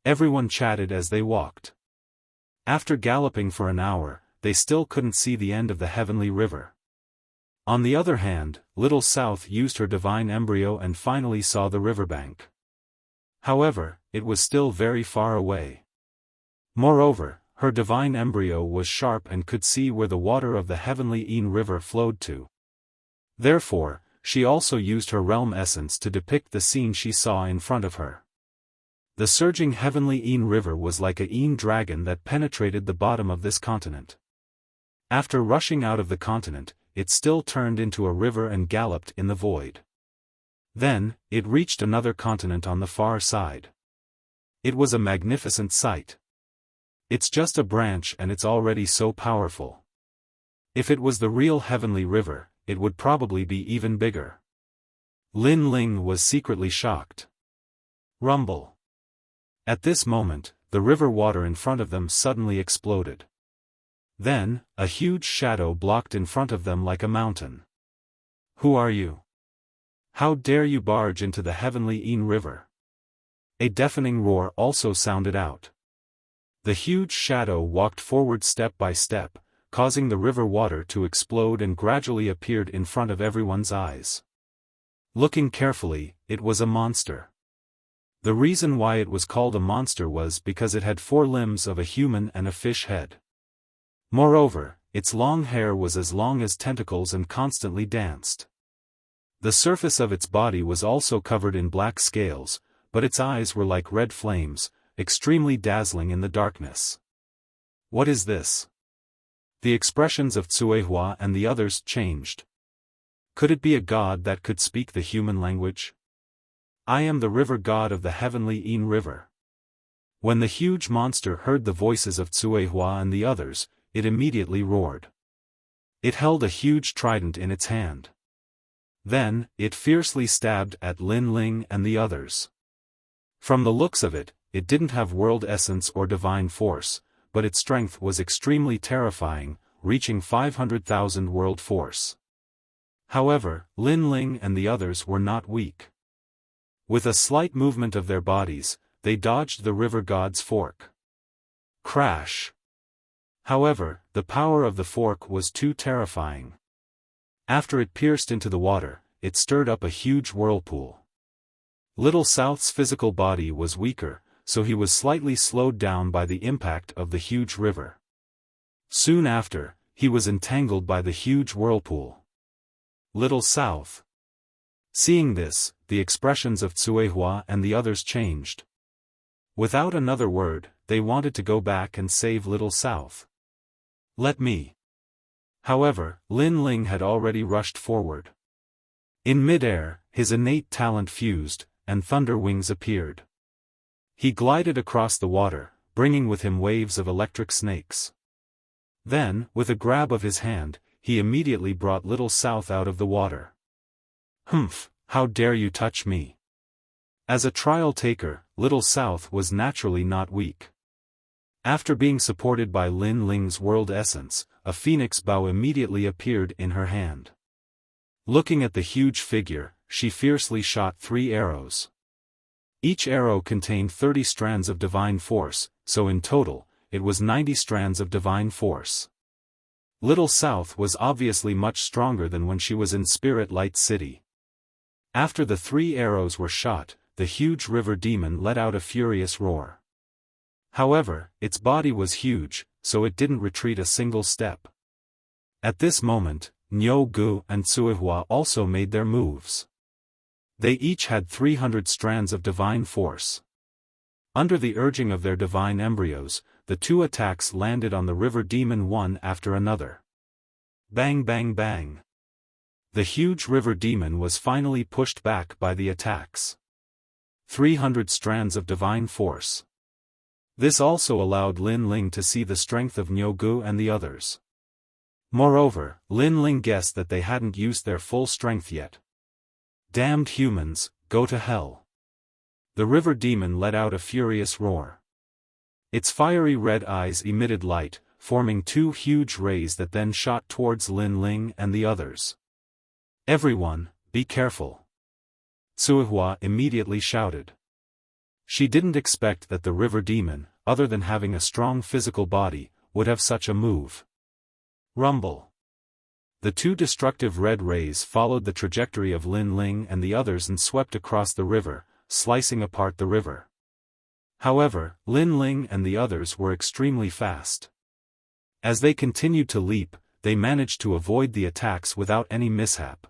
Everyone chatted as they walked. After galloping for an hour, they still couldn't see the end of the heavenly river. On the other hand, Little South used her divine embryo and finally saw the riverbank. However, it was still very far away. Moreover, her divine embryo was sharp and could see where the water of the heavenly Een River flowed to. Therefore, she also used her realm essence to depict the scene she saw in front of her. The surging heavenly Een River was like a Een dragon that penetrated the bottom of this continent. After rushing out of the continent, it still turned into a river and galloped in the void. Then, it reached another continent on the far side. It was a magnificent sight. It's just a branch and it's already so powerful. If it was the real heavenly river, it would probably be even bigger. Lin Ling was secretly shocked. Rumble. At this moment, the river water in front of them suddenly exploded. Then, a huge shadow blocked in front of them like a mountain. "Who are you? How dare you barge into the heavenly Yin River?" A deafening roar also sounded out. The huge shadow walked forward step by step, causing the river water to explode and gradually appeared in front of everyone's eyes. Looking carefully, it was a monster. The reason why it was called a monster was because it had 4 limbs of a human and a fish head. Moreover, its long hair was as long as tentacles and constantly danced. The surface of its body was also covered in black scales, but its eyes were like red flames, extremely dazzling in the darkness. "What is this?" The expressions of Cuihua and the others changed. Could it be a god that could speak the human language? "I am the river god of the heavenly Yin River." When the huge monster heard the voices of Cuihua and the others, it immediately roared. It held a huge trident in its hand. Then, it fiercely stabbed at Lin Ling and the others. From the looks of it, it didn't have world essence or divine force, but its strength was extremely terrifying, reaching 500,000 world force. However, Lin Ling and the others were not weak. With a slight movement of their bodies, they dodged the river god's fork. Crash! However, the power of the fork was too terrifying. After it pierced into the water, it stirred up a huge whirlpool. Little South's physical body was weaker, so he was slightly slowed down by the impact of the huge river. Soon after, he was entangled by the huge whirlpool. Little South. Seeing this, the expressions of Cuihua and the others changed. Without another word, they wanted to go back and save Little South. "Let me." However, Lin Ling had already rushed forward. In mid-air, his innate talent fused, and thunder wings appeared. He glided across the water, bringing with him waves of electric snakes. Then, with a grab of his hand, he immediately brought Little South out of the water. "Humph, how dare you touch me?" As a trial taker, Little South was naturally not weak. After being supported by Lin Ling's world essence, a phoenix bow immediately appeared in her hand. Looking at the huge figure, she fiercely shot 3 arrows. Each arrow contained 30 strands of divine force, so in total, it was 90 strands of divine force. Little South was obviously much stronger than when she was in Spirit Light City. After the 3 arrows were shot, the huge river demon let out a furious roar. However, its body was huge, so it didn't retreat a single step. At this moment, Niu Gu and Cuihua also made their moves. They each had 300 strands of divine force. Under the urging of their divine embryos, the 2 attacks landed on the river demon one after another. Bang bang bang. The huge river demon was finally pushed back by the attacks. 300 strands of divine force. This also allowed Lin Ling to see the strength of Niu Gu and the others. Moreover, Lin Ling guessed that they hadn't used their full strength yet. "Damned humans, go to hell." The river demon let out a furious roar. Its fiery red eyes emitted light, forming 2 huge rays that then shot towards Lin Ling and the others. "Everyone, be careful." Cuihua immediately shouted. She didn't expect that the river demon, other than having a strong physical body, would have such a move. Rumble. The 2 destructive red rays followed the trajectory of Lin Ling and the others and swept across the river, slicing apart the river. However, Lin Ling and the others were extremely fast. As they continued to leap, they managed to avoid the attacks without any mishap.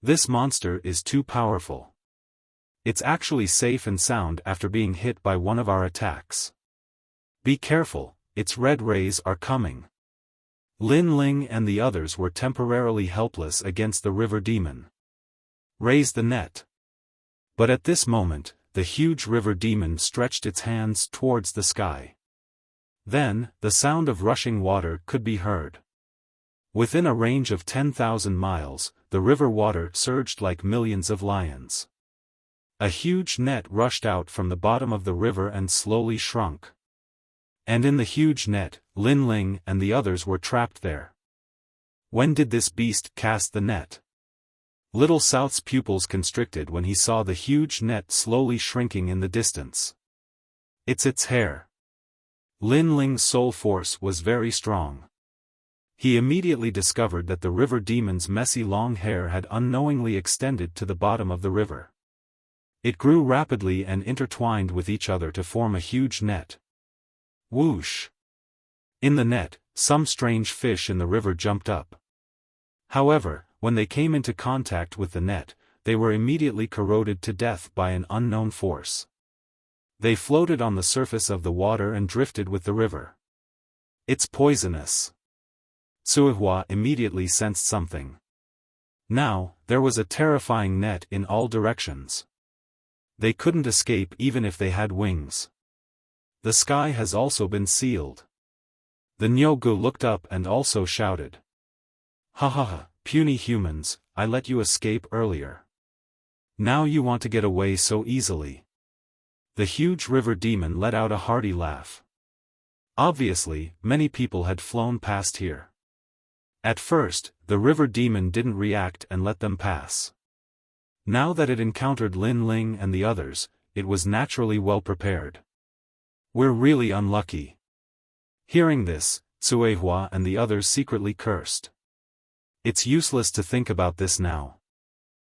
This monster is too powerful. It's actually safe and sound after being hit by one of our attacks. Be careful, its red rays are coming. Lin Ling and the others were temporarily helpless against the river demon. Raise the net. But at this moment, the huge river demon stretched its hands towards the sky. Then, the sound of rushing water could be heard. Within a range of 10,000 miles, the river water surged like millions of lions. A huge net rushed out from the bottom of the river and slowly shrunk. And in the huge net, Lin Ling and the others were trapped there. When did this beast cast the net? Little South's pupils constricted when he saw the huge net slowly shrinking in the distance. It's its hair. Lin Ling's soul force was very strong. He immediately discovered that the river demon's messy long hair had unknowingly extended to the bottom of the river. It grew rapidly and intertwined with each other to form a huge net. Whoosh! In the net, some strange fish in the river jumped up. However, when they came into contact with the net, they were immediately corroded to death by an unknown force. They floated on the surface of the water and drifted with the river. It's poisonous. Suihua immediately sensed something. Now, there was a terrifying net in all directions. They couldn't escape even if they had wings. The sky has also been sealed. The Nyogu looked up and also shouted. Ha ha ha, puny humans, I let you escape earlier. Now you want to get away so easily. The huge river demon let out a hearty laugh. Obviously, many people had flown past here. At first, the river demon didn't react and let them pass. Now that it encountered Lin Ling and the others, it was naturally well prepared. We're really unlucky. Hearing this, Suihua and the others secretly cursed. It's useless to think about this now.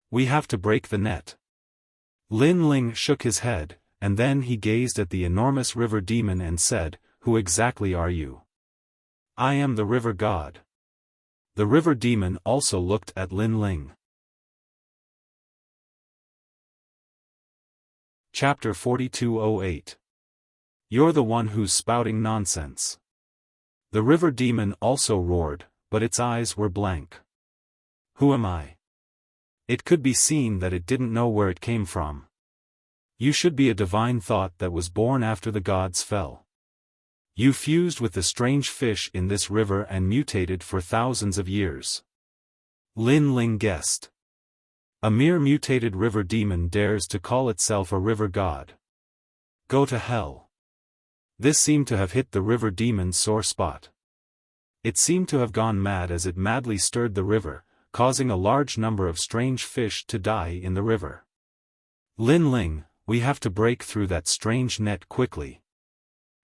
We have to break the net. Lin Ling shook his head, and then he gazed at the enormous river demon and said, Who exactly are you? I am the river god. The river demon also looked at Lin Ling. Chapter 4208. You're the one who's spouting nonsense. The river demon also roared, but its eyes were blank. Who am I? It could be seen that it didn't know where it came from. You should be a divine thought that was born after the gods fell. You fused with the strange fish in this river and mutated for thousands of years. Lin Ling guessed. A mere mutated river demon dares to call itself a river god. Go to hell. This seemed to have hit the river demon's sore spot. It seemed to have gone mad as it madly stirred the river, causing a large number of strange fish to die in the river. Lin Ling, we have to break through that strange net quickly.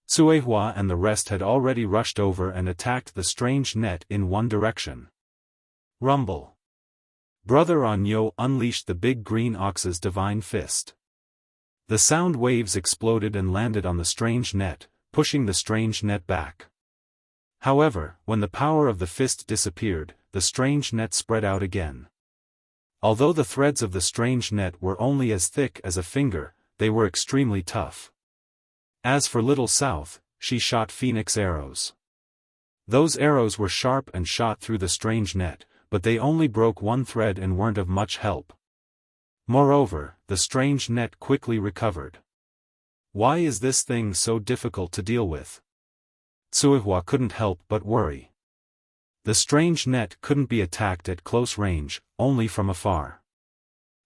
Suihua and the rest had already rushed over and attacked the strange net in one direction. Rumble. Brother Onyo unleashed the big green ox's divine fist. The sound waves exploded and landed on the strange net, pushing the strange net back. However, when the power of the fist disappeared, the strange net spread out again. Although the threads of the strange net were only as thick as a finger, they were extremely tough. As for Little South, she shot phoenix arrows. Those arrows were sharp and shot through the strange net, but they only broke one thread and weren't of much help. Moreover, the strange net quickly recovered. Why is this thing so difficult to deal with? Suihua couldn't help but worry. The strange net couldn't be attacked at close range, only from afar.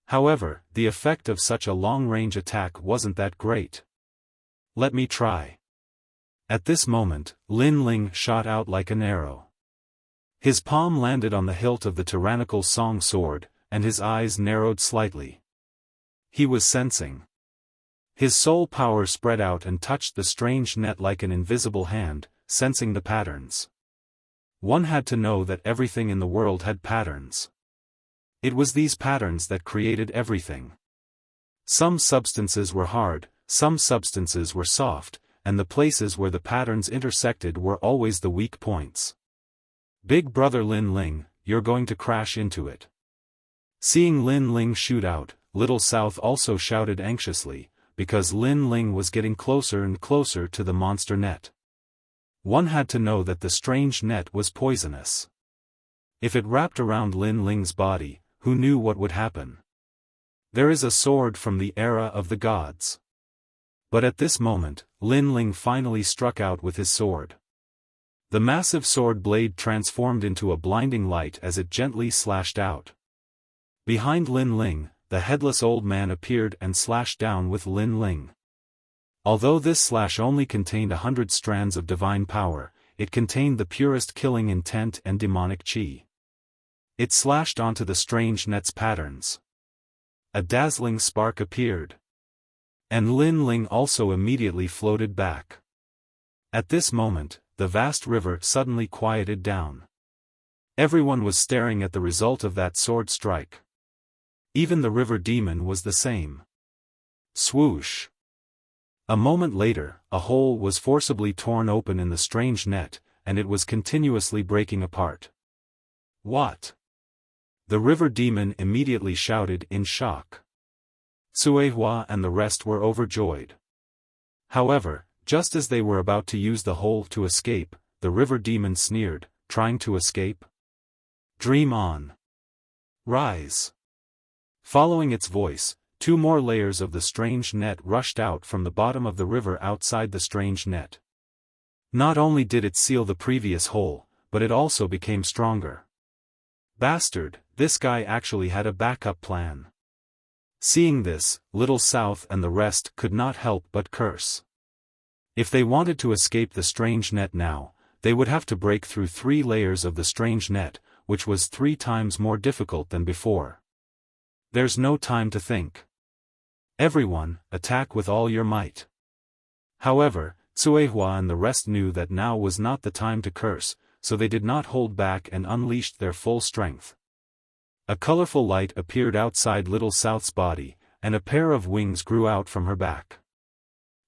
However, the effect of such a long-range attack wasn't that great. Let me try. At this moment, Lin Ling shot out like an arrow. His palm landed on the hilt of the tyrannical song sword, and his eyes narrowed slightly. He was sensing. His soul power spread out and touched the strange net like an invisible hand, sensing the patterns. One had to know that everything in the world had patterns. It was these patterns that created everything. Some substances were hard, some substances were soft, and the places where the patterns intersected were always the weak points. Big brother Lin Ling, you're going to crash into it. Seeing Lin Ling shoot out, Little South also shouted anxiously, because Lin Ling was getting closer and closer to the monster net. One had to know that the strange net was poisonous. If it wrapped around Lin Ling's body, who knew what would happen? There is a sword from the era of the gods. But at this moment, Lin Ling finally struck out with his sword. The massive sword blade transformed into a blinding light as it gently slashed out. Behind Lin Ling, the headless old man appeared and slashed down with Lin Ling. Although this slash only contained 100 strands of divine power, it contained the purest killing intent and demonic chi. It slashed onto the strange net's patterns. A dazzling spark appeared. And Lin Ling also immediately floated back. At this moment, the vast river suddenly quieted down. Everyone was staring at the result of that sword strike. Even the river demon was the same. Swoosh! A moment later, a hole was forcibly torn open in the strange net, and it was continuously breaking apart. What? The river demon immediately shouted in shock. Cuehua and the rest were overjoyed. However, just as they were about to use the hole to escape, the river demon sneered, trying to escape? Dream on. Rise. Following its voice, 2 more layers of the strange net rushed out from the bottom of the river outside the strange net. Not only did it seal the previous hole, but it also became stronger. Bastard, this guy actually had a backup plan. Seeing this, Little South and the rest could not help but curse. If they wanted to escape the strange net now, they would have to break through 3 layers of the strange net, which was 3 times more difficult than before. There's no time to think. Everyone, attack with all your might. However, Cuehua and the rest knew that now was not the time to curse, so they did not hold back and unleashed their full strength. A colorful light appeared outside Little South's body, and a pair of wings grew out from her back.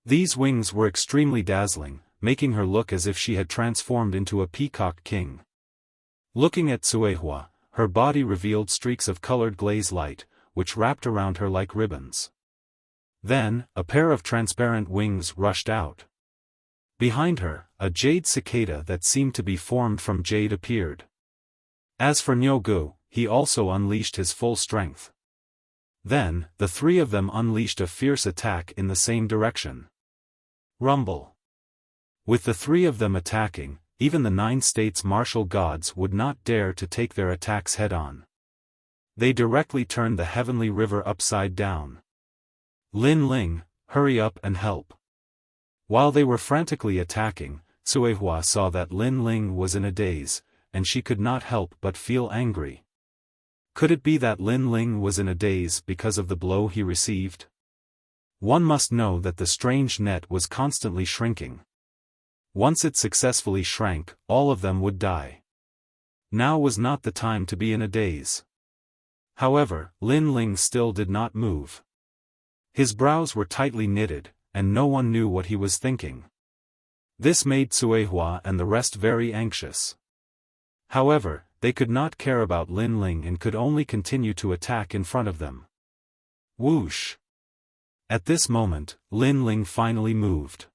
These wings were extremely dazzling, making her look as if she had transformed into a peacock king. Looking at Cuehua, her body revealed streaks of colored glaze light, which wrapped around her like ribbons. Then, a pair of transparent wings rushed out. Behind her, a jade cicada that seemed to be formed from jade appeared. As for Nyogu, he also unleashed his full strength. Then, the 3 of them unleashed a fierce attack in the same direction. Rumble. With the 3 of them attacking, even the 9 states' martial gods would not dare to take their attacks head-on. They directly turned the heavenly river upside down. Lin Ling, hurry up and help. While they were frantically attacking, Cuehua saw that Lin Ling was in a daze, and she could not help but feel angry. Could it be that Lin Ling was in a daze because of the blow he received? One must know that the strange net was constantly shrinking. Once it successfully shrank, all of them would die. Now was not the time to be in a daze. However, Lin Ling still did not move. His brows were tightly knitted, and no one knew what he was thinking. This made Cuehua and the rest very anxious. However, they could not care about Lin Ling and could only continue to attack in front of them. Whoosh! At this moment, Lin Ling finally moved.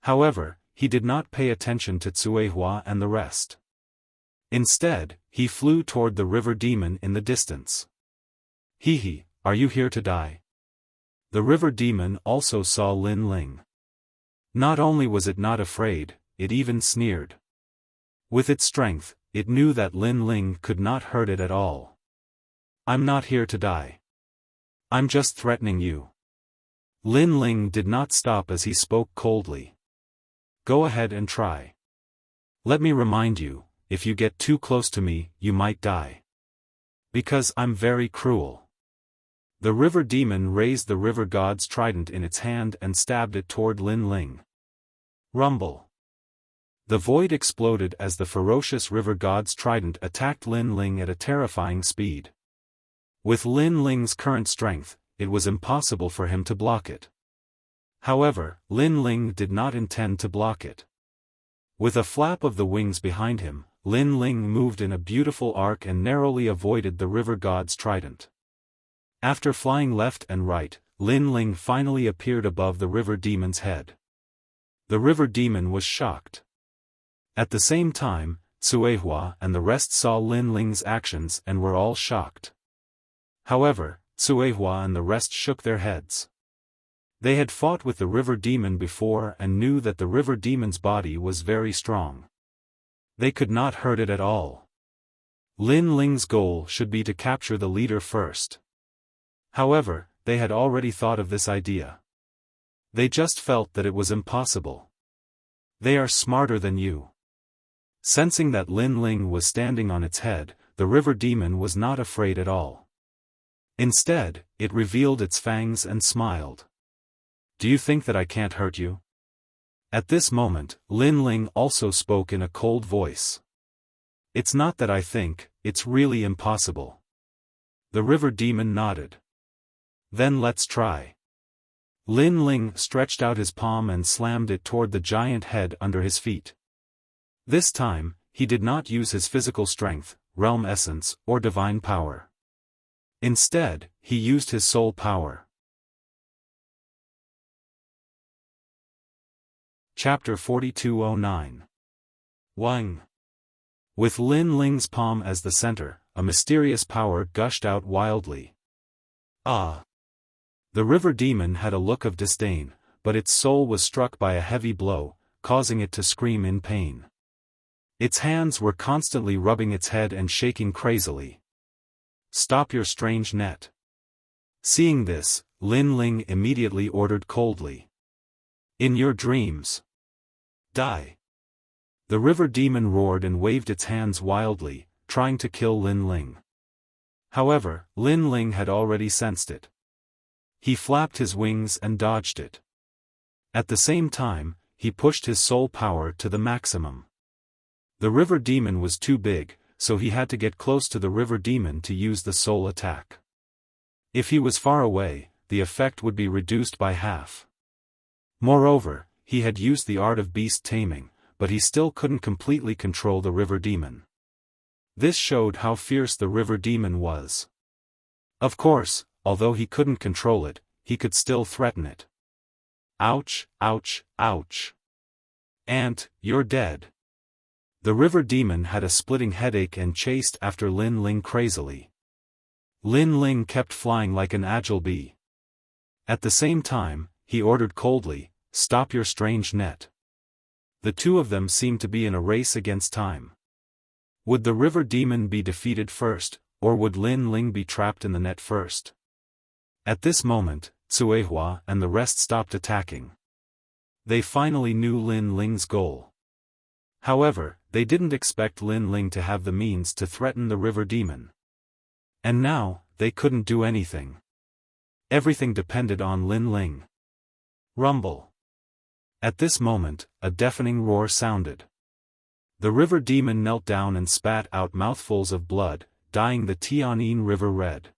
However, he did not pay attention to Cuehua and the rest. Instead, he flew toward the river demon in the distance. Hee, are you here to die? The river demon also saw Lin Ling. Not only was it not afraid, it even sneered. With its strength, it knew that Lin Ling could not hurt it at all. I'm not here to die. I'm just threatening you. Lin Ling did not stop as he spoke coldly. Go ahead and try. Let me remind you, if you get too close to me, you might die. Because I'm very cruel. The river demon raised the river god's trident in its hand and stabbed it toward Lin Ling. Rumble. The void exploded as the ferocious river god's trident attacked Lin Ling at a terrifying speed. With Lin Ling's current strength, it was impossible for him to block it. However, Lin Ling did not intend to block it. With a flap of the wings behind him, Lin Ling moved in a beautiful arc and narrowly avoided the river god's trident. After flying left and right, Lin Ling finally appeared above the river demon's head. The river demon was shocked. At the same time, Cuehua and the rest saw Lin Ling's actions and were all shocked. However, Cuehua and the rest shook their heads. They had fought with the river demon before and knew that the river demon's body was very strong. They could not hurt it at all. Lin Ling's goal should be to capture the leader first. However, they had already thought of this idea. They just felt that it was impossible. They are smarter than you. Sensing that Lin Ling was standing on its head, the river demon was not afraid at all. Instead, it revealed its fangs and smiled. Do you think that I can't hurt you? At this moment, Lin Ling also spoke in a cold voice. It's not that I think, it's really impossible. The river demon nodded. Then let's try. Lin Ling stretched out his palm and slammed it toward the giant head under his feet. This time, he did not use his physical strength, realm essence, or divine power. Instead, he used his soul power. Chapter 4209. Wang. With Lin Ling's palm as the center, a mysterious power gushed out wildly. Ah! The river demon had a look of disdain, but its soul was struck by a heavy blow, causing it to scream in pain. Its hands were constantly rubbing its head and shaking crazily. Stop your strange net. Seeing this, Lin Ling immediately ordered coldly. In your dreams. Die. The river demon roared and waved its hands wildly, trying to kill Lin Ling. However, Lin Ling had already sensed it. He flapped his wings and dodged it. At the same time, he pushed his soul power to the maximum. The river demon was too big, so he had to get close to the river demon to use the soul attack. If he was far away, the effect would be reduced by half. Moreover, he had used the art of beast taming, but he still couldn't completely control the river demon. This showed how fierce the river demon was. Of course, although he couldn't control it, he could still threaten it. Ouch, ouch, ouch. Ant, you're dead. The river demon had a splitting headache and chased after Lin Ling crazily. Lin Ling kept flying like an agile bee. At the same time, he ordered coldly, stop your strange net. The two of them seemed to be in a race against time. Would the river demon be defeated first, or would Lin Ling be trapped in the net first? At this moment, Cuehua and the rest stopped attacking. They finally knew Lin Ling's goal. However, they didn't expect Lin Ling to have the means to threaten the river demon. And now, they couldn't do anything. Everything depended on Lin Ling. Rumble. At this moment, a deafening roar sounded. The river demon knelt down and spat out mouthfuls of blood, dyeing the Tianyin River red.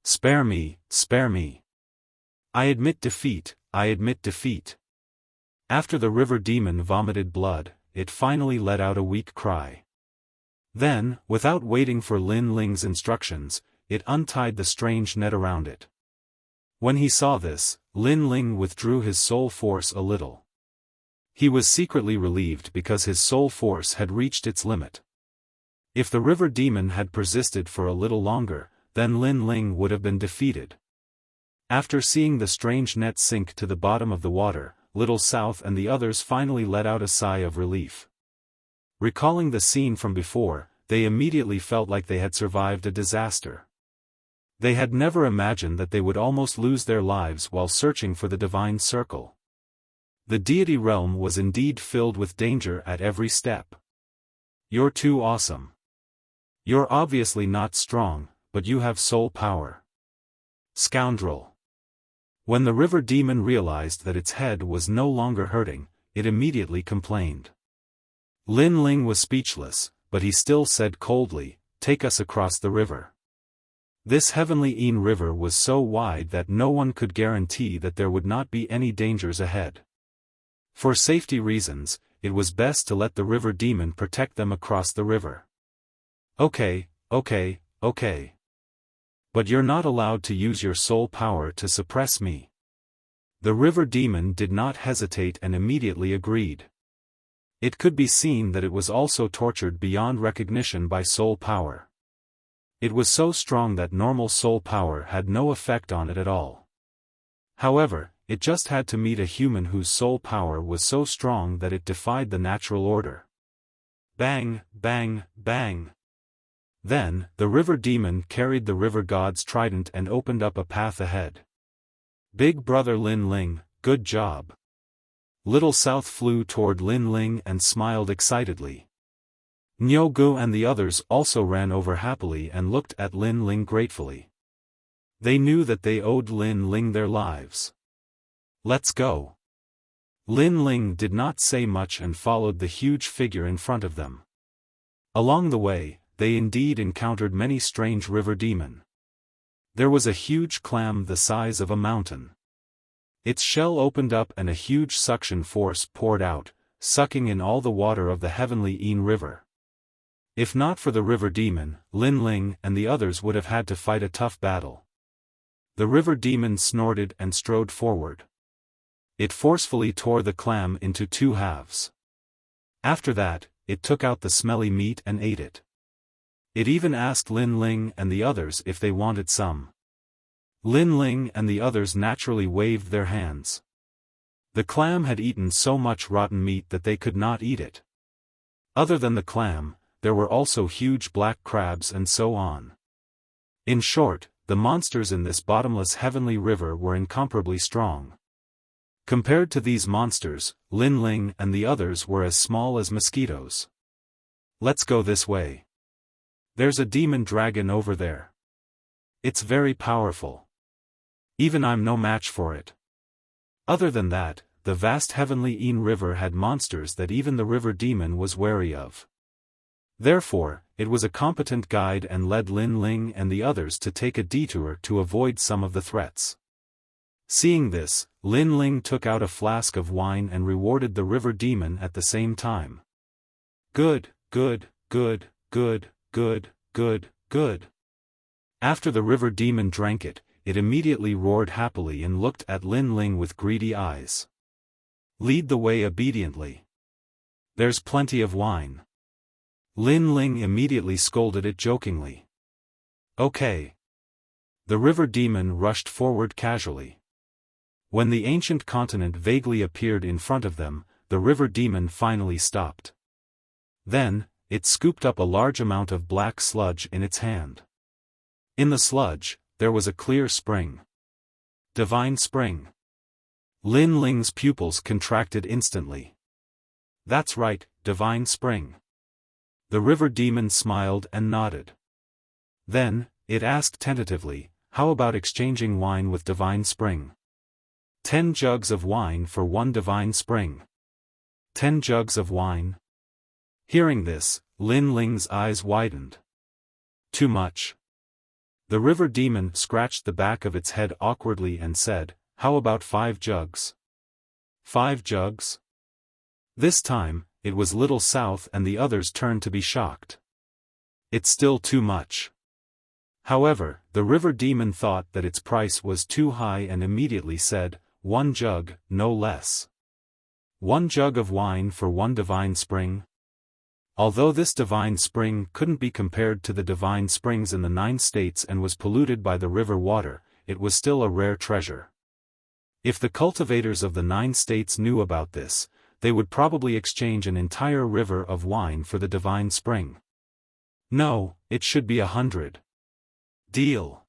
Spare me, spare me. I admit defeat, I admit defeat. After the river demon vomited blood, it finally let out a weak cry. Then, without waiting for Lin Ling's instructions, it untied the strange net around it. When he saw this, Lin Ling withdrew his soul force a little. He was secretly relieved because his soul force had reached its limit. If the river demon had persisted for a little longer, then Lin Ling would have been defeated. After seeing the strange net sink to the bottom of the water, Little South and the others finally let out a sigh of relief. Recalling the scene from before, they immediately felt like they had survived a disaster. They had never imagined that they would almost lose their lives while searching for the divine circle. The deity realm was indeed filled with danger at every step. You're too awesome. You're obviously not strong, but you have soul power. Scoundrel. When the river demon realized that its head was no longer hurting, it immediately complained. Lin Ling was speechless, but he still said coldly, take us across the river. This heavenly Yin river was so wide that no one could guarantee that there would not be any dangers ahead. For safety reasons, it was best to let the river demon protect them across the river. Okay. But you're not allowed to use your soul power to suppress me. The river demon did not hesitate and immediately agreed. It could be seen that it was also tortured beyond recognition by soul power. It was so strong that normal soul power had no effect on it at all. However, it just had to meet a human whose soul power was so strong that it defied the natural order. Bang, bang, bang. Then, the river demon carried the river god's trident and opened up a path ahead. Big brother Lin Ling, good job. Little South flew toward Lin Ling and smiled excitedly. Nyogu and the others also ran over happily and looked at Lin Ling gratefully. They knew that they owed Lin Ling their lives. Let's go. Lin Ling did not say much and followed the huge figure in front of them. Along the way, they indeed encountered many strange river demon. There was a huge clam the size of a mountain. Its shell opened up and a huge suction force poured out, sucking in all the water of the heavenly Yin River. If not for the river demon, Lin Ling and the others would have had to fight a tough battle. The river demon snorted and strode forward. It forcefully tore the clam into two halves. After that, it took out the smelly meat and ate it. It even asked Lin Ling and the others if they wanted some. Lin Ling and the others naturally waved their hands. The clam had eaten so much rotten meat that they could not eat it. Other than the clam, there were also huge black crabs and so on. In short, the monsters in this bottomless heavenly river were incomparably strong. Compared to these monsters, Lin Ling and the others were as small as mosquitoes. Let's go this way. There's a demon dragon over there. It's very powerful. Even I'm no match for it. Other than that, the vast heavenly Yin River had monsters that even the river demon was wary of. Therefore, it was a competent guide and led Lin Ling and the others to take a detour to avoid some of the threats. Seeing this, Lin Ling took out a flask of wine and rewarded the river demon at the same time. Good, good, good, good, good, good, good. After the river demon drank it, it immediately roared happily and looked at Lin Ling with greedy eyes. Lead the way obediently. There's plenty of wine. Lin Ling immediately scolded it jokingly. Okay. The river demon rushed forward casually. When the ancient continent vaguely appeared in front of them, the river demon finally stopped. Then, it scooped up a large amount of black sludge in its hand. In the sludge, there was a clear spring. Divine spring. Lin Ling's pupils contracted instantly. That's right, divine spring. The river demon smiled and nodded. Then, it asked tentatively, how about exchanging wine with divine spring? 10 jugs of wine for 1 divine spring. 10 jugs of wine? Hearing this, Lin Ling's eyes widened. Too much. The river demon scratched the back of its head awkwardly and said, how about 5 jugs? 5 jugs? This time, it was Little South and the others turned to be shocked. It's still too much. However, the river demon thought that its price was too high and immediately said, 1 jug, no less. 1 jug of wine for 1 divine spring? Although this divine spring couldn't be compared to the divine springs in the 9 states and was polluted by the river water, it was still a rare treasure. If the cultivators of the 9 states knew about this, they would probably exchange an entire river of wine for the divine spring. No, it should be 100. Deal.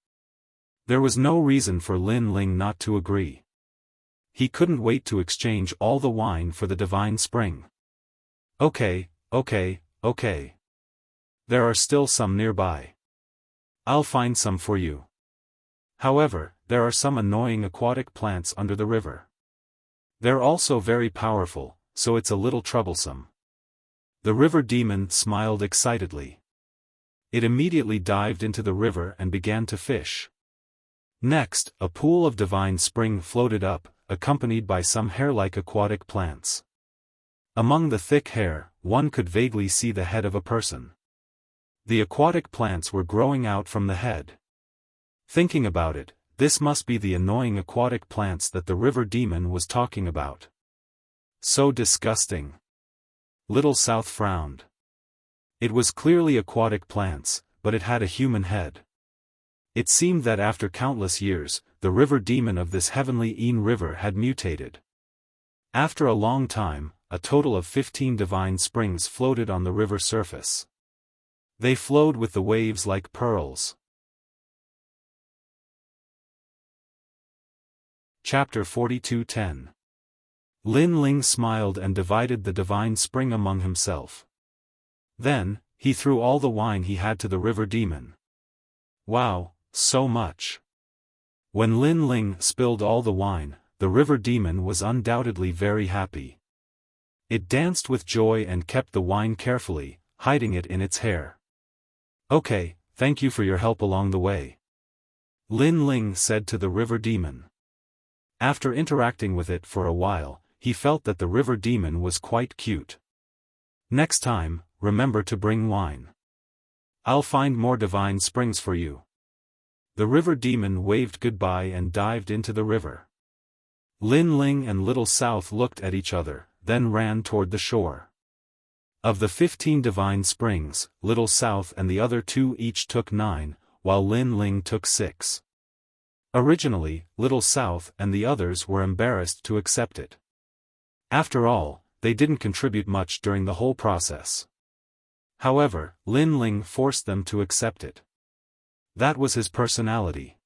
There was no reason for Lin Ling not to agree. He couldn't wait to exchange all the wine for the divine spring. Okay. There are still some nearby. I'll find some for you. However, there are some annoying aquatic plants under the river. They're also very powerful, so it's a little troublesome. The river demon smiled excitedly. It immediately dived into the river and began to fish. Next, a pool of divine spring floated up, accompanied by some hair-like aquatic plants. Among the thick hair, one could vaguely see the head of a person. The aquatic plants were growing out from the head. Thinking about it, this must be the annoying aquatic plants that the river demon was talking about. So disgusting. Little South frowned. It was clearly aquatic plants, but it had a human head. It seemed that after countless years, the river demon of this heavenly Yin River had mutated. After a long time, a total of 15 divine springs floated on the river surface. They flowed with the waves like pearls. Chapter 42:10. Lin Ling smiled and divided the divine spring among himself. Then, he threw all the wine he had to the river demon. Wow, so much! When Lin Ling spilled all the wine, the river demon was undoubtedly very happy. It danced with joy and kept the wine carefully, hiding it in its hair. Okay, thank you for your help along the way, Lin Ling said to the river demon. After interacting with it for a while, he felt that the river demon was quite cute. Next time, remember to bring wine. I'll find more divine springs for you. The river demon waved goodbye and dived into the river. Lin Ling and Little South looked at each other, then ran toward the shore. Of the 15 divine springs, Little South and the other 2 each took 9, while Lin Ling took 6. Originally, Little South and the others were embarrassed to accept it. After all, they didn't contribute much during the whole process. However, Lin Ling forced them to accept it. That was his personality.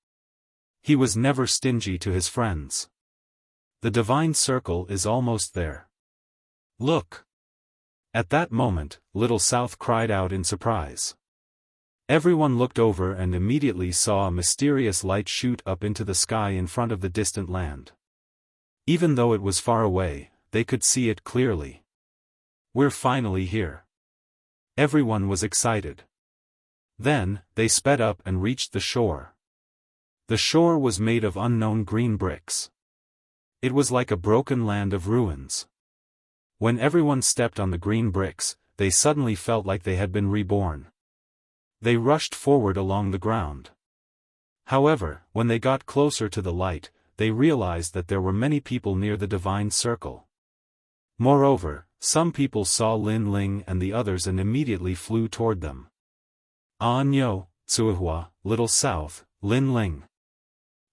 He was never stingy to his friends. The divine circle is almost there. Look! At that moment, Little South cried out in surprise. Everyone looked over and immediately saw a mysterious light shoot up into the sky in front of the distant land. Even though it was far away, they could see it clearly. We're finally here. Everyone was excited. Then, they sped up and reached the shore. The shore was made of unknown green bricks. It was like a broken land of ruins. When everyone stepped on the green bricks, they suddenly felt like they had been reborn. They rushed forward along the ground. However, when they got closer to the light, they realized that there were many people near the divine circle. Moreover, some people saw Lin Ling and the others and immediately flew toward them. Nyo, Tsuihua, Little South, Lin Ling.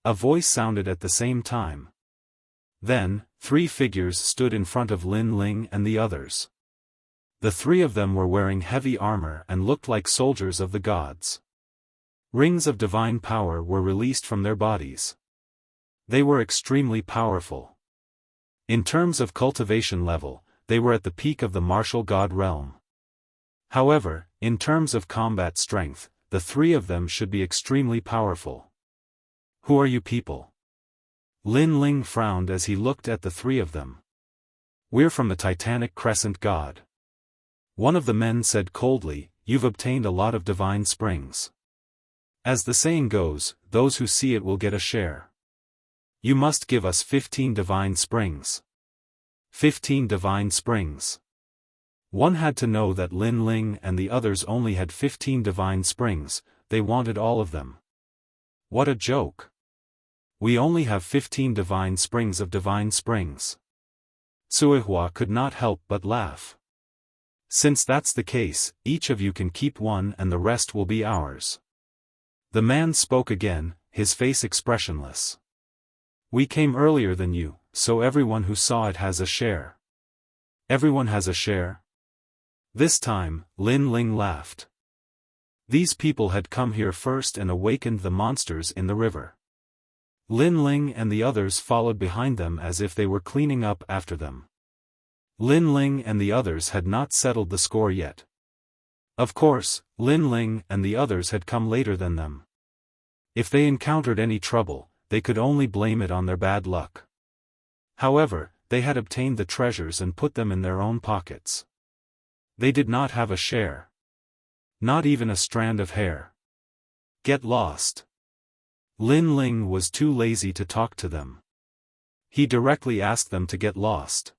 A voice sounded at the same time. Then, 3 figures stood in front of Lin Ling and the others. The 3 of them were wearing heavy armor and looked like soldiers of the gods. Rings of divine power were released from their bodies. They were extremely powerful. In terms of cultivation level, they were at the peak of the martial god realm. However, in terms of combat strength, the 3 of them should be extremely powerful. Who are you people? Lin Ling frowned as he looked at the 3 of them. We're from the Titanic Crescent God. One of the men said coldly, you've obtained a lot of divine springs. As the saying goes, those who see it will get a share. You must give us 15 divine springs. 15 divine springs. One had to know that Lin Ling and the others only had 15 divine springs, they wanted all of them. What a joke. We only have 15 divine springs of divine springs. Tsuihua could not help but laugh. Since that's the case, each of you can keep 1 and the rest will be ours. The man spoke again, his face expressionless. We came earlier than you, so everyone who saw it has a share. Everyone has a share? This time, Lin Ling laughed. These people had come here first and awakened the monsters in the river. Lin Ling and the others followed behind them as if they were cleaning up after them. Lin Ling and the others had not settled the score yet. Of course, Lin Ling and the others had come later than them. If they encountered any trouble, they could only blame it on their bad luck. However, they had obtained the treasures and put them in their own pockets. They did not have a share. Not even a strand of hair. Get lost. Lin Ling was too lazy to talk to them. He directly asked them to get lost.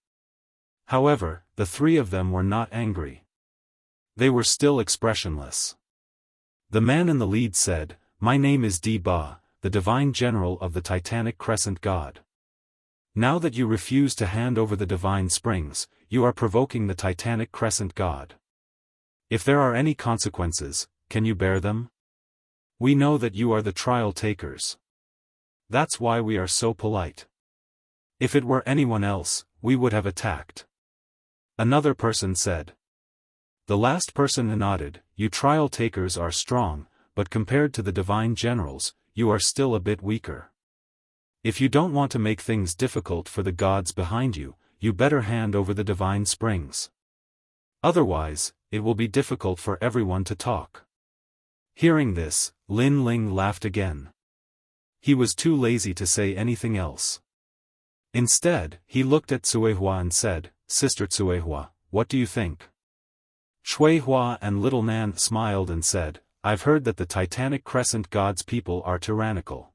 However, the 3 of them were not angry. They were still expressionless. The man in the lead said, my name is Di Ba, the divine general of the Titanic Crescent God. Now that you refuse to hand over the divine springs, you are provoking the Titanic Crescent God. If there are any consequences, can you bear them? We know that you are the trial takers. That's why we are so polite. If it were anyone else, we would have attacked. Another person said. The last person nodded. You trial takers are strong, but compared to the divine generals, you are still a bit weaker. If you don't want to make things difficult for the gods behind you, you better hand over the divine springs. Otherwise, it will be difficult for everyone to talk. Hearing this, Lin Ling laughed again. He was too lazy to say anything else. Instead, he looked at Cuihua and said, Sister Cuihua, what do you think? Cuihua and Little Nan smiled and said, I've heard that the Titanic Crescent God's people are tyrannical.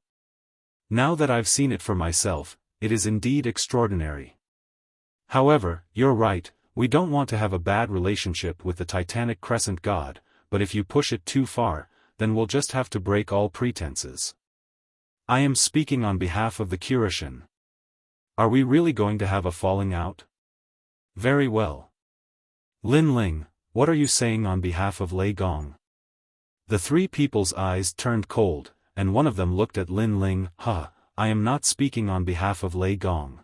Now that I've seen it for myself, it is indeed extraordinary. However, you're right, we don't want to have a bad relationship with the Titanic Crescent God, but if you push it too far, then we'll just have to break all pretenses. I am speaking on behalf of the Kurishin. Are we really going to have a falling out? Very well. Lin Ling, what are you saying on behalf of Lei Gong? The three people's eyes turned cold, and one of them looked at Lin Ling. I am not speaking on behalf of Lei Gong.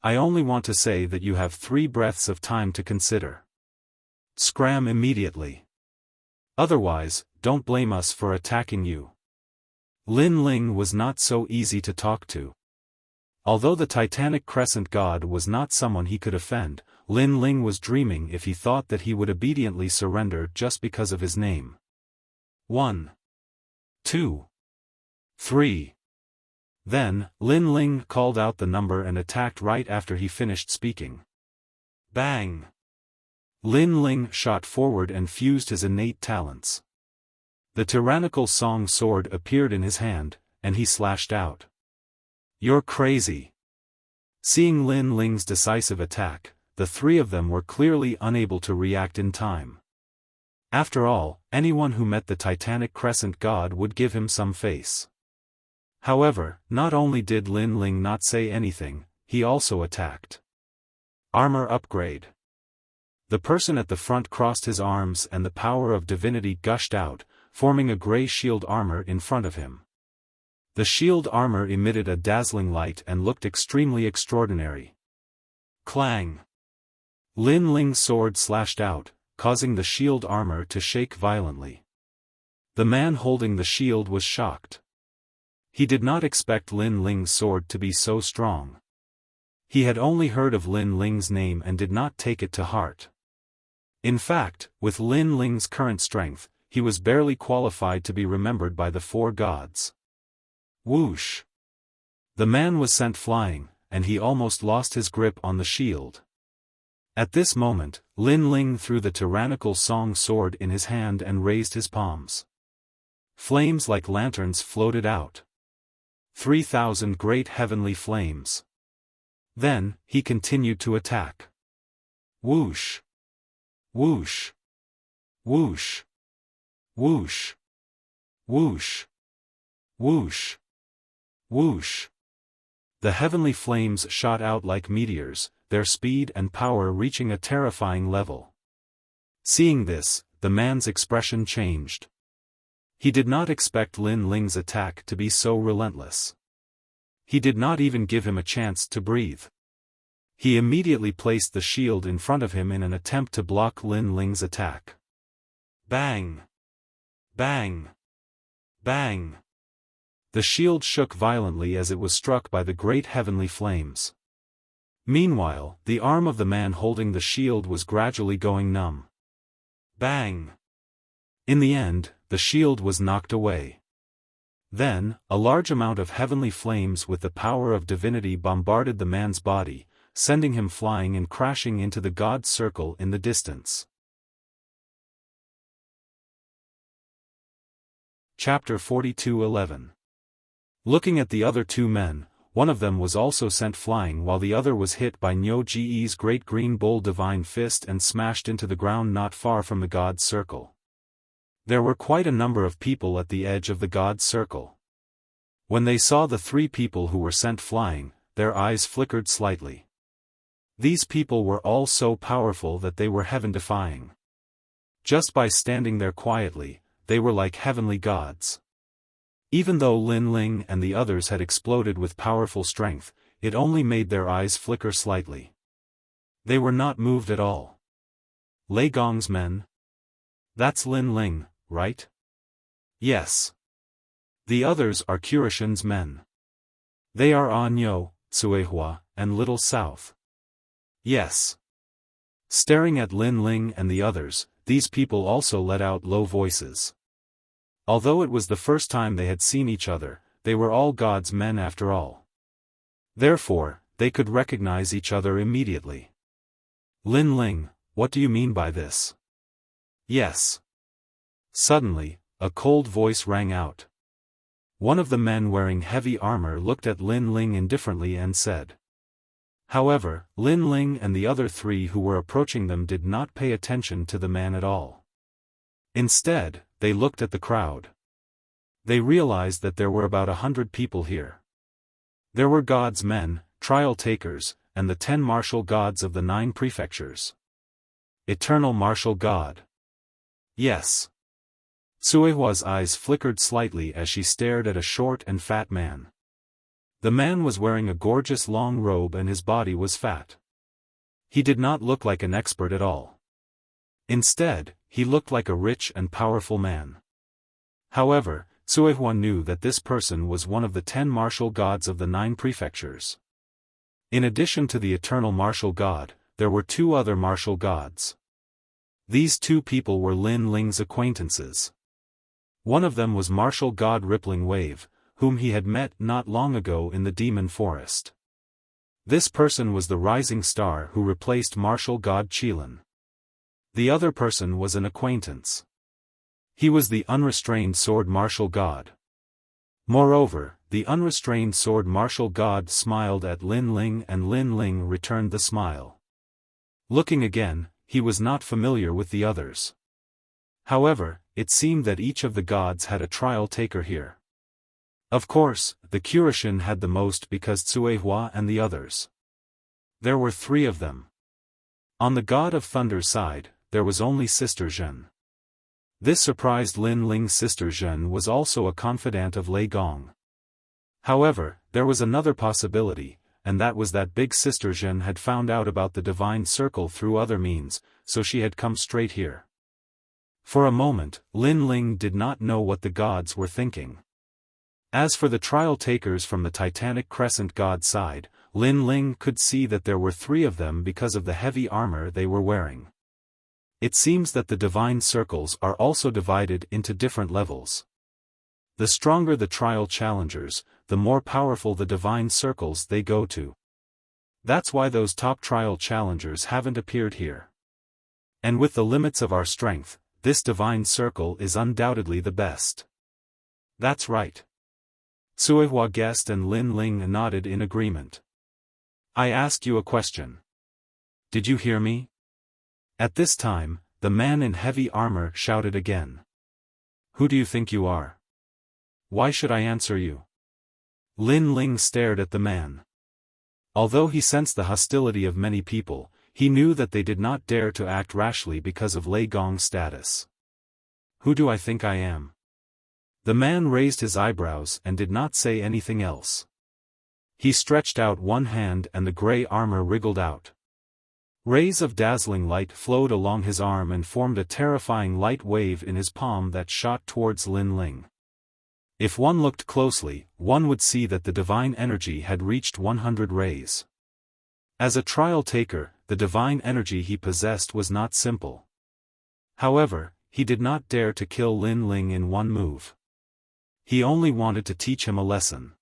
I only want to say that you have 3 breaths of time to consider. Scram immediately. Otherwise, don't blame us for attacking you. Lin Ling was not so easy to talk to. Although the Titanic Crescent God was not someone he could offend, Lin Ling was dreaming if he thought that he would obediently surrender just because of his name. 1, 2, 3. Then, Lin Ling called out the number and attacked right after he finished speaking. Bang! Lin Ling shot forward and fused his innate talents. The tyrannical song sword appeared in his hand, and he slashed out. You're crazy! Seeing Lin Ling's decisive attack, the 3 of them were clearly unable to react in time. After all, anyone who met the Titanic Crescent God would give him some face. However, not only did Lin Ling not say anything, he also attacked. Armor upgrade. The person at the front crossed his arms and the power of divinity gushed out, forming a gray shield armor in front of him. The shield armor emitted a dazzling light and looked extremely extraordinary. Clang! Lin Ling's sword slashed out, causing the shield armor to shake violently. The man holding the shield was shocked. He did not expect Lin Ling's sword to be so strong. He had only heard of Lin Ling's name and did not take it to heart. In fact, with Lin Ling's current strength, he was barely qualified to be remembered by the 4 gods. Whoosh! The man was sent flying, and he almost lost his grip on the shield. At this moment, Lin Ling threw the tyrannical song sword in his hand and raised his palms. Flames like lanterns floated out. 3,000 great heavenly flames. Then, he continued to attack. Whoosh! Whoosh! Whoosh! Whoosh! Whoosh! Whoosh! Whoosh! The heavenly flames shot out like meteors, their speed and power reaching a terrifying level. Seeing this, the man's expression changed. He did not expect Lin Ling's attack to be so relentless. He did not even give him a chance to breathe. He immediately placed the shield in front of him in an attempt to block Lin Ling's attack. Bang! Bang! Bang! The shield shook violently as it was struck by the great heavenly flames. Meanwhile, the arm of the man holding the shield was gradually going numb. Bang! In the end, the shield was knocked away. Then, a large amount of heavenly flames with the power of divinity bombarded the man's body, sending him flying and crashing into the god's circle in the distance. Chapter 42:11. Looking at the other 2 men, one of them was also sent flying while the other was hit by Niu Ji's great green bull divine fist and smashed into the ground not far from the god's circle. There were quite a number of people at the edge of the god's circle. When they saw the 3 people who were sent flying, their eyes flickered slightly. These people were all so powerful that they were heaven-defying. Just by standing there quietly, they were like heavenly gods. Even though Lin Ling and the others had exploded with powerful strength, it only made their eyes flicker slightly. They were not moved at all. Lei Gong's men? That's Lin Ling, right? Yes. The others are Qirashen's men. They are Anyo, Cuehua, and Little South. Yes. Staring at Lin Ling and the others, these people also let out low voices. Although it was the first time they had seen each other, they were all God's men after all. Therefore, they could recognize each other immediately. Lin Ling, what do you mean by this? Yes. Suddenly, a cold voice rang out. One of the men wearing heavy armor looked at Lin Ling indifferently and said. However, Lin Ling and the other three who were approaching them did not pay attention to the man at all. Instead, they looked at the crowd. They realized that there were about 100 people here. There were God's men, trial takers, and the 10 martial gods of the 9 prefectures. Eternal martial god. Yes. Cuehua's eyes flickered slightly as she stared at a short and fat man. The man was wearing a gorgeous long robe and his body was fat. He did not look like an expert at all. Instead, he looked like a rich and powerful man. However, Cuehua knew that this person was one of the 10 martial gods of the 9 prefectures. In addition to the eternal martial god, there were 2 other martial gods. These 2 people were Lin Ling's acquaintances. One of them was martial god Rippling Wave, whom he had met not long ago in the demon forest. This person was the rising star who replaced martial god Qilin. The other person was an acquaintance. He was the unrestrained sword martial god. Moreover, the unrestrained sword martial god smiled at Lin Ling and Lin Ling returned the smile. Looking again, he was not familiar with the others. However, it seemed that each of the gods had a trial taker here. Of course, the Qirashen had the most because Cuehua and the others. There were 3 of them. On the god of thunder's side, there was only Sister Zhen. This surprised Lin Ling's sister Zhen was also a confidant of Lei Gong. However, there was another possibility, and that was that big sister Zhen had found out about the divine circle through other means, so she had come straight here. For a moment, Lin Ling did not know what the gods were thinking. As for the trial takers from the Titanic Crescent god side, Lin Ling could see that there were 3 of them because of the heavy armor they were wearing. It seems that the divine circles are also divided into different levels. The stronger the trial challengers, the more powerful the divine circles they go to. That's why those top trial challengers haven't appeared here. And with the limits of our strength, this divine circle is undoubtedly the best. That's right. Cuehua guessed and Lin Ling nodded in agreement. I asked you a question. Did you hear me? At this time, the man in heavy armor shouted again. Who do you think you are? Why should I answer you? Lin Ling stared at the man. Although he sensed the hostility of many people, he knew that they did not dare to act rashly because of Lei Gong's status. Who do I think I am? The man raised his eyebrows and did not say anything else. He stretched out one hand and the gray armor wriggled out. Rays of dazzling light flowed along his arm and formed a terrifying light wave in his palm that shot towards Lin Ling. If one looked closely, one would see that the divine energy had reached 100 rays. As a trial taker, the divine energy he possessed was not simple. However, he did not dare to kill Lin Ling in one move. He only wanted to teach him a lesson.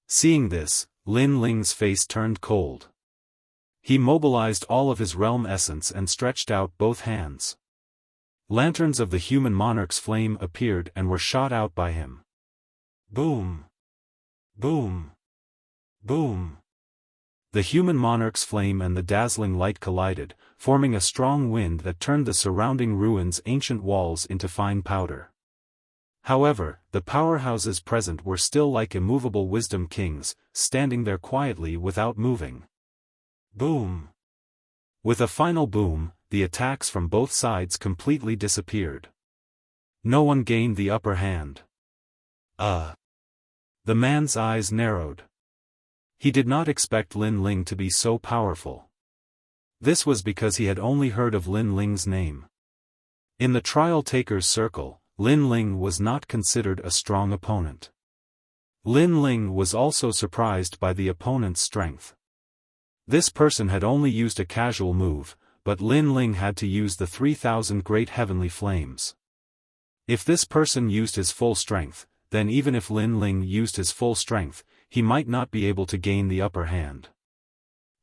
Seeing this, Lin Ling's face turned cold. He mobilized all of his realm essence and stretched out both hands. Lanterns of the human monarch's flame appeared and were shot out by him. Boom! Boom! Boom! The human monarch's flame and the dazzling light collided, forming a strong wind that turned the surrounding ruins' ancient walls into fine powder. However, the powerhouses present were still like immovable wisdom kings, standing there quietly without moving. Boom! With a final boom, the attacks from both sides completely disappeared. No one gained the upper hand. The man's eyes narrowed. He did not expect Lin Ling to be so powerful. This was because he had only heard of Lin Ling's name. In the trial-takers' circle, Lin Ling was not considered a strong opponent. Lin Ling was also surprised by the opponent's strength. This person had only used a casual move, but Lin Ling had to use the 3,000 great heavenly flames. If this person used his full strength, then even if Lin Ling used his full strength, he might not be able to gain the upper hand.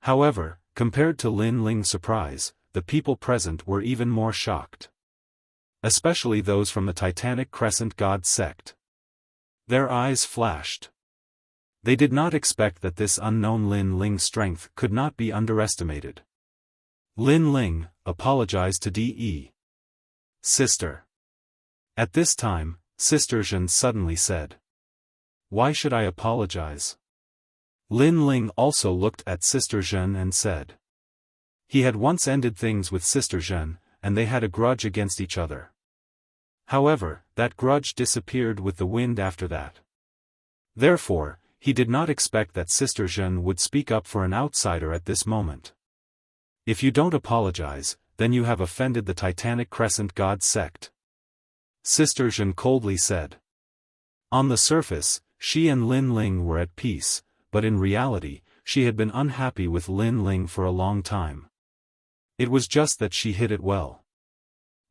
However, compared to Lin Ling's surprise, the people present were even more shocked. Especially those from the Titanic Crescent God sect. Their eyes flashed. They did not expect that this unknown Lin Ling's strength could not be underestimated. Lin Ling apologized to De. Sister. At this time, Sister Zhen suddenly said. Why should I apologize? Lin Ling also looked at Sister Zhen and said. He had once ended things with Sister Zhen, and they had a grudge against each other. However, that grudge disappeared with the wind after that. Therefore, he did not expect that Sister Zhen would speak up for an outsider at this moment. If you don't apologize, then you have offended the Titanic Crescent God sect. Sister Zhen coldly said. On the surface, she and Lin Ling were at peace, but in reality, she had been unhappy with Lin Ling for a long time. It was just that she hid it well.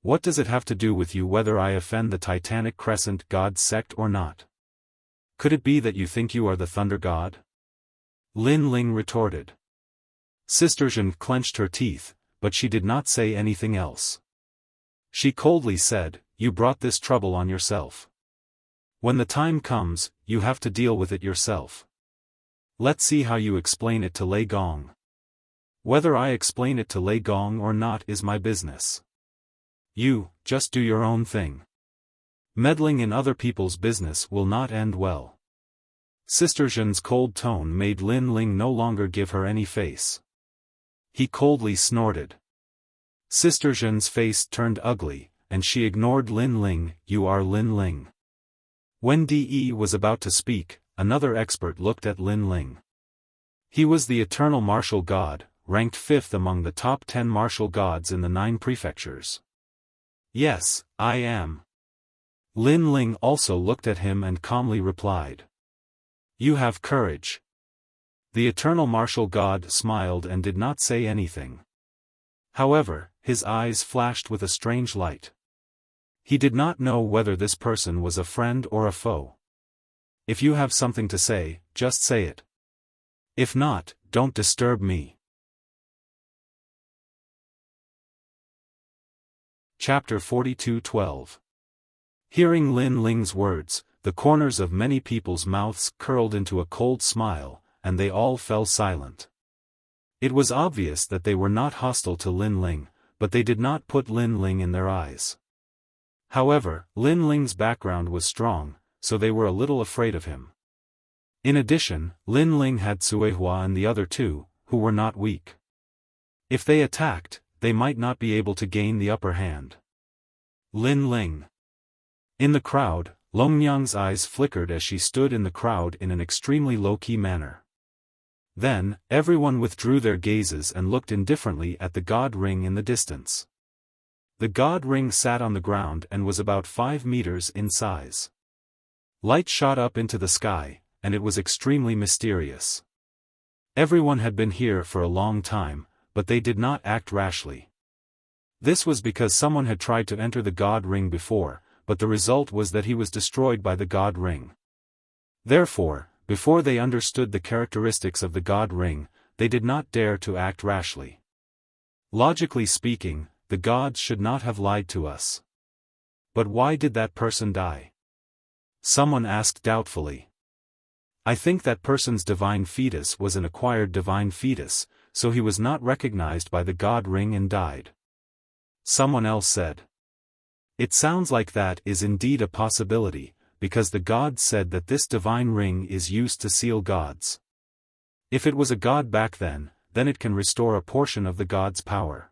What does it have to do with you whether I offend the Titanic Crescent God sect or not? Could it be that you think you are the Thunder God? Lin Ling retorted. Sister Zhen clenched her teeth, but she did not say anything else. She coldly said, You brought this trouble on yourself. When the time comes, you have to deal with it yourself. Let's see how you explain it to Lei Gong. Whether I explain it to Lei Gong or not is my business. You, just do your own thing. Meddling in other people's business will not end well. Sister Zhen's cold tone made Lin Ling no longer give her any face. He coldly snorted. Sister Zhen's face turned ugly, and she ignored Lin Ling. You are Lin Ling. When De was about to speak, another expert looked at Lin Ling. He was the eternal martial god, ranked 5th among the top 10 martial gods in the 9 prefectures. Yes, I am. Lin Ling also looked at him and calmly replied. You have courage. The eternal martial god smiled and did not say anything. However, his eyes flashed with a strange light. He did not know whether this person was a friend or a foe. If you have something to say, just say it. If not, don't disturb me. Chapter 42:12. Hearing Lin Ling's words, the corners of many people's mouths curled into a cold smile, and they all fell silent. It was obvious that they were not hostile to Lin Ling, but they did not put Lin Ling in their eyes. However, Lin Ling's background was strong, so they were a little afraid of him. In addition, Lin Ling had Suehua and the other two, who were not weak. If they attacked, they might not be able to gain the upper hand. Lin Ling. In the crowd, Longnyang's eyes flickered as she stood in the crowd in an extremely low-key manner. Then, everyone withdrew their gazes and looked indifferently at the god ring in the distance. The god ring sat on the ground and was about 5 meters in size. Light shot up into the sky, and it was extremely mysterious. Everyone had been here for a long time, but they did not act rashly. This was because someone had tried to enter the god ring before, but the result was that he was destroyed by the god ring. Therefore, before they understood the characteristics of the god ring, they did not dare to act rashly. Logically speaking, the gods should not have lied to us. But why did that person die? Someone asked doubtfully. I think that person's divine fetus was an acquired divine fetus, so he was not recognized by the god ring and died. Someone else said. It sounds like that is indeed a possibility, because the gods said that this divine ring is used to seal gods. If it was a god back then it can restore a portion of the god's power.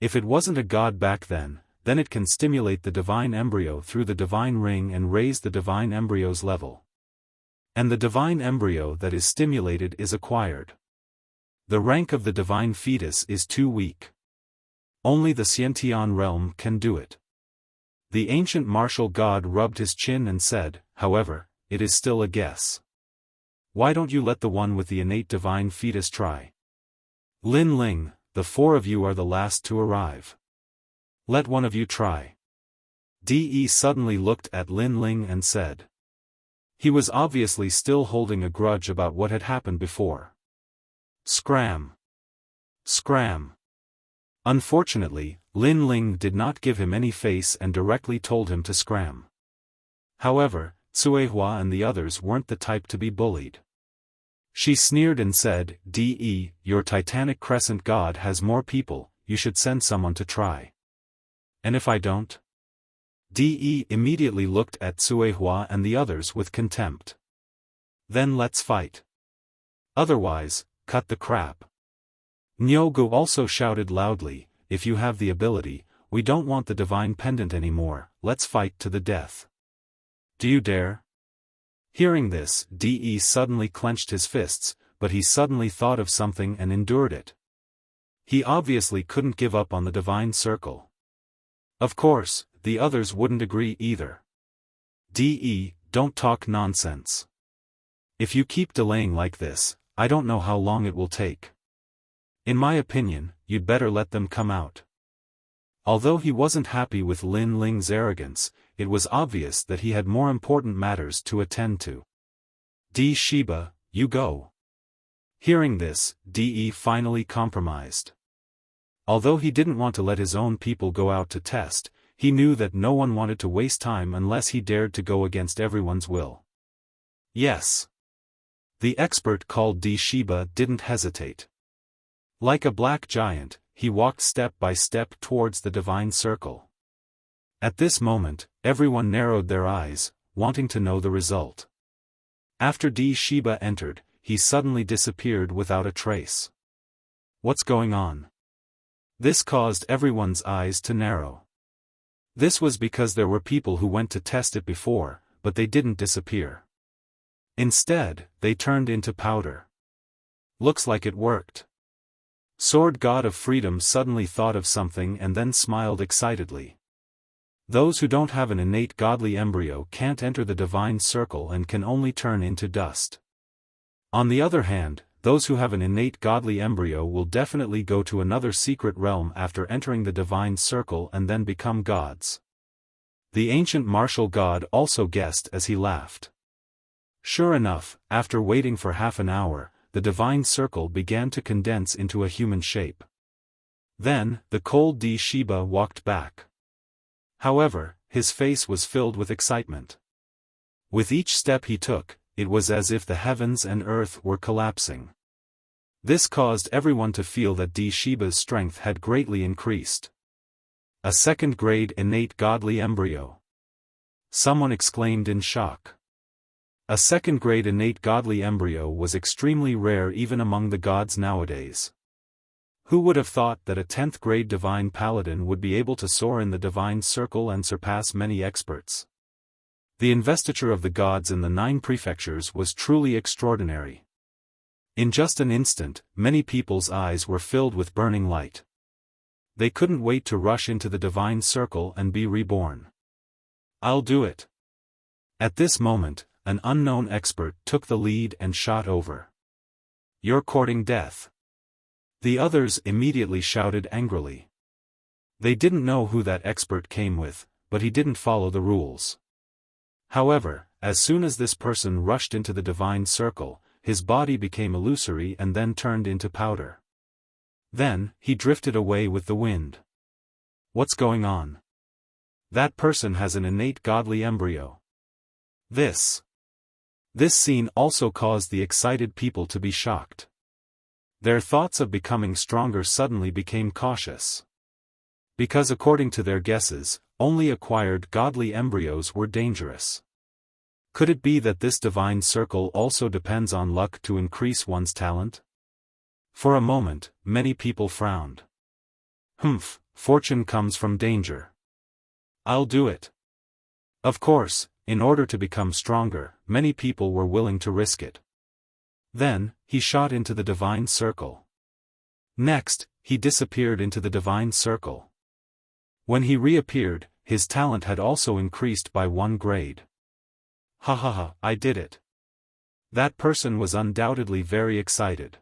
If it wasn't a god back then it can stimulate the divine embryo through the divine ring and raise the divine embryo's level. And the divine embryo that is stimulated is acquired. The rank of the divine fetus is too weak. Only the Xiantian realm can do it. The ancient martial god rubbed his chin and said, however, it is still a guess. Why don't you let the one with the innate divine fetus try? Lin Ling, the four of you are the last to arrive. Let one of you try. De suddenly looked at Lin Ling and said. He was obviously still holding a grudge about what had happened before. Scram! Scram! Unfortunately, Lin Ling did not give him any face and directly told him to scram. However, Cuihua and the others weren't the type to be bullied. She sneered and said, De, your Titanic Crescent god has more people, you should send someone to try. And if I don't? De immediately looked at Cuihua and the others with contempt. Then let's fight. Otherwise, cut the crap. Nyogu also shouted loudly, if you have the ability, we don't want the divine pendant anymore, let's fight to the death. Do you dare? Hearing this, De suddenly clenched his fists, but he suddenly thought of something and endured it. He obviously couldn't give up on the divine circle. Of course, the others wouldn't agree either. De, don't talk nonsense. If you keep delaying like this, I don't know how long it will take. In my opinion, you'd better let them come out. Although he wasn't happy with Lin Ling's arrogance, it was obvious that he had more important matters to attend to. De Shiba, you go. Hearing this, De finally compromised. Although he didn't want to let his own people go out to test, he knew that no one wanted to waste time unless he dared to go against everyone's will. Yes. The expert called De Shiba didn't hesitate. Like a black giant, he walked step by step towards the divine circle. At this moment, everyone narrowed their eyes, wanting to know the result. After De Shiba entered, he suddenly disappeared without a trace. What's going on? This caused everyone's eyes to narrow. This was because there were people who went to test it before, but they didn't disappear. Instead, they turned into powder. Looks like it worked. Sword God of Freedom suddenly thought of something and then smiled excitedly. Those who don't have an innate godly embryo can't enter the divine circle and can only turn into dust. On the other hand, those who have an innate godly embryo will definitely go to another secret realm after entering the divine circle and then become gods. The ancient martial god also guessed as he laughed. Sure enough, after waiting for half an hour, the divine circle began to condense into a human shape. Then, the cold De Shiba walked back. However, his face was filled with excitement. With each step he took, it was as if the heavens and earth were collapsing. This caused everyone to feel that De Shiba's strength had greatly increased. A second-grade innate godly embryo. Someone exclaimed in shock. A second-grade innate godly embryo was extremely rare even among the gods nowadays. Who would have thought that a 10th-grade divine paladin would be able to soar in the divine circle and surpass many experts? The investiture of the gods in the 9 prefectures was truly extraordinary. In just an instant, many people's eyes were filled with burning light. They couldn't wait to rush into the divine circle and be reborn. I'll do it. At this moment, an unknown expert took the lead and shot over. You're courting death. The others immediately shouted angrily. They didn't know who that expert came with, but he didn't follow the rules. However, as soon as this person rushed into the divine circle, his body became illusory and then turned into powder. Then, he drifted away with the wind. What's going on? That person has an innate godly embryo. This scene also caused the excited people to be shocked. Their thoughts of becoming stronger suddenly became cautious. Because according to their guesses, only acquired godly embryos were dangerous. Could it be that this divine circle also depends on luck to increase one's talent? For a moment, many people frowned. Fortune comes from danger. I'll do it. Of course, in order to become stronger, many people were willing to risk it. Then, he shot into the divine circle. Next, he disappeared into the divine circle. When he reappeared, his talent had also increased by 1 grade. Ha ha ha, I did it. That person was undoubtedly very excited.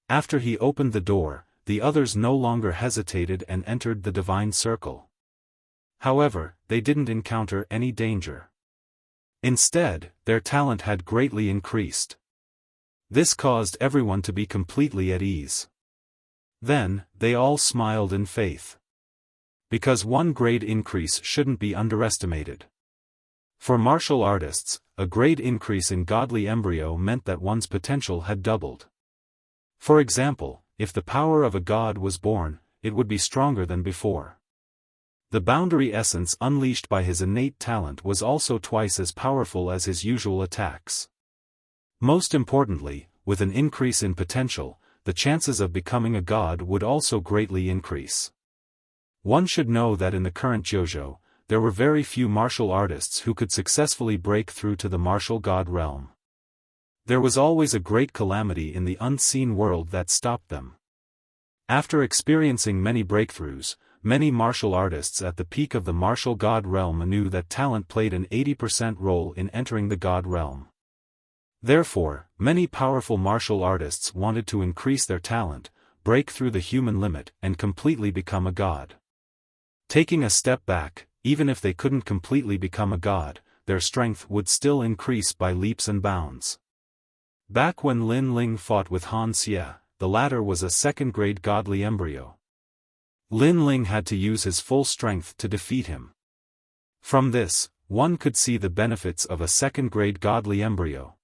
After he opened the door, the others no longer hesitated and entered the divine circle. However, they didn't encounter any danger. Instead, their talent had greatly increased. This caused everyone to be completely at ease. Then, they all smiled in faith. Because 1 grade increase shouldn't be underestimated. For martial artists, a grade increase in godly embryo meant that one's potential had doubled. For example, if the power of a god was born, it would be stronger than before. The boundary essence unleashed by his innate talent was also twice as powerful as his usual attacks. Most importantly, with an increase in potential, the chances of becoming a god would also greatly increase. One should know that in the current JoJo, there were very few martial artists who could successfully break through to the martial god realm. There was always a great calamity in the unseen world that stopped them. After experiencing many breakthroughs, many martial artists at the peak of the martial god realm knew that talent played an 80% role in entering the god realm. Therefore, many powerful martial artists wanted to increase their talent, break through the human limit, and completely become a god. Taking a step back, even if they couldn't completely become a god, their strength would still increase by leaps and bounds. Back when Lin Ling fought with Han Xie, the latter was a 2nd-grade godly embryo. Lin Ling had to use his full strength to defeat him. From this, one could see the benefits of a 2nd-grade godly embryo.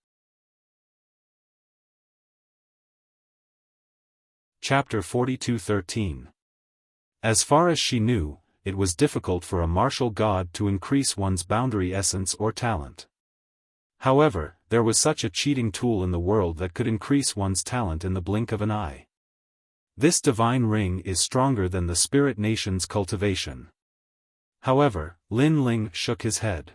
Chapter 42:13. As far as she knew, it was difficult for a martial god to increase one's boundary essence or talent. However, there was such a cheating tool in the world that could increase one's talent in the blink of an eye. This divine ring is stronger than the spirit nation's cultivation. However, Lin Ling shook his head.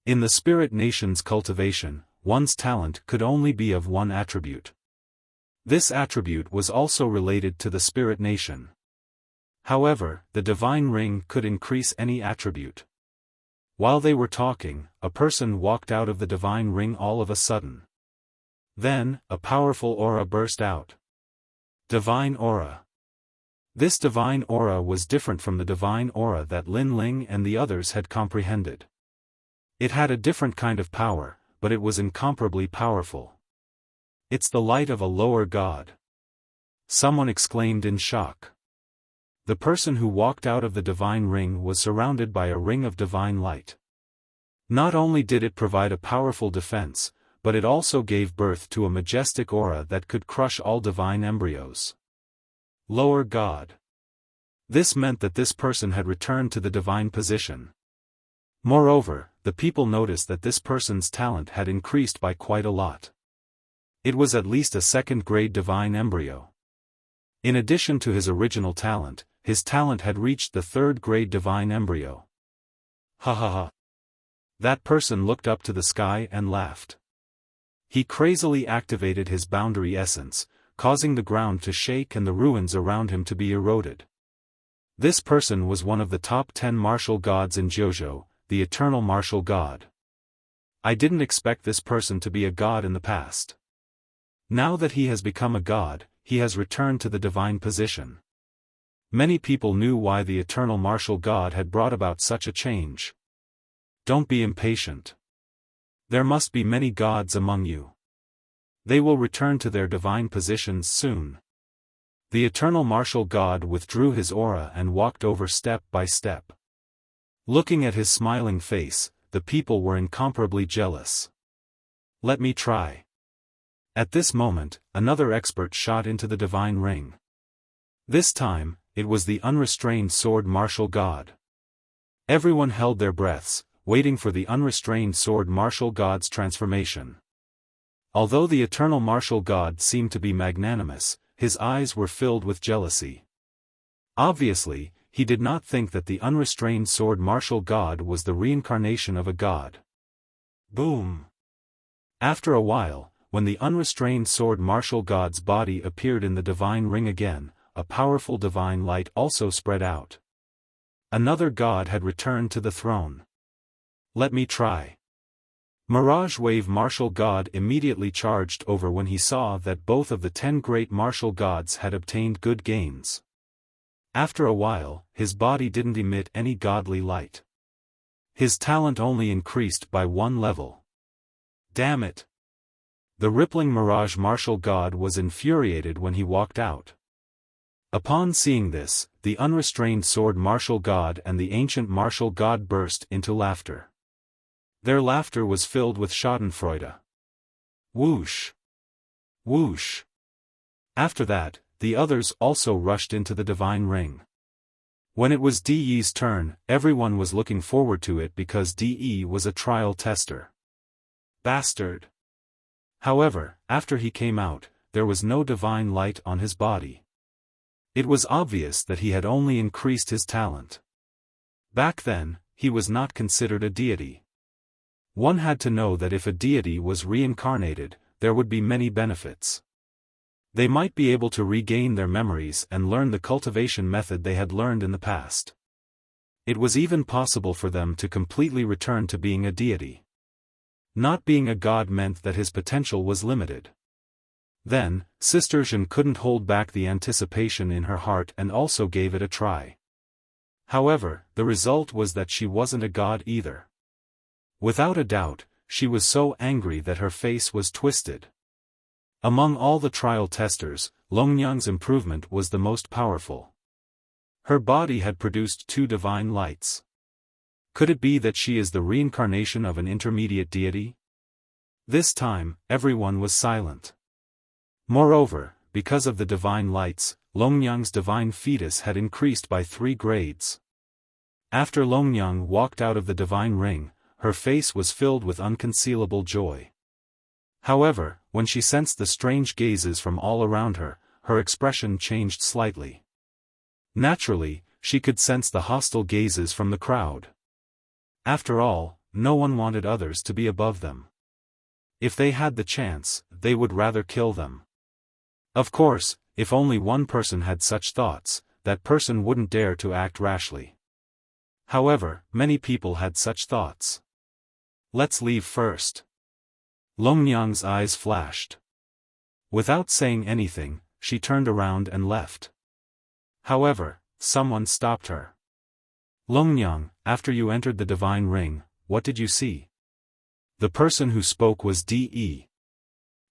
In the spirit nation's cultivation, one's talent could only be of 1 attribute. This attribute was also related to the spirit nation. However, the divine ring could increase any attribute. While they were talking, a person walked out of the divine ring all of a sudden. Then, a powerful aura burst out. Divine aura. This divine aura was different from the divine aura that Lin Ling and the others had comprehended. It had a different kind of power, but it was incomparably powerful. It's the light of a lower god. Someone exclaimed in shock. The person who walked out of the divine ring was surrounded by a ring of divine light. Not only did it provide a powerful defense, but it also gave birth to a majestic aura that could crush all divine embryos. Lower god. This meant that this person had returned to the divine position. Moreover, the people noticed that this person's talent had increased by quite a lot. It was at least a 2nd-grade divine embryo. In addition to his original talent, his talent had reached the 3rd-grade divine embryo. Ha ha ha. That person looked up to the sky and laughed. He crazily activated his boundary essence, causing the ground to shake and the ruins around him to be eroded. This person was one of the top 10 martial gods in JoJo, the eternal martial god. I didn't expect this person to be a god in the past. Now that he has become a god, he has returned to the divine position. Many people knew why the eternal martial god had brought about such a change. Don't be impatient. There must be many gods among you. They will return to their divine positions soon. The eternal martial god withdrew his aura and walked over step by step. Looking at his smiling face, the people were incomparably jealous. Let me try. At this moment, another expert shot into the divine ring. This time, it was the unrestrained sword martial god. Everyone held their breaths, waiting for the unrestrained sword martial god's transformation. Although the eternal martial god seemed to be magnanimous, his eyes were filled with jealousy. Obviously, he did not think that the unrestrained sword martial god was the reincarnation of a god. Boom! After a while, when the unrestrained sword martial god's body appeared in the divine ring again, a powerful divine light also spread out. Another god had returned to the throne. Let me try. Mirage Wave martial god immediately charged over when he saw that both of the 10 great martial gods had obtained good gains. After a while, his body didn't emit any godly light. His talent only increased by 1 level. Damn it! The rippling Mirage martial god was infuriated when he walked out. Upon seeing this, the unrestrained sword martial god and the ancient martial god burst into laughter. Their laughter was filled with schadenfreude. Whoosh! Whoosh! After that, the others also rushed into the divine ring. When it was De's turn, everyone was looking forward to it because De was a trial tester. Bastard! However, after he came out, there was no divine light on his body. It was obvious that he had only increased his talent. Back then, he was not considered a deity. One had to know that if a deity was reincarnated, there would be many benefits. They might be able to regain their memories and learn the cultivation method they had learned in the past. It was even possible for them to completely return to being a deity. Not being a god meant that his potential was limited. Then, Sister Jean couldn't hold back the anticipation in her heart and also gave it a try. However, the result was that she wasn't a god either. Without a doubt, she was so angry that her face was twisted. Among all the trial testers, Longyang's improvement was the most powerful. Her body had produced 2 divine lights. Could it be that she is the reincarnation of an intermediate deity? This time, everyone was silent. Moreover, because of the divine lights, Longyang's divine fetus had increased by 3 grades. After Longyang walked out of the divine ring, her face was filled with unconcealable joy. However, when she sensed the strange gazes from all around her, her expression changed slightly. Naturally, she could sense the hostile gazes from the crowd. After all, no one wanted others to be above them. If they had the chance, they would rather kill them. Of course, if only one person had such thoughts, that person wouldn't dare to act rashly. However, many people had such thoughts. Let's leave first. Longyang's eyes flashed. Without saying anything, she turned around and left. However, someone stopped her. Longyang, after you entered the divine ring, what did you see? The person who spoke was De.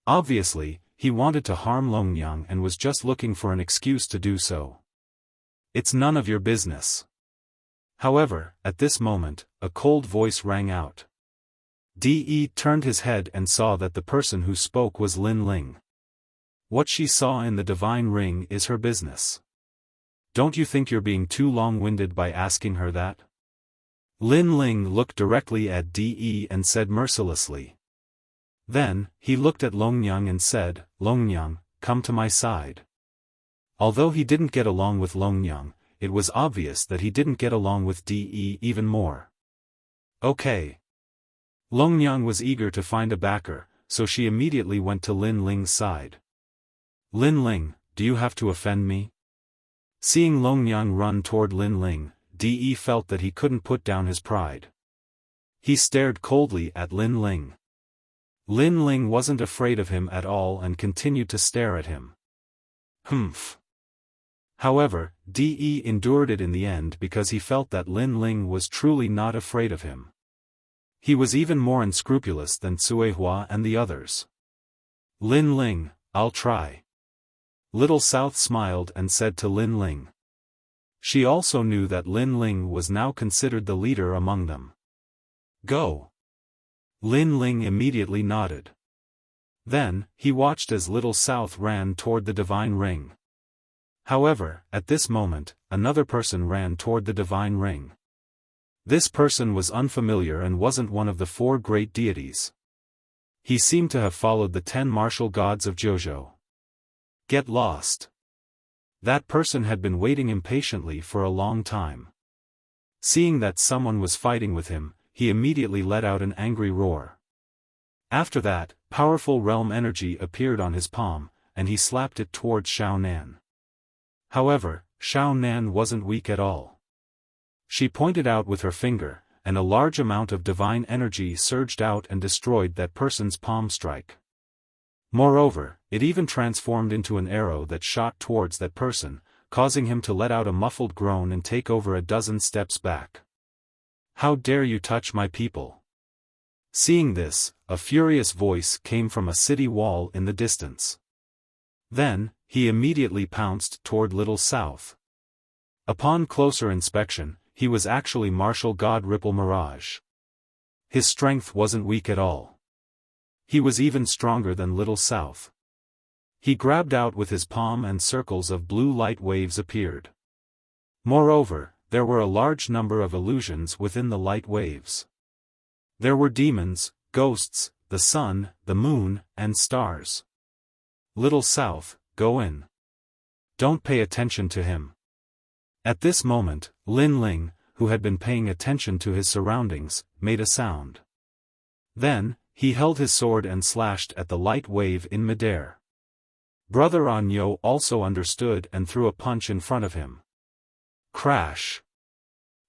Obviously, he wanted to harm Longyang and was just looking for an excuse to do so. It's none of your business. However, at this moment, a cold voice rang out. De turned his head and saw that the person who spoke was Lin Ling. What she saw in the divine ring is her business. Don't you think you're being too long-winded by asking her that? Lin Ling looked directly at De and said mercilessly. Then, he looked at Longyang and said, Longyang, come to my side. Although he didn't get along with Longyang, it was obvious that he didn't get along with De even more. Okay. Longyang was eager to find a backer, so she immediately went to Lin Ling's side. Lin Ling, do you have to offend me? Seeing Longyang run toward Lin Ling, De felt that he couldn't put down his pride. He stared coldly at Lin Ling. Lin Ling wasn't afraid of him at all and continued to stare at him. Humph. However, De endured it in the end because he felt that Lin Ling was truly not afraid of him. He was even more unscrupulous than Cuehua and the others. Lin Ling, I'll try. Little South smiled and said to Lin Ling. She also knew that Lin Ling was now considered the leader among them. Go. Lin Ling immediately nodded. Then, he watched as Little South ran toward the divine ring. However, at this moment, another person ran toward the divine ring. This person was unfamiliar and wasn't one of the 4 great deities. He seemed to have followed the 10 martial gods of Jojo. Get lost. That person had been waiting impatiently for a long time. Seeing that someone was fighting with him, he immediately let out an angry roar. After that, Powerful realm energy appeared on his palm, and he slapped it towards Xiaonan. However, Xiaonan wasn't weak at all. She pointed out with her finger, and a large amount of divine energy surged out and destroyed that person's palm strike. Moreover, it even transformed into an arrow that shot towards that person, causing him to let out a muffled groan and take over a dozen steps back. "How dare you touch my people?" Seeing this, a furious voice came from a city wall in the distance. Then, he immediately pounced toward Little South. Upon closer inspection, he was actually Martial God Ripple Mirage. His strength wasn't weak at all. He was even stronger than Little South. He grabbed out with his palm and circles of blue light waves appeared. Moreover, there were a large number of illusions within the light waves. There were demons, ghosts, the sun, the moon, and stars. "Little South, go in. Don't pay attention to him." At this moment, Lin Ling, who had been paying attention to his surroundings, made a sound. Then, he held his sword and slashed at the light wave in midair. Brother Anyo also understood and threw a punch in front of him. Crash!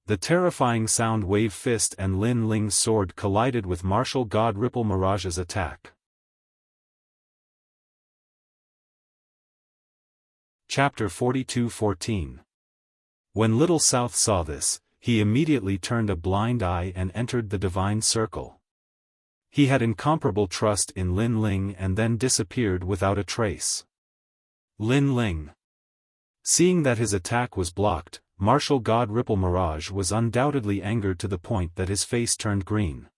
The terrifying sound wave fist and Lin Ling's sword collided with Martial God Ripple Mirage's attack. Chapter 42:14. When Little South saw this, he immediately turned a blind eye and entered the divine circle. He had incomparable trust in Lin Ling and then disappeared without a trace. Lin Ling. Seeing that his attack was blocked, Martial God Ripple Mirage was undoubtedly angered to the point that his face turned green.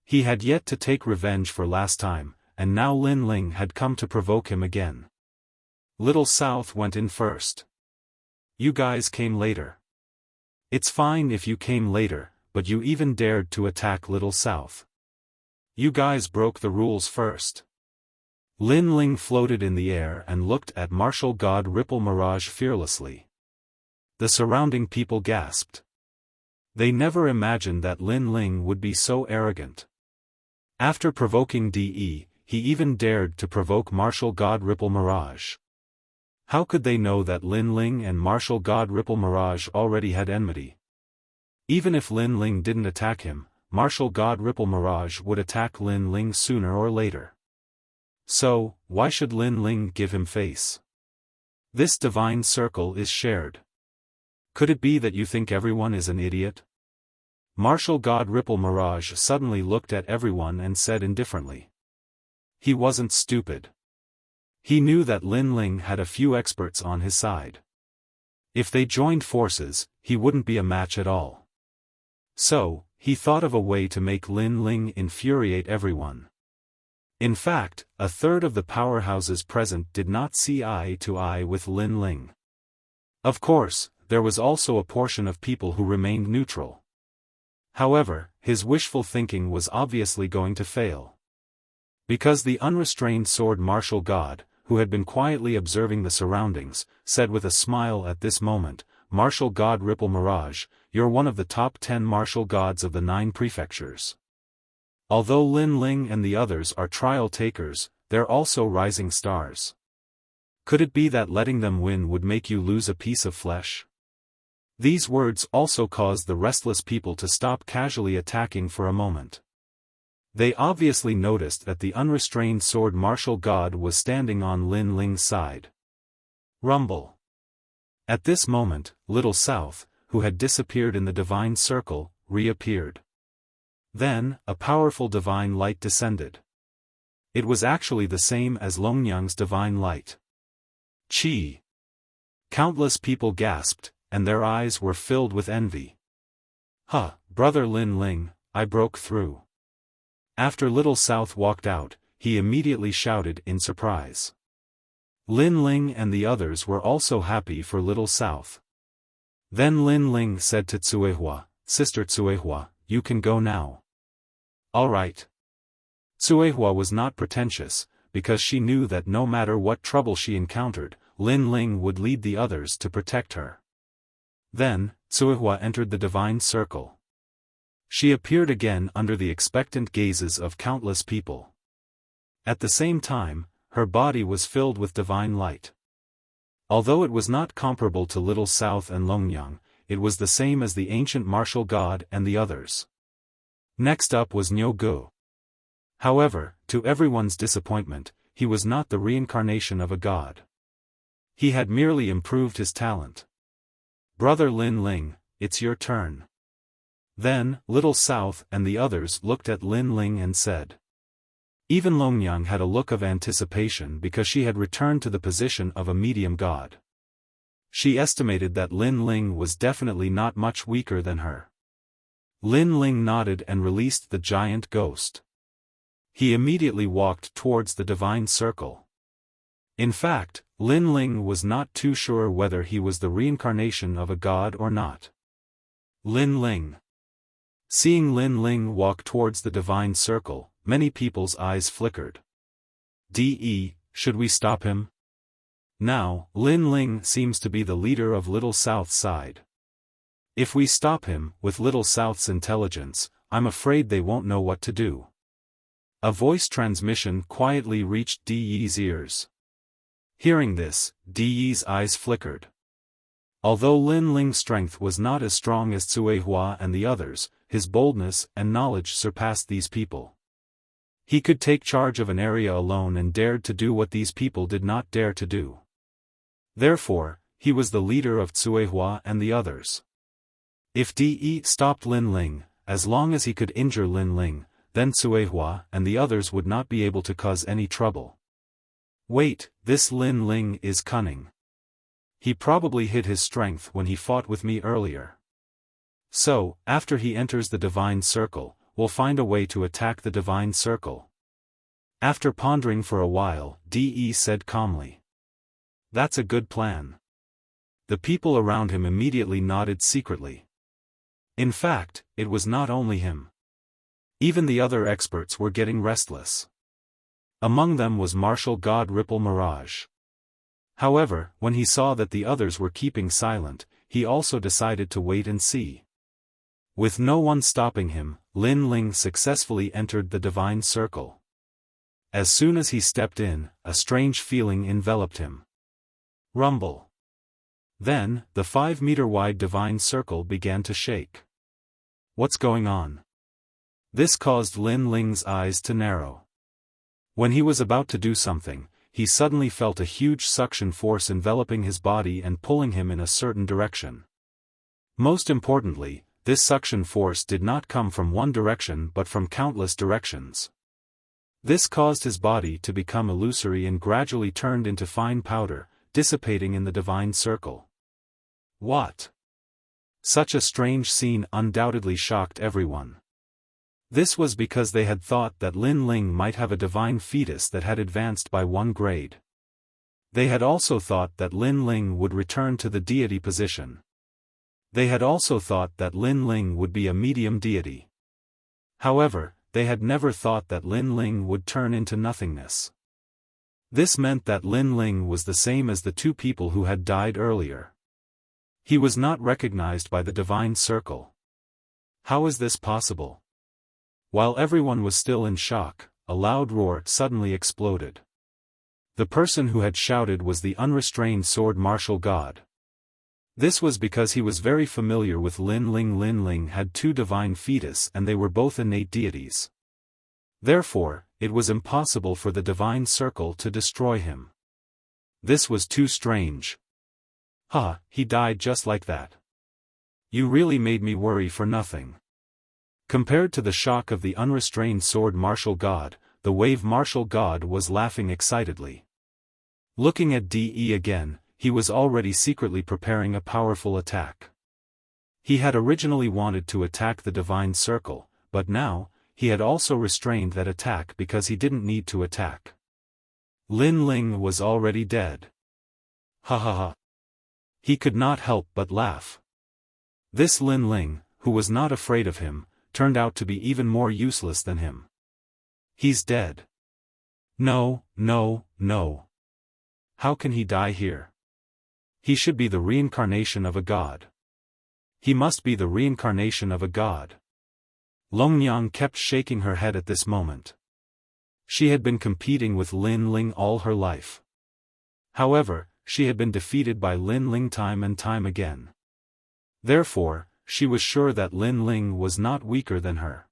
He had yet to take revenge for last time, and now Lin Ling had come to provoke him again. Little South went in first. "You guys came later. It's fine if you came later, but you even dared to attack Little South. You guys broke the rules first." Lin Ling floated in the air and looked at Martial God Ripple Mirage fearlessly. The surrounding people gasped. They never imagined that Lin Ling would be so arrogant. After provoking DE, he even dared to provoke Martial God Ripple Mirage. How could they know that Lin Ling and Martial God Ripple Mirage already had enmity? Even if Lin Ling didn't attack him, Martial God Ripple Mirage would attack Lin Ling sooner or later. So, why should Lin Ling give him face? This divine circle is shared. Could it be that you think everyone is an idiot? Martial God Ripple Mirage suddenly looked at everyone and said indifferently. He wasn't stupid. He knew that Lin Ling had a few experts on his side. If they joined forces, he wouldn't be a match at all. So, he thought of a way to make Lin Ling infuriate everyone. In fact, a third of the powerhouses present did not see eye to eye with Lin Ling. Of course, there was also a portion of people who remained neutral. However, his wishful thinking was obviously going to fail. Because the unrestrained sword Martial God, who had been quietly observing the surroundings, said with a smile at this moment, "Martial God Ripple Mirage, you're one of the top 10 martial gods of the 9 prefectures. Although Lin Ling and the others are trial takers, they're also rising stars. Could it be that letting them win would make you lose a piece of flesh?" These words also caused the restless people to stop casually attacking for a moment. They obviously noticed that the unrestrained sword Martial God was standing on Lin Ling's side. Rumble. At this moment, Little South, who had disappeared in the divine circle, reappeared. Then, a powerful divine light descended. It was actually the same as Longyang's divine light. Qi. Countless people gasped, and their eyes were filled with envy. "Huh, brother Lin Ling, I broke through." After Little South walked out, he immediately shouted in surprise. Lin Ling and the others were also happy for Little South. Then Lin Ling said to Tsuehua, "Sister Tsuehua, you can go now." "All right." Tsuehua was not pretentious, because she knew that no matter what trouble she encountered, Lin Ling would lead the others to protect her. Then, Tsuehua entered the divine circle. She appeared again under the expectant gazes of countless people. At the same time, her body was filled with divine light. Although it was not comparable to Little South and Longyang, it was the same as the ancient martial god and the others. Next up was Nyogu. However, to everyone's disappointment, he was not the reincarnation of a god. He had merely improved his talent. "Brother Lin Ling, it's your turn." Then, Little South and the others looked at Lin Ling and said. Even Longyang had a look of anticipation because she had returned to the position of a medium god. She estimated that Lin Ling was definitely not much weaker than her. Lin Ling nodded and released the giant ghost. He immediately walked towards the divine circle. In fact, Lin Ling was not too sure whether he was the reincarnation of a god or not. Lin Ling. Seeing Lin Ling walk towards the divine circle, many people's eyes flickered. Should we stop him? Now, Lin Ling seems to be the leader of Little South's side. If we stop him, with Little South's intelligence, I'm afraid they won't know what to do. A voice transmission quietly reached Di's ears. Hearing this, Di's eyes flickered. Although Lin Ling's strength was not as strong as Cuehua and the others, his boldness and knowledge surpassed these people. He could take charge of an area alone and dared to do what these people did not dare to do. Therefore, he was the leader of Cuehua and the others. If Di stopped Lin Ling, as long as he could injure Lin Ling, then Cuehua and the others would not be able to cause any trouble. Wait, this Lin Ling is cunning. He probably hid his strength when he fought with me earlier. So, after he enters the divine circle, we'll find a way to attack the divine circle. After pondering for a while, Di said calmly. That's a good plan. The people around him immediately nodded secretly. In fact, it was not only him. Even the other experts were getting restless. Among them was martial god Ripple Mirage. However, when he saw that the others were keeping silent, he also decided to wait and see. With no one stopping him, Lin Ling successfully entered the divine circle. As soon as he stepped in, a strange feeling enveloped him. Rumble. Then, the 5-meter-wide divine circle began to shake. What's going on? This caused Lin Ling's eyes to narrow. When he was about to do something, he suddenly felt a huge suction force enveloping his body and pulling him in a certain direction. Most importantly, this suction force did not come from one direction but from countless directions. This caused his body to become illusory and gradually turned into fine powder, dissipating in the divine circle. What? Such a strange scene undoubtedly shocked everyone. This was because they had thought that Lin Ling might have a divine fetus that had advanced by 1 grade. They had also thought that Lin Ling would return to the deity position. They had also thought that Lin Ling would be a medium deity. However, they had never thought that Lin Ling would turn into nothingness. This meant that Lin Ling was the same as the 2 people who had died earlier. He was not recognized by the divine circle. How is this possible? While everyone was still in shock, a loud roar suddenly exploded. The person who had shouted was the unrestrained sword martial god. This was because he was very familiar with Lin Ling. Lin Ling had 2 divine fetus and they were both innate deities. Therefore, it was impossible for the divine circle to destroy him. This was too strange. He died just like that. You really made me worry for nothing. Compared to the shock of the unrestrained sword martial god, the wave martial god was laughing excitedly. Looking at De again, he was already secretly preparing a powerful attack. He had originally wanted to attack the divine circle, but now, he had also restrained that attack because he didn't need to attack. Lin Ling was already dead. He could not help but laugh. This Lin Ling, who was not afraid of him, turned out to be even more useless than him. He's dead. No. How can he die here? He should be the reincarnation of a god. He must be the reincarnation of a god. Longyang kept shaking her head at this moment. She had been competing with Lin Ling all her life. However, she had been defeated by Lin Ling time and time again. Therefore, she was sure that Lin Ling was not weaker than her.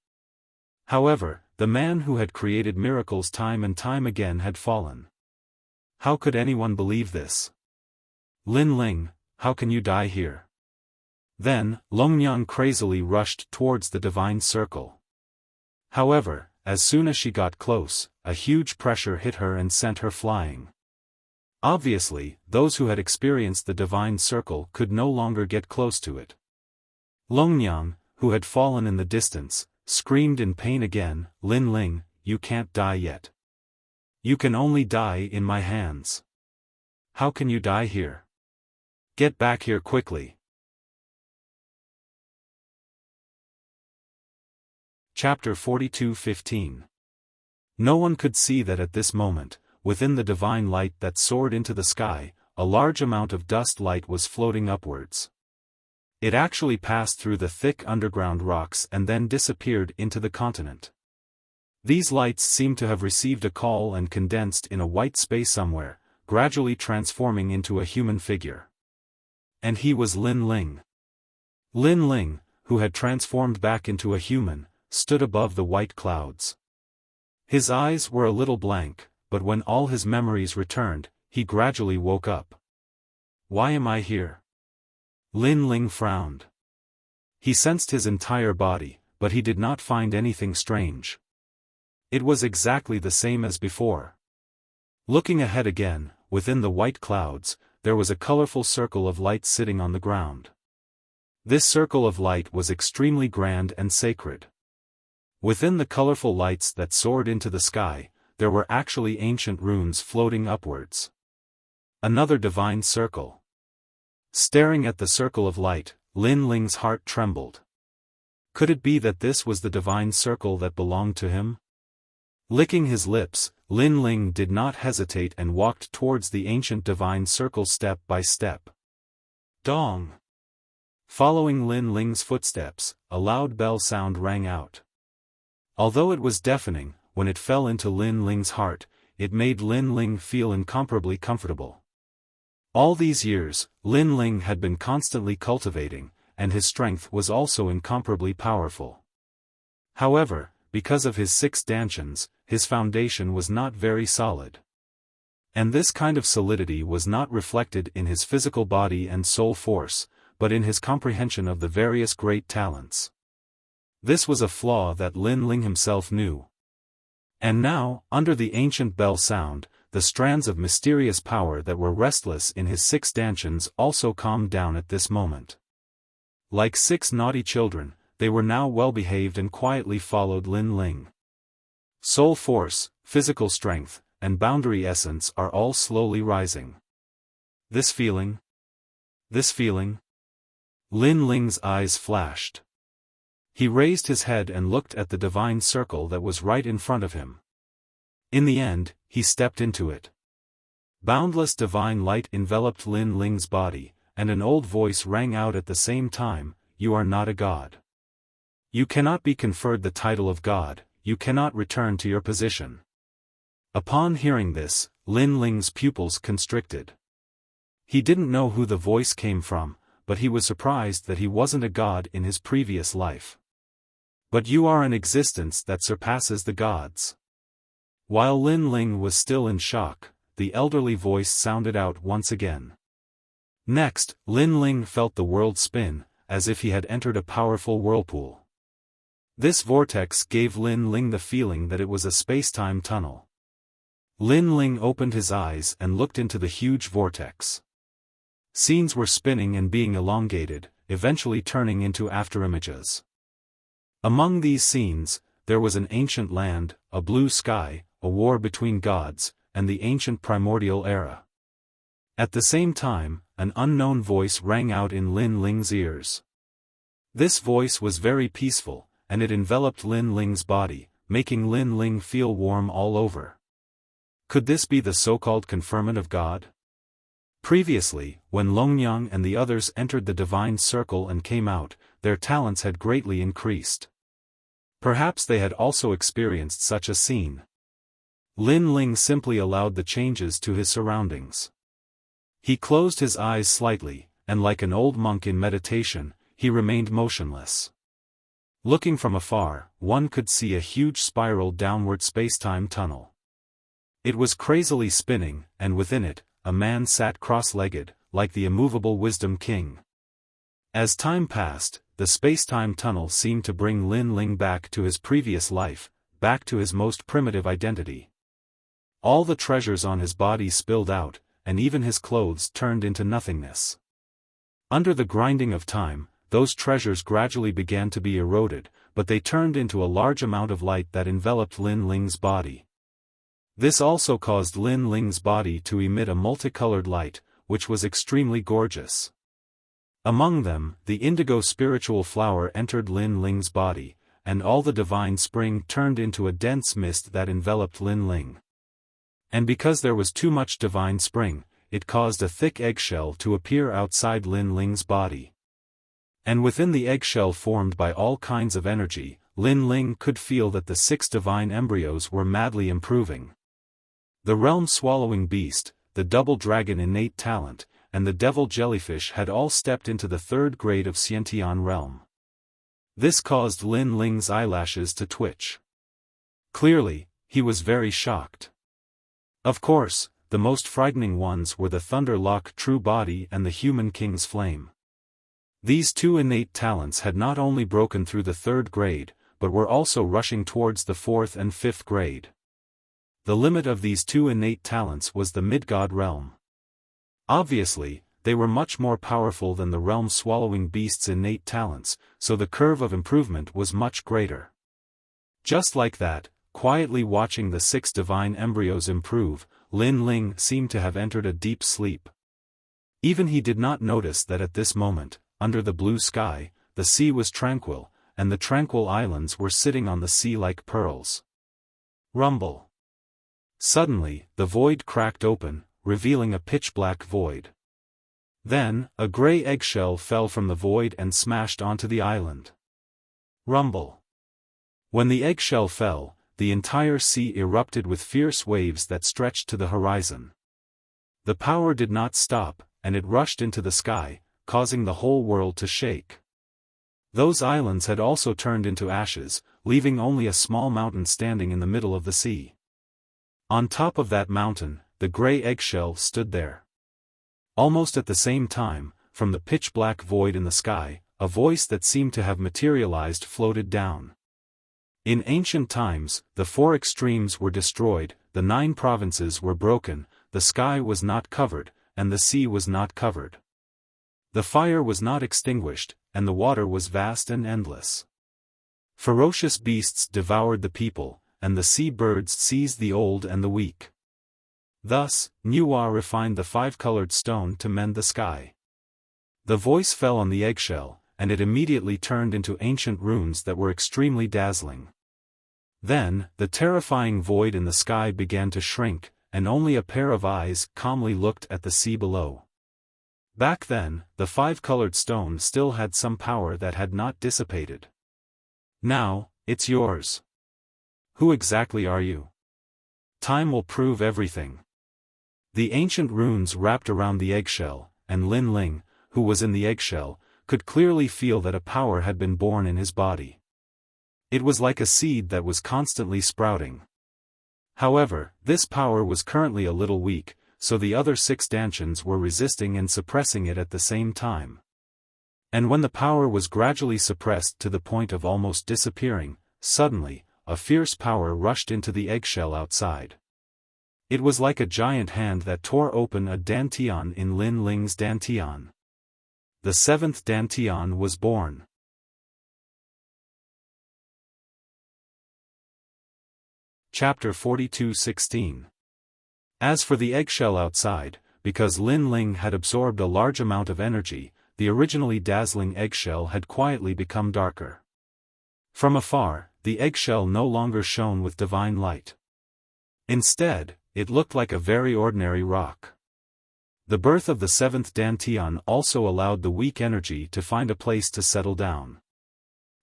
However, the man who had created miracles time and time again had fallen. How could anyone believe this? Lin Ling, how can you die here? Then, Longnyang crazily rushed towards the divine circle. However, as soon as she got close, a huge pressure hit her and sent her flying. Obviously, those who had experienced the divine circle could no longer get close to it. Longnyang, who had fallen in the distance, screamed in pain again, Lin Ling, you can't die yet. You can only die in my hands. How can you die here? Get back here quickly. Chapter 42:15. No one could see that at this moment, within the divine light that soared into the sky, a large amount of dust light was floating upwards. It actually passed through the thick underground rocks and then disappeared into the continent. These lights seemed to have received a call and condensed in a white space somewhere, gradually transforming into a human figure. And he was Lin Ling. Lin Ling, who had transformed back into a human, stood above the white clouds. His eyes were a little blank, but when all his memories returned, he gradually woke up. Why am I here? Lin Ling frowned. He sensed his entire body, but he did not find anything strange. It was exactly the same as before. Looking ahead again, within the white clouds, there was a colorful circle of light sitting on the ground. This circle of light was extremely grand and sacred. Within the colorful lights that soared into the sky, there were actually ancient runes floating upwards. Another divine circle. Staring at the circle of light, Lin Ling's heart trembled. Could it be that this was the divine circle that belonged to him? Licking his lips, Lin Ling did not hesitate and walked towards the ancient divine circle step by step. Dong! Following Lin Ling's footsteps, a loud bell sound rang out. Although it was deafening, when it fell into Lin Ling's heart, it made Lin Ling feel incomparably comfortable. All these years, Lin Ling had been constantly cultivating, and his strength was also incomparably powerful. However, because of his 6 dantians, his foundation was not very solid. And this kind of solidity was not reflected in his physical body and soul force, but in his comprehension of the various great talents. This was a flaw that Lin Ling himself knew. And now, under the ancient bell sound, the strands of mysterious power that were restless in his 6 dantians also calmed down at this moment. Like 6 naughty children, they were now well-behaved and quietly followed Lin Ling. Soul force, physical strength, and boundary essence are all slowly rising. This feeling? Lin Ling's eyes flashed. He raised his head and looked at the divine circle that was right in front of him. In the end, he stepped into it. Boundless divine light enveloped Lin Ling's body, and an old voice rang out at the same time, "You are not a god. You cannot be conferred the title of god, you cannot return to your position." Upon hearing this, Lin Ling's pupils constricted. He didn't know who the voice came from, but he was surprised that he wasn't a god in his previous life. But you are an existence that surpasses the gods. While Lin Ling was still in shock, the elderly voice sounded out once again. Next, Lin Ling felt the world spin, as if he had entered a powerful whirlpool. This vortex gave Lin Ling the feeling that it was a space-time tunnel. Lin Ling opened his eyes and looked into the huge vortex. Scenes were spinning and being elongated, eventually turning into afterimages. Among these scenes, there was an ancient land, a blue sky, a war between gods, and the ancient primordial era. At the same time, an unknown voice rang out in Lin Ling's ears. This voice was very peaceful, and it enveloped Lin Ling's body, making Lin Ling feel warm all over. Could this be the so-called conferment of God? Previously, when Longnyang and the others entered the divine circle and came out, their talents had greatly increased. Perhaps they had also experienced such a scene. Lin Ling simply allowed the changes to his surroundings. He closed his eyes slightly, and like an old monk in meditation, he remained motionless. Looking from afar, one could see a huge spiral downward spacetime tunnel. It was crazily spinning, and within it, a man sat cross-legged, like the immovable Wisdom King. As time passed, the spacetime tunnel seemed to bring Lin Ling back to his previous life, back to his most primitive identity. All the treasures on his body spilled out, and even his clothes turned into nothingness. Under the grinding of time, those treasures gradually began to be eroded, but they turned into a large amount of light that enveloped Lin Ling's body. This also caused Lin Ling's body to emit a multicolored light, which was extremely gorgeous. Among them, the indigo spiritual flower entered Lin Ling's body, and all the divine spring turned into a dense mist that enveloped Lin Ling. And because there was too much divine spring, it caused a thick eggshell to appear outside Lin Ling's body. And within the eggshell formed by all kinds of energy, Lin Ling could feel that the 6 divine embryos were madly improving. The realm-swallowing beast, the double dragon innate talent, and the devil jellyfish had all stepped into the 3rd grade of Xiantian realm. This caused Lin Ling's eyelashes to twitch. Clearly, he was very shocked. Of course, the most frightening ones were the Thunderlock True Body and the Human King's Flame. These 2 innate talents had not only broken through the 3rd grade, but were also rushing towards the 4th and 5th grade. The limit of these 2 innate talents was the Midgod realm. Obviously, they were much more powerful than the realm-swallowing beast's innate talents, so the curve of improvement was much greater. Just like that, quietly watching the 6 divine embryos improve, Lin Ling seemed to have entered a deep sleep. Even he did not notice that at this moment, under the blue sky, the sea was tranquil, and the tranquil islands were sitting on the sea like pearls. Rumble. Suddenly, the void cracked open, revealing a pitch-black void. Then, a gray eggshell fell from the void and smashed onto the island. Rumble. When the eggshell fell, the entire sea erupted with fierce waves that stretched to the horizon. The power did not stop, and it rushed into the sky, causing the whole world to shake. Those islands had also turned into ashes, leaving only a small mountain standing in the middle of the sea. On top of that mountain, the gray eggshell stood there. Almost at the same time, from the pitch-black void in the sky, a voice that seemed to have materialized floated down. In ancient times, the 4 extremes were destroyed, the 9 provinces were broken, the sky was not covered, and the sea was not covered. The fire was not extinguished, and the water was vast and endless. Ferocious beasts devoured the people, and the sea birds seized the old and the weak. Thus, Nuwa refined the 5-colored stone to mend the sky. The voice fell on the eggshell, and it immediately turned into ancient runes that were extremely dazzling. Then, the terrifying void in the sky began to shrink, and only a pair of eyes calmly looked at the sea below. Back then, the 5-colored stone still had some power that had not dissipated. Now, it's yours. Who exactly are you? Time will prove everything. The ancient runes wrapped around the eggshell, and Lin Ling, who was in the eggshell, could clearly feel that a power had been born in his body. It was like a seed that was constantly sprouting. However, this power was currently a little weak, so the other 6 Dantians were resisting and suppressing it at the same time. And when the power was gradually suppressed to the point of almost disappearing, suddenly, a fierce power rushed into the eggshell outside. It was like a giant hand that tore open a Dantian in Lin Ling's Dantian. The 7th Dantian was born. Chapter 42:16. As for the eggshell outside, because Lin Ling had absorbed a large amount of energy, the originally dazzling eggshell had quietly become darker. From afar, the eggshell no longer shone with divine light. Instead, it looked like a very ordinary rock. The birth of the 7th Dantian also allowed the weak energy to find a place to settle down.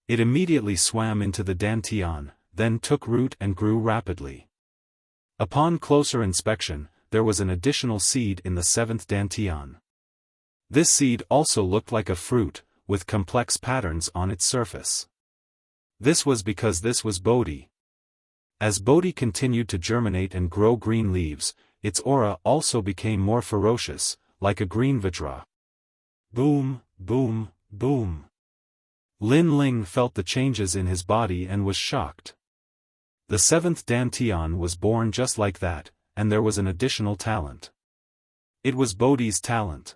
It immediately swam into the Dantian, then took root and grew rapidly. Upon closer inspection, there was an additional seed in the seventh dantian. This seed also looked like a fruit, with complex patterns on its surface. This was because this was Bodhi. As Bodhi continued to germinate and grow green leaves, its aura also became more ferocious, like a green vajra. Boom, boom, boom. Lin Ling felt the changes in his body and was shocked. The seventh dantian was born just like that, and there was an additional talent. It was Bodhi's talent.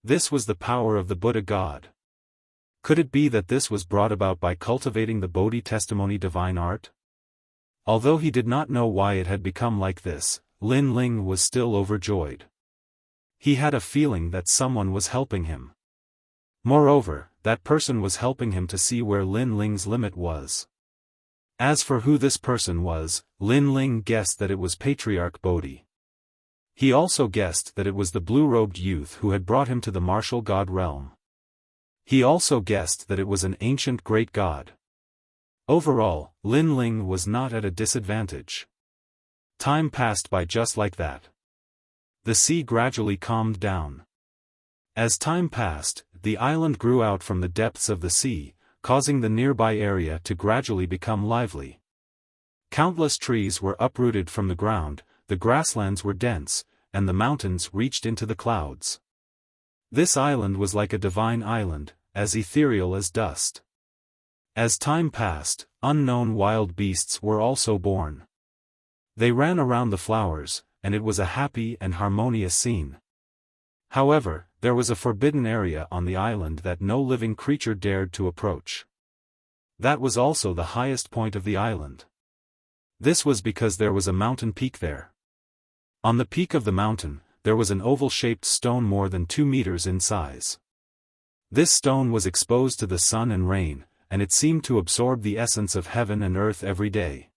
This was the power of the Buddha God. Could it be that this was brought about by cultivating the Bodhi testimony divine art? Although he did not know why it had become like this, Lin Ling was still overjoyed. He had a feeling that someone was helping him. Moreover, that person was helping him to see where Lin Ling's limit was. As for who this person was, Lin Ling guessed that it was Patriarch Bodhi. He also guessed that it was the blue-robed youth who had brought him to the martial god realm. He also guessed that it was an ancient great god. Overall, Lin Ling was not at a disadvantage. Time passed by just like that. The sea gradually calmed down. As time passed, the island grew out from the depths of the sea, causing the nearby area to gradually become lively. Countless trees were uprooted from the ground, the grasslands were dense, and the mountains reached into the clouds. This island was like a divine island, as ethereal as dust. As time passed, unknown wild beasts were also born. They ran around the flowers, and it was a happy and harmonious scene. However, there was a forbidden area on the island that no living creature dared to approach. That was also the highest point of the island. This was because there was a mountain peak there. On the peak of the mountain, there was an oval-shaped stone more than 2 meters in size. This stone was exposed to the sun and rain, and it seemed to absorb the essence of heaven and earth every day.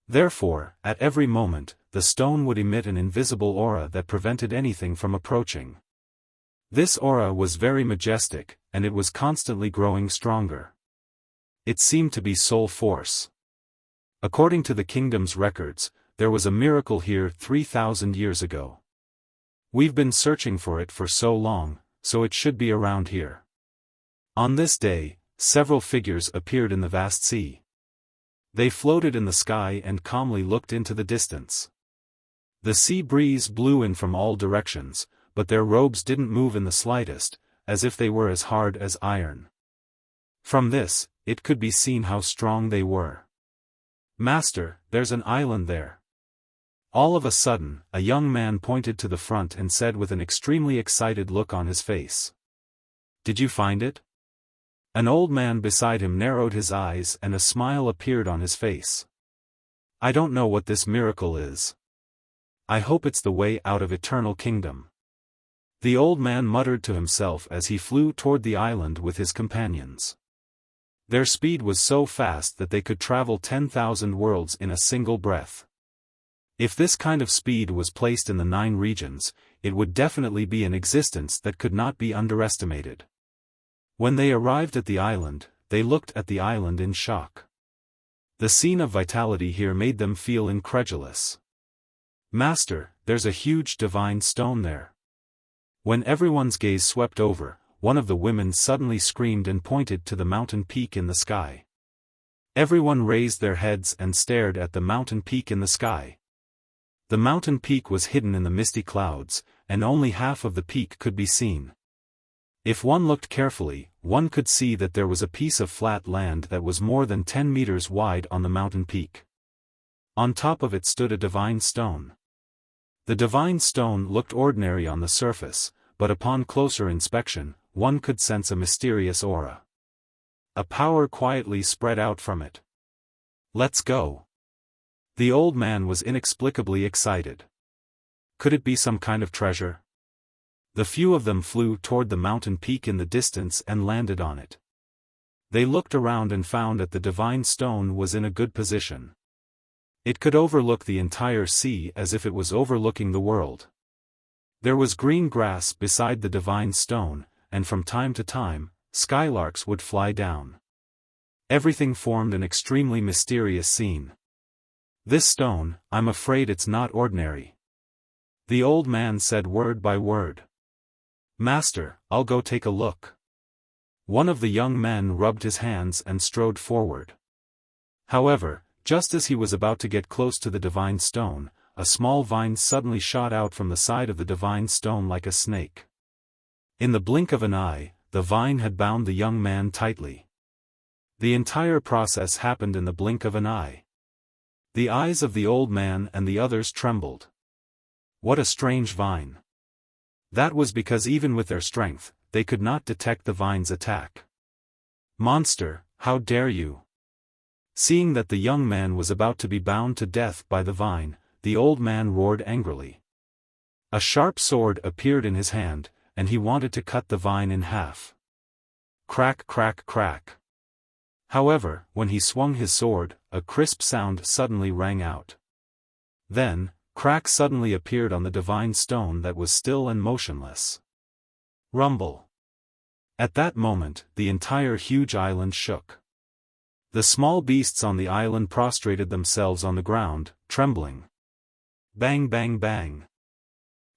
Therefore, at every moment, the stone would emit an invisible aura that prevented anything from approaching. This aura was very majestic, and it was constantly growing stronger. It seemed to be soul force. According to the kingdom's records, there was a miracle here 3,000 years ago. We've been searching for it for so long, so it should be around here. On this day, several figures appeared in the vast sea. They floated in the sky and calmly looked into the distance. The sea breeze blew in from all directions, but their robes didn't move in the slightest, as if they were as hard as iron. From this, it could be seen how strong they were. "Master, there's an island there." All of a sudden, a young man pointed to the front and said with an extremely excited look on his face. "Did you find it?" An old man beside him narrowed his eyes and a smile appeared on his face. "I don't know what this miracle is. I hope it's the way out of Eternal Kingdom." The old man muttered to himself as he flew toward the island with his companions. Their speed was so fast that they could travel 10,000 worlds in a single breath. If this kind of speed was placed in the 9 regions, it would definitely be an existence that could not be underestimated. When they arrived at the island, they looked at the island in shock. The scene of vitality here made them feel incredulous. "Master, there's a huge divine stone there." When everyone's gaze swept over, one of the women suddenly screamed and pointed to the mountain peak in the sky. Everyone raised their heads and stared at the mountain peak in the sky. The mountain peak was hidden in the misty clouds, and only half of the peak could be seen. If one looked carefully, one could see that there was a piece of flat land that was more than 10 meters wide on the mountain peak. On top of it stood a divine stone. The divine stone looked ordinary on the surface, but upon closer inspection, one could sense a mysterious aura. A power quietly spread out from it. "Let's go." The old man was inexplicably excited. Could it be some kind of treasure? The few of them flew toward the mountain peak in the distance and landed on it. They looked around and found that the divine stone was in a good position. It could overlook the entire sea as if it was overlooking the world. There was green grass beside the divine stone, and from time to time, skylarks would fly down. Everything formed an extremely mysterious scene. This stone, I'm afraid it's not ordinary. The old man said word by word. Master, I'll go take a look. One of the young men rubbed his hands and strode forward. However, just as he was about to get close to the divine stone, a small vine suddenly shot out from the side of the divine stone like a snake. In the blink of an eye, the vine had bound the young man tightly. The entire process happened in the blink of an eye. The eyes of the old man and the others trembled. What a strange vine! That was because even with their strength, they could not detect the vine's attack. Monster, how dare you! Seeing that the young man was about to be bound to death by the vine, the old man roared angrily. A sharp sword appeared in his hand, and he wanted to cut the vine in half. Crack, crack, crack. However, when he swung his sword, a crisp sound suddenly rang out. Then, crack suddenly appeared on the divine stone that was still and motionless. Rumble. At that moment, the entire huge island shook. The small beasts on the island prostrated themselves on the ground, trembling. Bang, bang, bang.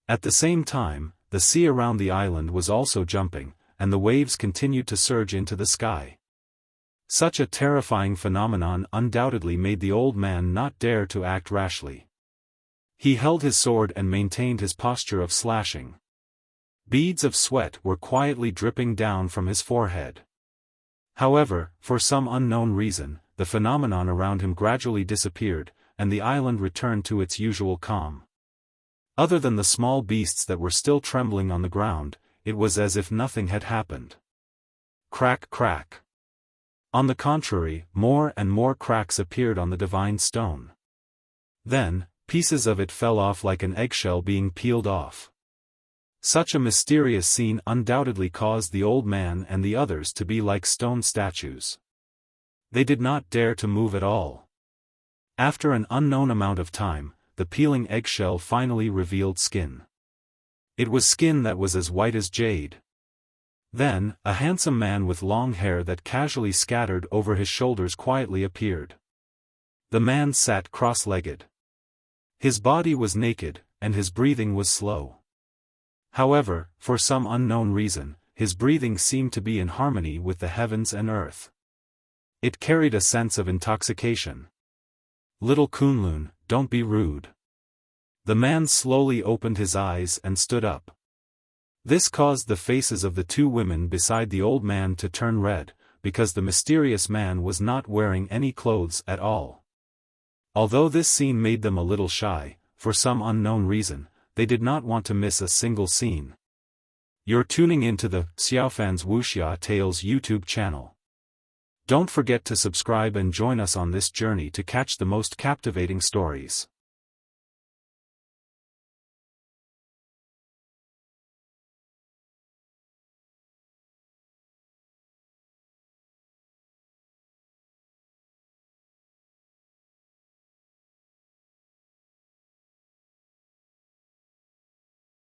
At the same time, the sea around the island was also jumping, and the waves continued to surge into the sky. Such a terrifying phenomenon undoubtedly made the old man not dare to act rashly. He held his sword and maintained his posture of slashing. Beads of sweat were quietly dripping down from his forehead. However, for some unknown reason, the phenomenon around him gradually disappeared, and the island returned to its usual calm. Other than the small beasts that were still trembling on the ground, it was as if nothing had happened. Crack, crack. On the contrary, more and more cracks appeared on the divine stone. Then, pieces of it fell off like an eggshell being peeled off. Such a mysterious scene undoubtedly caused the old man and the others to be like stone statues. They did not dare to move at all. After an unknown amount of time, the peeling eggshell finally revealed skin. It was skin that was as white as jade. Then, a handsome man with long hair that casually scattered over his shoulders quietly appeared. The man sat cross-legged. His body was naked, and his breathing was slow. However, for some unknown reason, his breathing seemed to be in harmony with the heavens and earth. It carried a sense of intoxication. Little Kunlun, don't be rude. The man slowly opened his eyes and stood up. This caused the faces of the two women beside the old man to turn red, because the mysterious man was not wearing any clothes at all. Although this scene made them a little shy, for some unknown reason, they did not want to miss a single scene. You're tuning into the Xiaofan's Wuxia Tales YouTube channel. Don't forget to subscribe and join us on this journey to catch the most captivating stories.